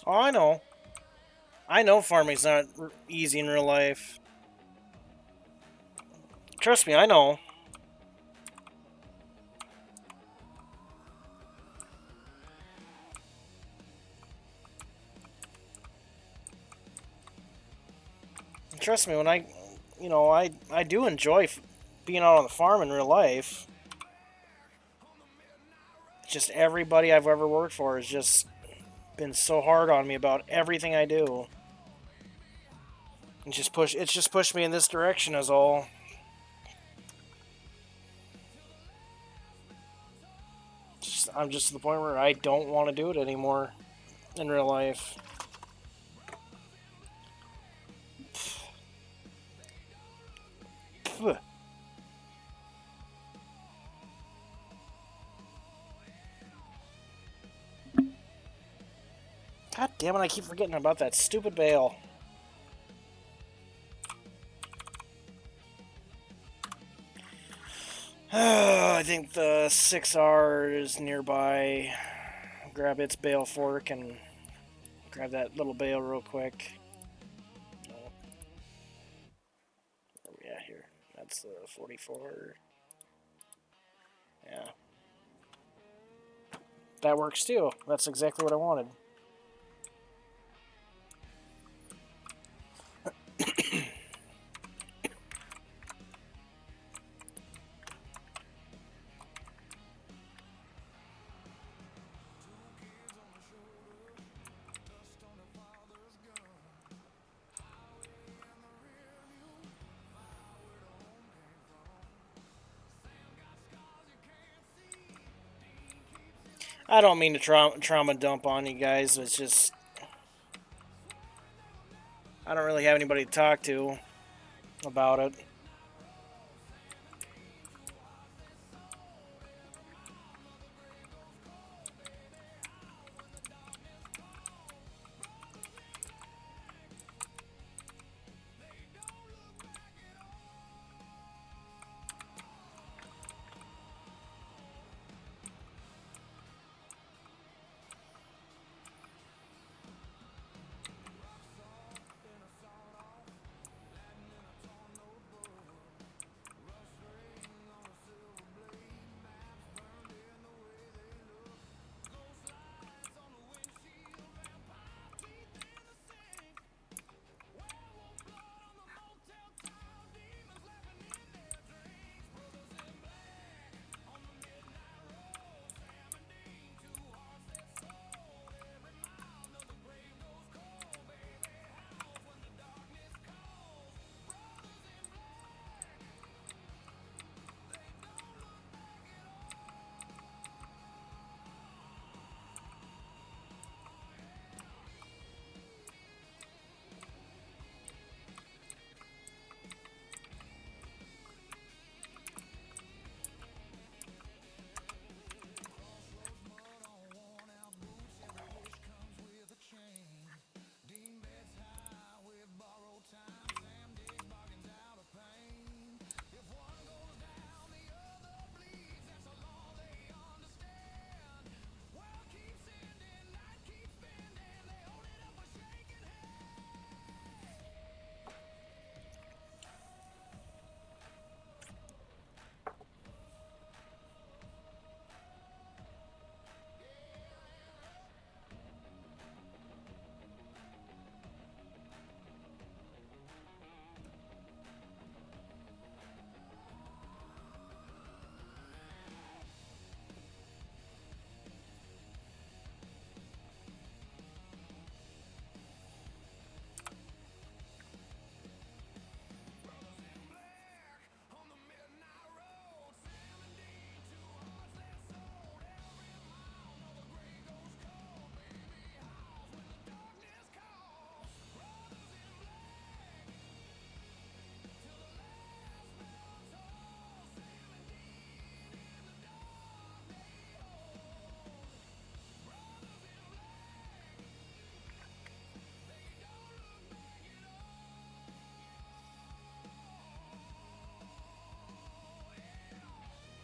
A: Oh, I know. I know farming's not easy in real life. Trust me, I know. Trust me, when I do enjoy being out on the farm in real life. Just everybody I've ever worked for has just been so hard on me about everything I do. It's just pushed me in this direction is all. I'm just to the point where I don't want to do it anymore in real life. God damn it, I keep forgetting about that stupid bale. I think the 6R is nearby. Grab its bale fork and grab that little bale real quick. No. Oh, yeah, here. That's the 44. Yeah. That works too. That's exactly what I wanted. I don't mean to trauma dump on you guys. It's just I don't really have anybody to talk to about it.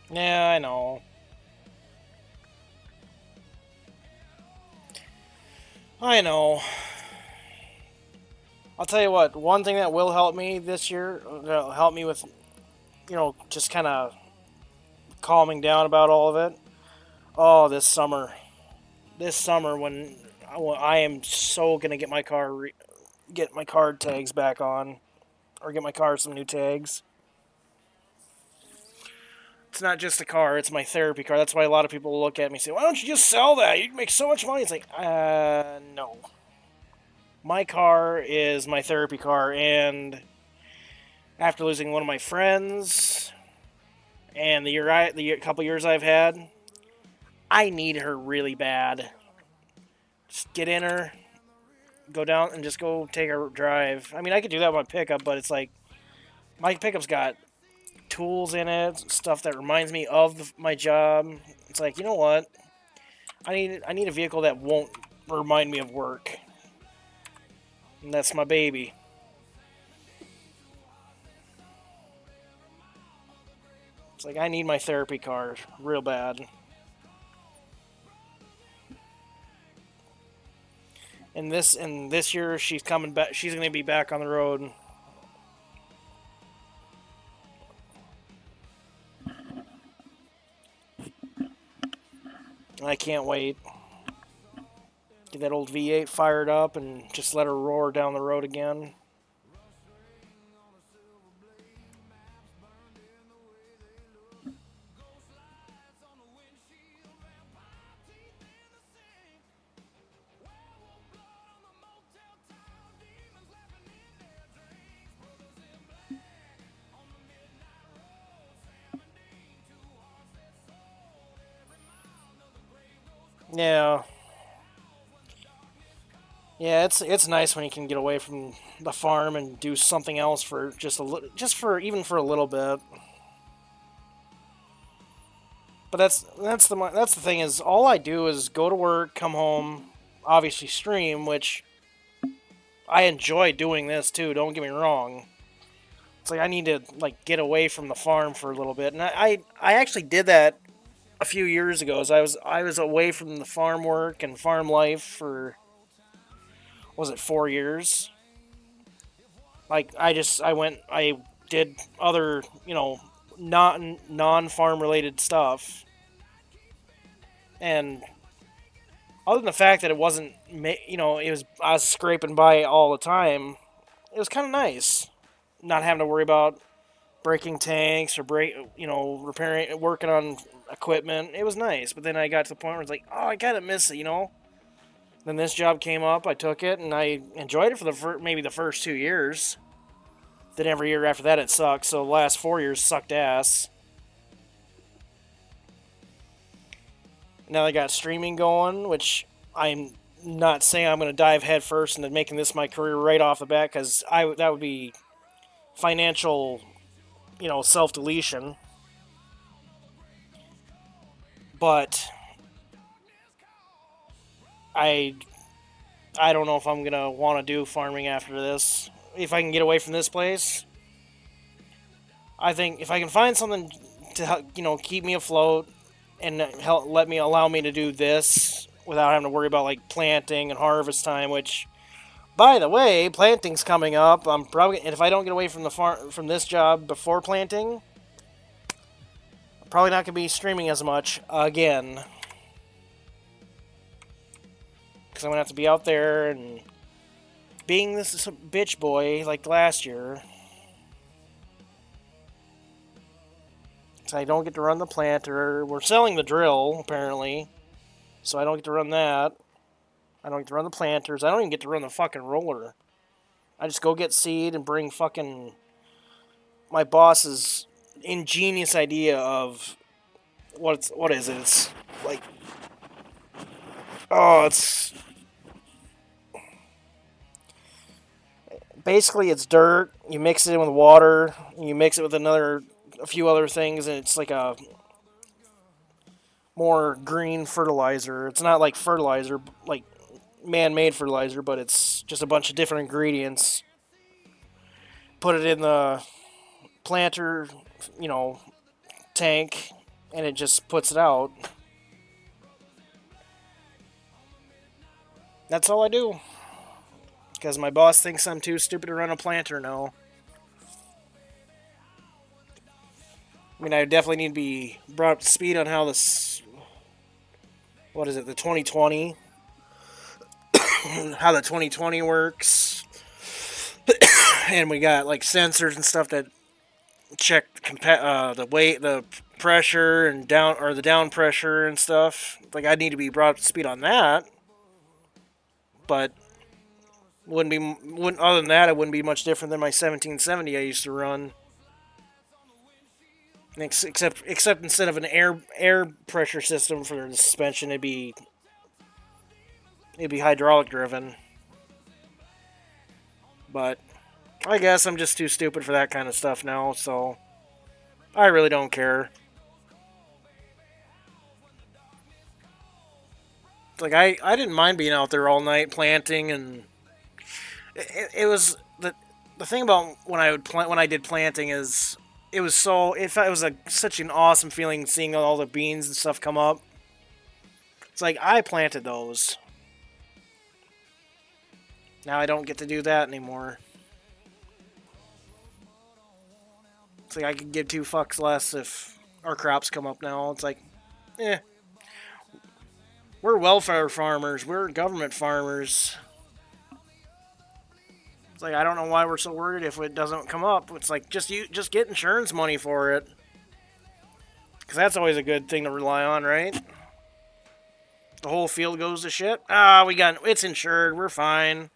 A: Yeah, I know. I know. I'll tell you what, one thing that will help me this year, help me with, just kind of calming down about all of it. Oh, this summer. This summer when I am so gonna get my get my card tags back on, or get my car some new tags. It's not just a car; it's my therapy car. That's why a lot of people look at me and say, "Why don't you just sell that? You can make so much money." It's like, no. My car is my therapy car, and after losing one of my friends, and the couple years I've had, I need her really bad. Just get in her, go down, and just go take a drive. I mean, I could do that with my pickup, but it's like my pickup's got tools in it, stuff that reminds me of my job. It's like, you know what? I need a vehicle that won't remind me of work, and that's my baby. It's like I need my therapy car real bad. And this year she's coming back. She's gonna be back on the road. I can't wait. Get that old V8 fired up and just let her roar down the road again. Yeah. Yeah, it's nice when you can get away from the farm and do something else for just for even for a little bit. But that's the thing is all I do is go to work, come home, obviously stream, which I enjoy doing this too. Don't get me wrong. It's like I need to like get away from the farm for a little bit, and I actually did that a few years ago. As I was away from the farm work and farm life for was it 4 years? Like I did other not non farm related stuff, and other than the fact that it wasn't it was I was scraping by all the time. It was kind of nice not having to worry about breaking tanks or repairing working on equipment. It was nice, but then I got to the point where it's like, oh, I kind of miss it. Then this job came up, I took it, and I enjoyed it for maybe the first 2 years. Then every year after that it sucked. So the last 4 years sucked ass. Now I got streaming going, which I'm not saying I'm going to dive headfirst into making this my career right off the bat, because that would be financial, self deletion. But I I don't know if I'm gonna want to do farming after this. If I can get away from this place, I think if I can find something to keep me afloat and allow me to do this without having to worry about like planting and harvest time. Which, by the way, planting's coming up. I'm probably, and if I don't get away from the farm from this job before planting, I'm probably not gonna be streaming as much again, because I'm gonna have to be out there and being this bitch boy like last year. So I don't get to run the planter. We're selling the drill, apparently. So I don't get to run that. I don't get to run the planters. I don't even get to run the fucking roller. I just go get seed and bring fucking my boss's ingenious idea of what is it? It's like, oh, it's basically it's dirt. You mix it in with water. You mix it with a few other things, and it's like a more green fertilizer. It's not like fertilizer, like man-made fertilizer, but it's just a bunch of different ingredients. Put it in the planter, tank, and it just puts it out. That's all I do. Because my boss thinks I'm too stupid to run a planter now. I mean, I definitely need to be brought up to speed on how this... What is it? The 2020? How the 2020 works. And we got, like, sensors and stuff that check the weight, the pressure, and the down pressure and stuff. Like, I need to be brought up to speed on that. But... other than that, it wouldn't be much different than my 1770 I used to run. Except instead of an air pressure system for the suspension, it'd be hydraulic driven. But I guess I'm just too stupid for that kind of stuff now, so I really don't care. Like I didn't mind being out there all night planting, and it was the thing about when I did planting is it was such an awesome feeling seeing all the beans and stuff come up. It's like I planted those. Now I don't get to do that anymore. It's like I could give two fucks less if our crops come up now. It's like, we're welfare farmers. We're government farmers. It's like I don't know why we're so worried if it doesn't come up. It's like just get insurance money for it, because that's always a good thing to rely on, right? The whole field goes to shit. It's insured. We're fine.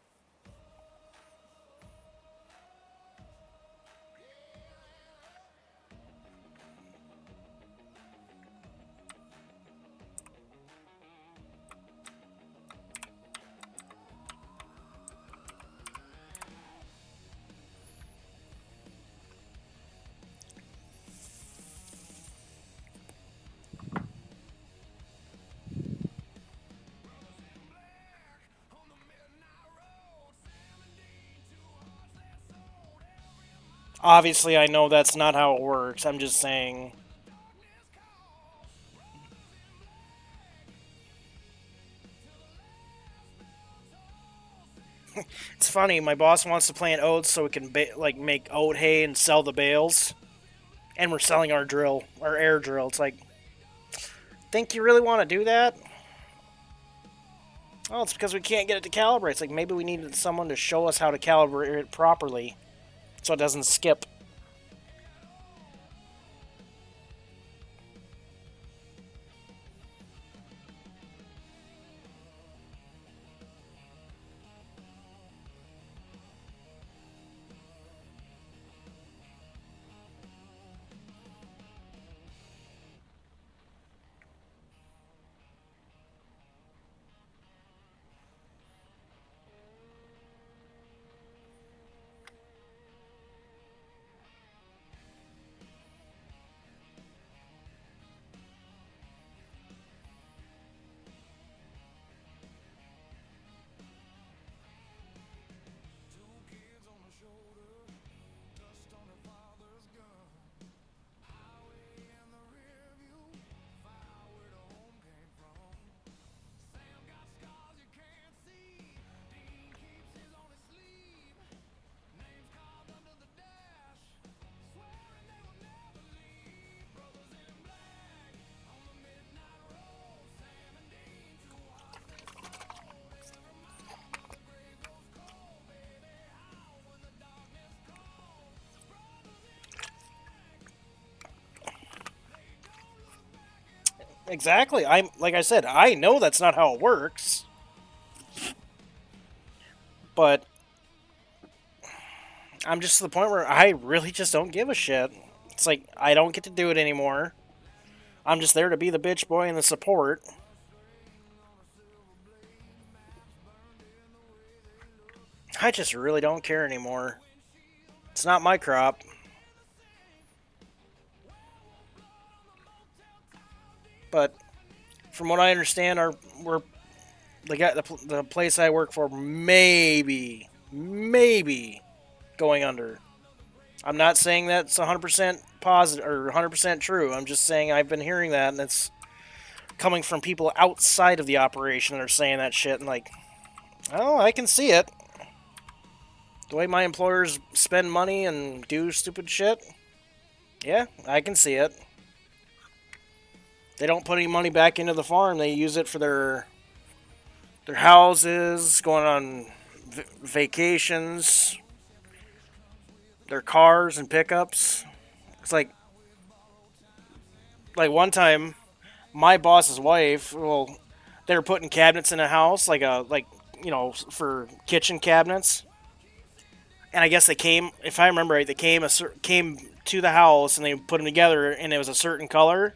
A: Obviously, I know that's not how it works. I'm just saying. It's funny. My boss wants to plant oats so we can make oat hay and sell the bales, and we're selling our air drill. It's like, think you really want to do that? Well, it's because we can't get it to calibrate. It's like maybe we needed someone to show us how to calibrate it properly, so it doesn't skip. Exactly. Like I said, I know that's not how it works. But I'm just to the point where I really just don't give a shit. It's like I don't get to do it anymore. I'm just there to be the bitch boy and the support. I just really don't care anymore. It's not my crop. But from what I understand, the place I work for maybe going under. I'm not saying that's 100% positive or 100% true. I'm just saying I've been hearing that, and it's coming from people outside of the operation that are saying that shit, and like, oh, I can see it. The way my employers spend money and do stupid shit, yeah, I can see it. They don't put any money back into the farm. They use it for their houses, going on vacations, their cars and pickups. It's like one time, my boss's wife, well, they were putting cabinets in a house, for kitchen cabinets. And I guess they came, if I remember right, they came to the house and they put them together, and it was a certain color.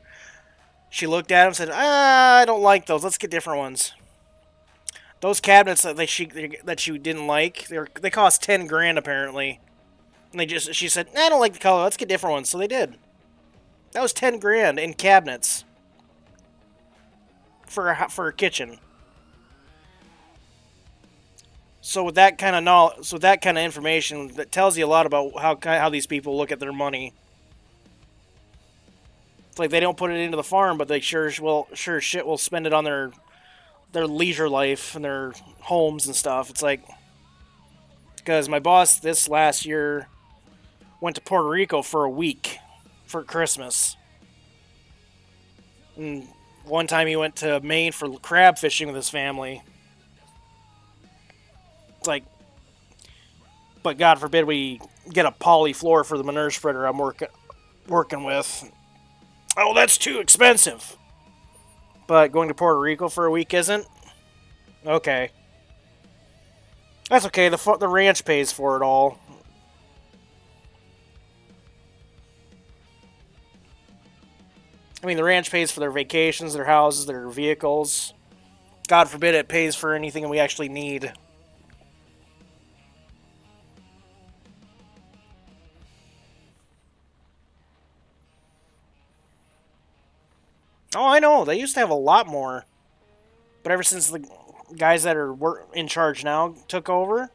A: She looked at them and said, I don't like those. Let's get different ones. Those cabinets that she didn't like, they cost 10 grand apparently. And she said, I don't like the color. Let's get different ones. So they did. That was 10 grand in cabinets for a kitchen. So with that kind of knowledge, so that kind of information, that tells you a lot about how these people look at their money. It's like they don't put it into the farm, but they sure shit will spend it on their leisure life and their homes and stuff. It's like, because my boss this last year went to Puerto Rico for a week for Christmas. And one time he went to Maine for crab fishing with his family. It's like, but God forbid we get a poly floor for the manure spreader I'm working with. Oh, that's too expensive. But going to Puerto Rico for a week isn't? Okay. That's okay, the ranch pays for it all. I mean, the ranch pays for their vacations, their houses, their vehicles. God forbid it pays for anything we actually need. Oh, I know. They used to have a lot more. But ever since the guys that are in charge now took over,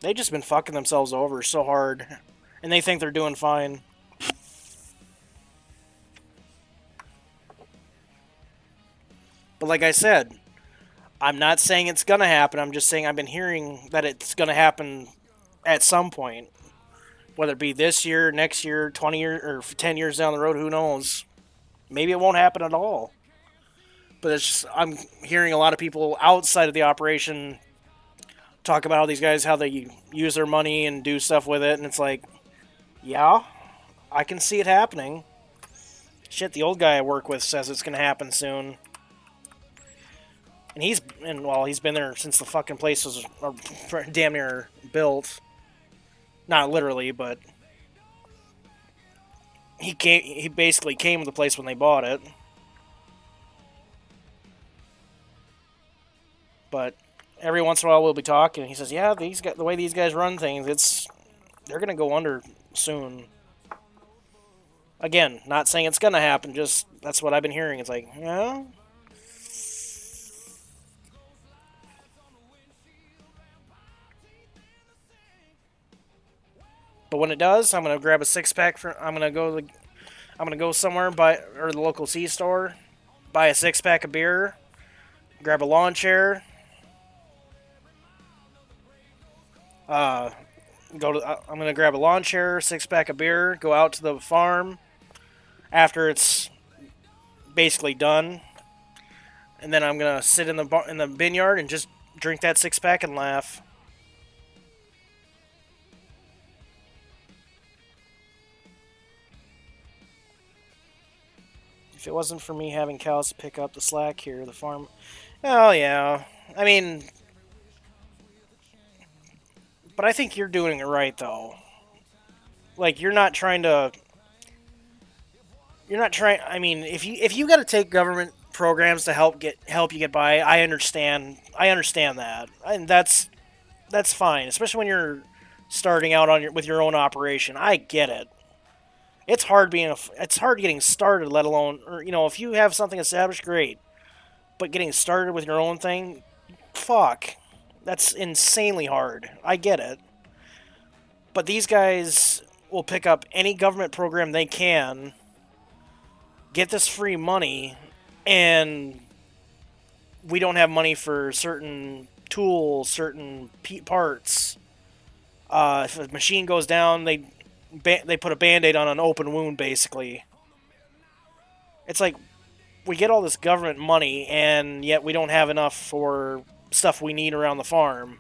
A: they've just been fucking themselves over so hard. And they think they're doing fine. But like I said, I'm not saying it's going to happen. I'm just saying I've been hearing that it's going to happen at some point. Whether it be this year, next year, 20 years, or 10 years down the road, who knows? Maybe it won't happen at all. But it's just, I'm hearing a lot of people outside of the operation talk about how these guys, how they use their money and do stuff with it. And it's like, yeah, I can see it happening. Shit, the old guy I work with says it's going to happen soon. And he's been there since the fucking place was damn near built. Not literally, but he basically came to the place when they bought it. But every once in a while we'll be talking, and he says, yeah, the way these guys run things, they're going to go under soon. Again, not saying it's going to happen, just that's what I've been hearing. It's like, yeah. But when it does, I'm gonna grab a 6-pack. I'm gonna go somewhere or the local C-store, buy a 6-pack of beer, grab a lawn chair. I'm gonna grab a lawn chair, 6-pack of beer, go out to the farm after it's basically done, and then I'm gonna sit in the vineyard and just drink that 6-pack and laugh. If it wasn't for me having cows to pick up the slack here, the farm... Oh, yeah. I mean... But I think you're doing it right, though. Like, you're not trying to... I mean, if you got to take government programs to help you get by, I understand that. And that's fine. Especially when you're starting out with your own operation. I get it. It's hard getting started, let alone, or, if you have something established, great. But getting started with your own thing, fuck. That's insanely hard. I get it. But these guys, will pick up any government program they can, get this free money, and we don't have money for certain tools, certain parts. If a machine goes down, they put a band-aid on an open wound, basically. It's like, we get all this government money, and yet we don't have enough for stuff we need around the farm.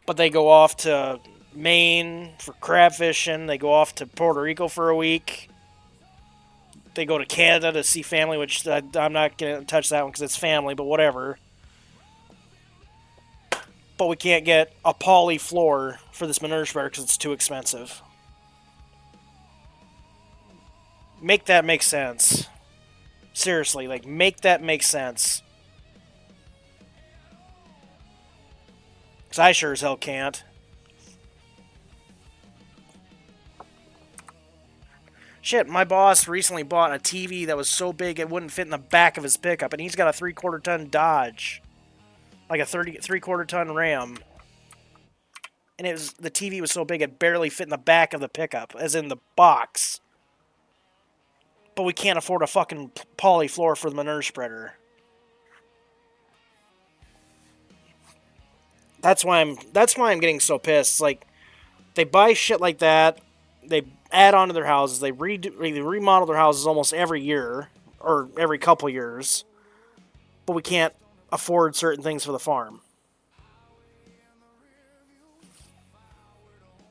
A: But they go off to Maine for crab fishing. They go off to Puerto Rico for a week. They go to Canada to see family, which I'm not going to touch that one because it's family, but whatever. But we can't get a poly floor for this manure spreader because it's too expensive. Make that make sense. Seriously, like, make that make sense. Because I sure as hell can't. Shit, my boss recently bought a TV that was so big it wouldn't fit in the back of his pickup, and he's got a 3/4 ton Dodge. Like a 3/4 ton Ram. And the TV was so big it barely fit in the back of the pickup, as in the box. But we can't afford a fucking poly floor for the manure spreader. That's why I'm getting so pissed. Like, they buy shit like that, they add on to their houses, they remodel their houses almost every year or every couple years, but we can't afford certain things for the farm.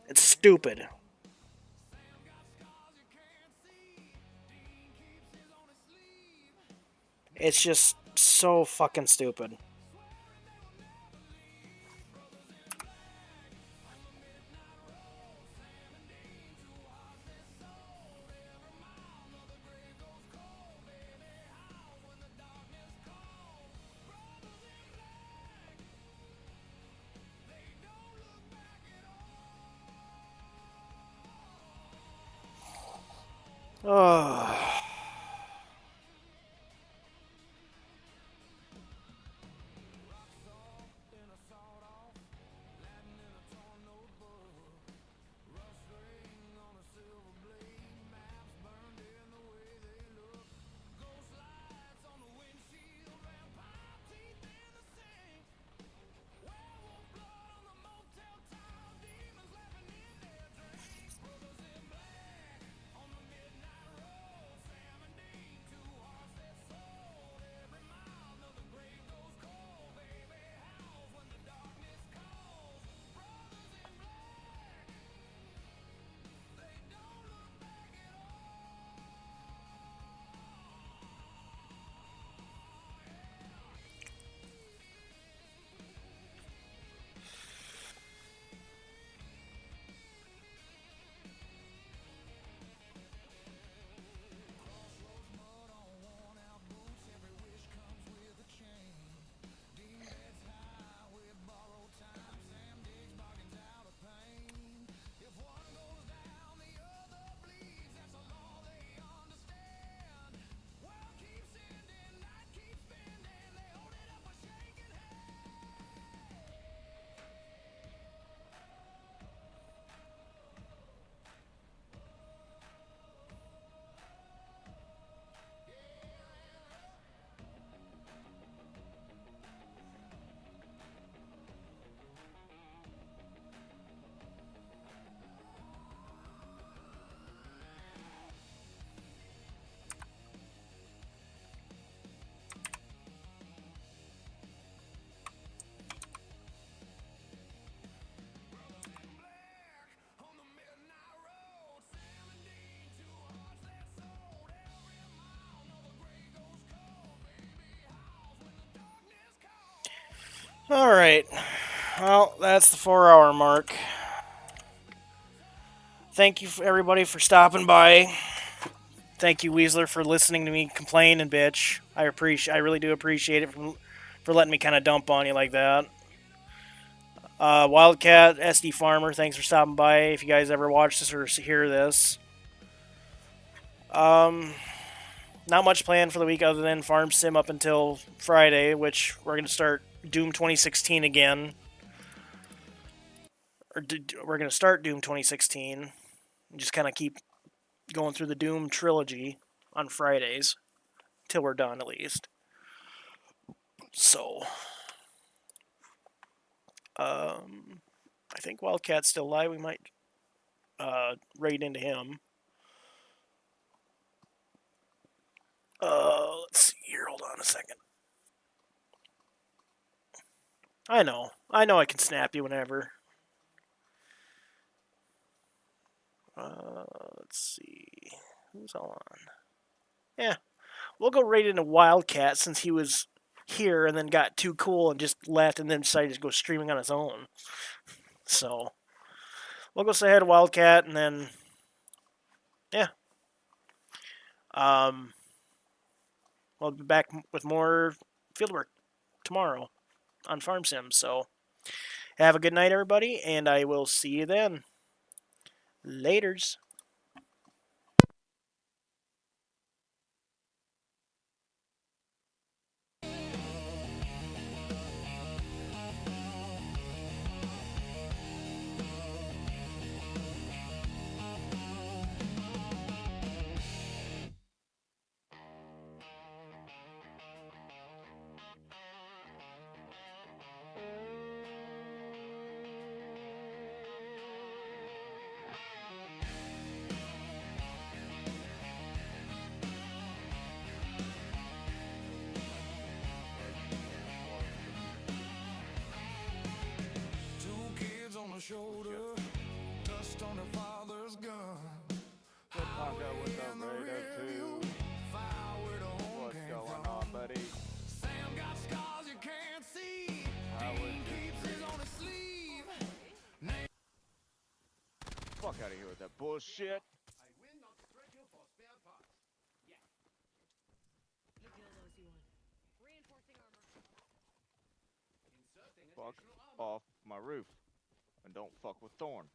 A: It's stupid. It's just so fucking stupid. Oh. Alright. Well, that's the 4-hour mark. Thank you, everybody, for stopping by. Thank you, Weasler, for listening to me complain and bitch. I really do appreciate it for letting me kind of dump on you like that. Wildcat, SD Farmer, thanks for stopping by. If you guys ever watch this or hear this. Not much planned for the week other than Farm Sim up until Friday, which we're going to start Doom 2016 again. We're going to start Doom 2016. Just kind of keep going through the Doom trilogy on Fridays till we're done, at least. So, I think Wildcat's still alive. We might raid into him. Let's see here. Hold on a second. I know I can snap you whenever. Let's see. Who's on? Yeah, we'll go right into Wildcat since he was here and then got too cool and just left and then decided to go streaming on his own. So we'll go say hi to Wildcat and then yeah. We'll be back with more fieldwork tomorrow on Farm Sim. So have a good night, everybody, and I will see you then. Laters.
F: Shoulder, dust on her father's gun.
G: Chicago with the Raider 2. What's going on, buddy?
F: Sam got scars you can't see. Dean keeps his on his sleeve.
G: Fuck out of here with that bullshit. Fuck off my roof. And don't fuck with Thorn.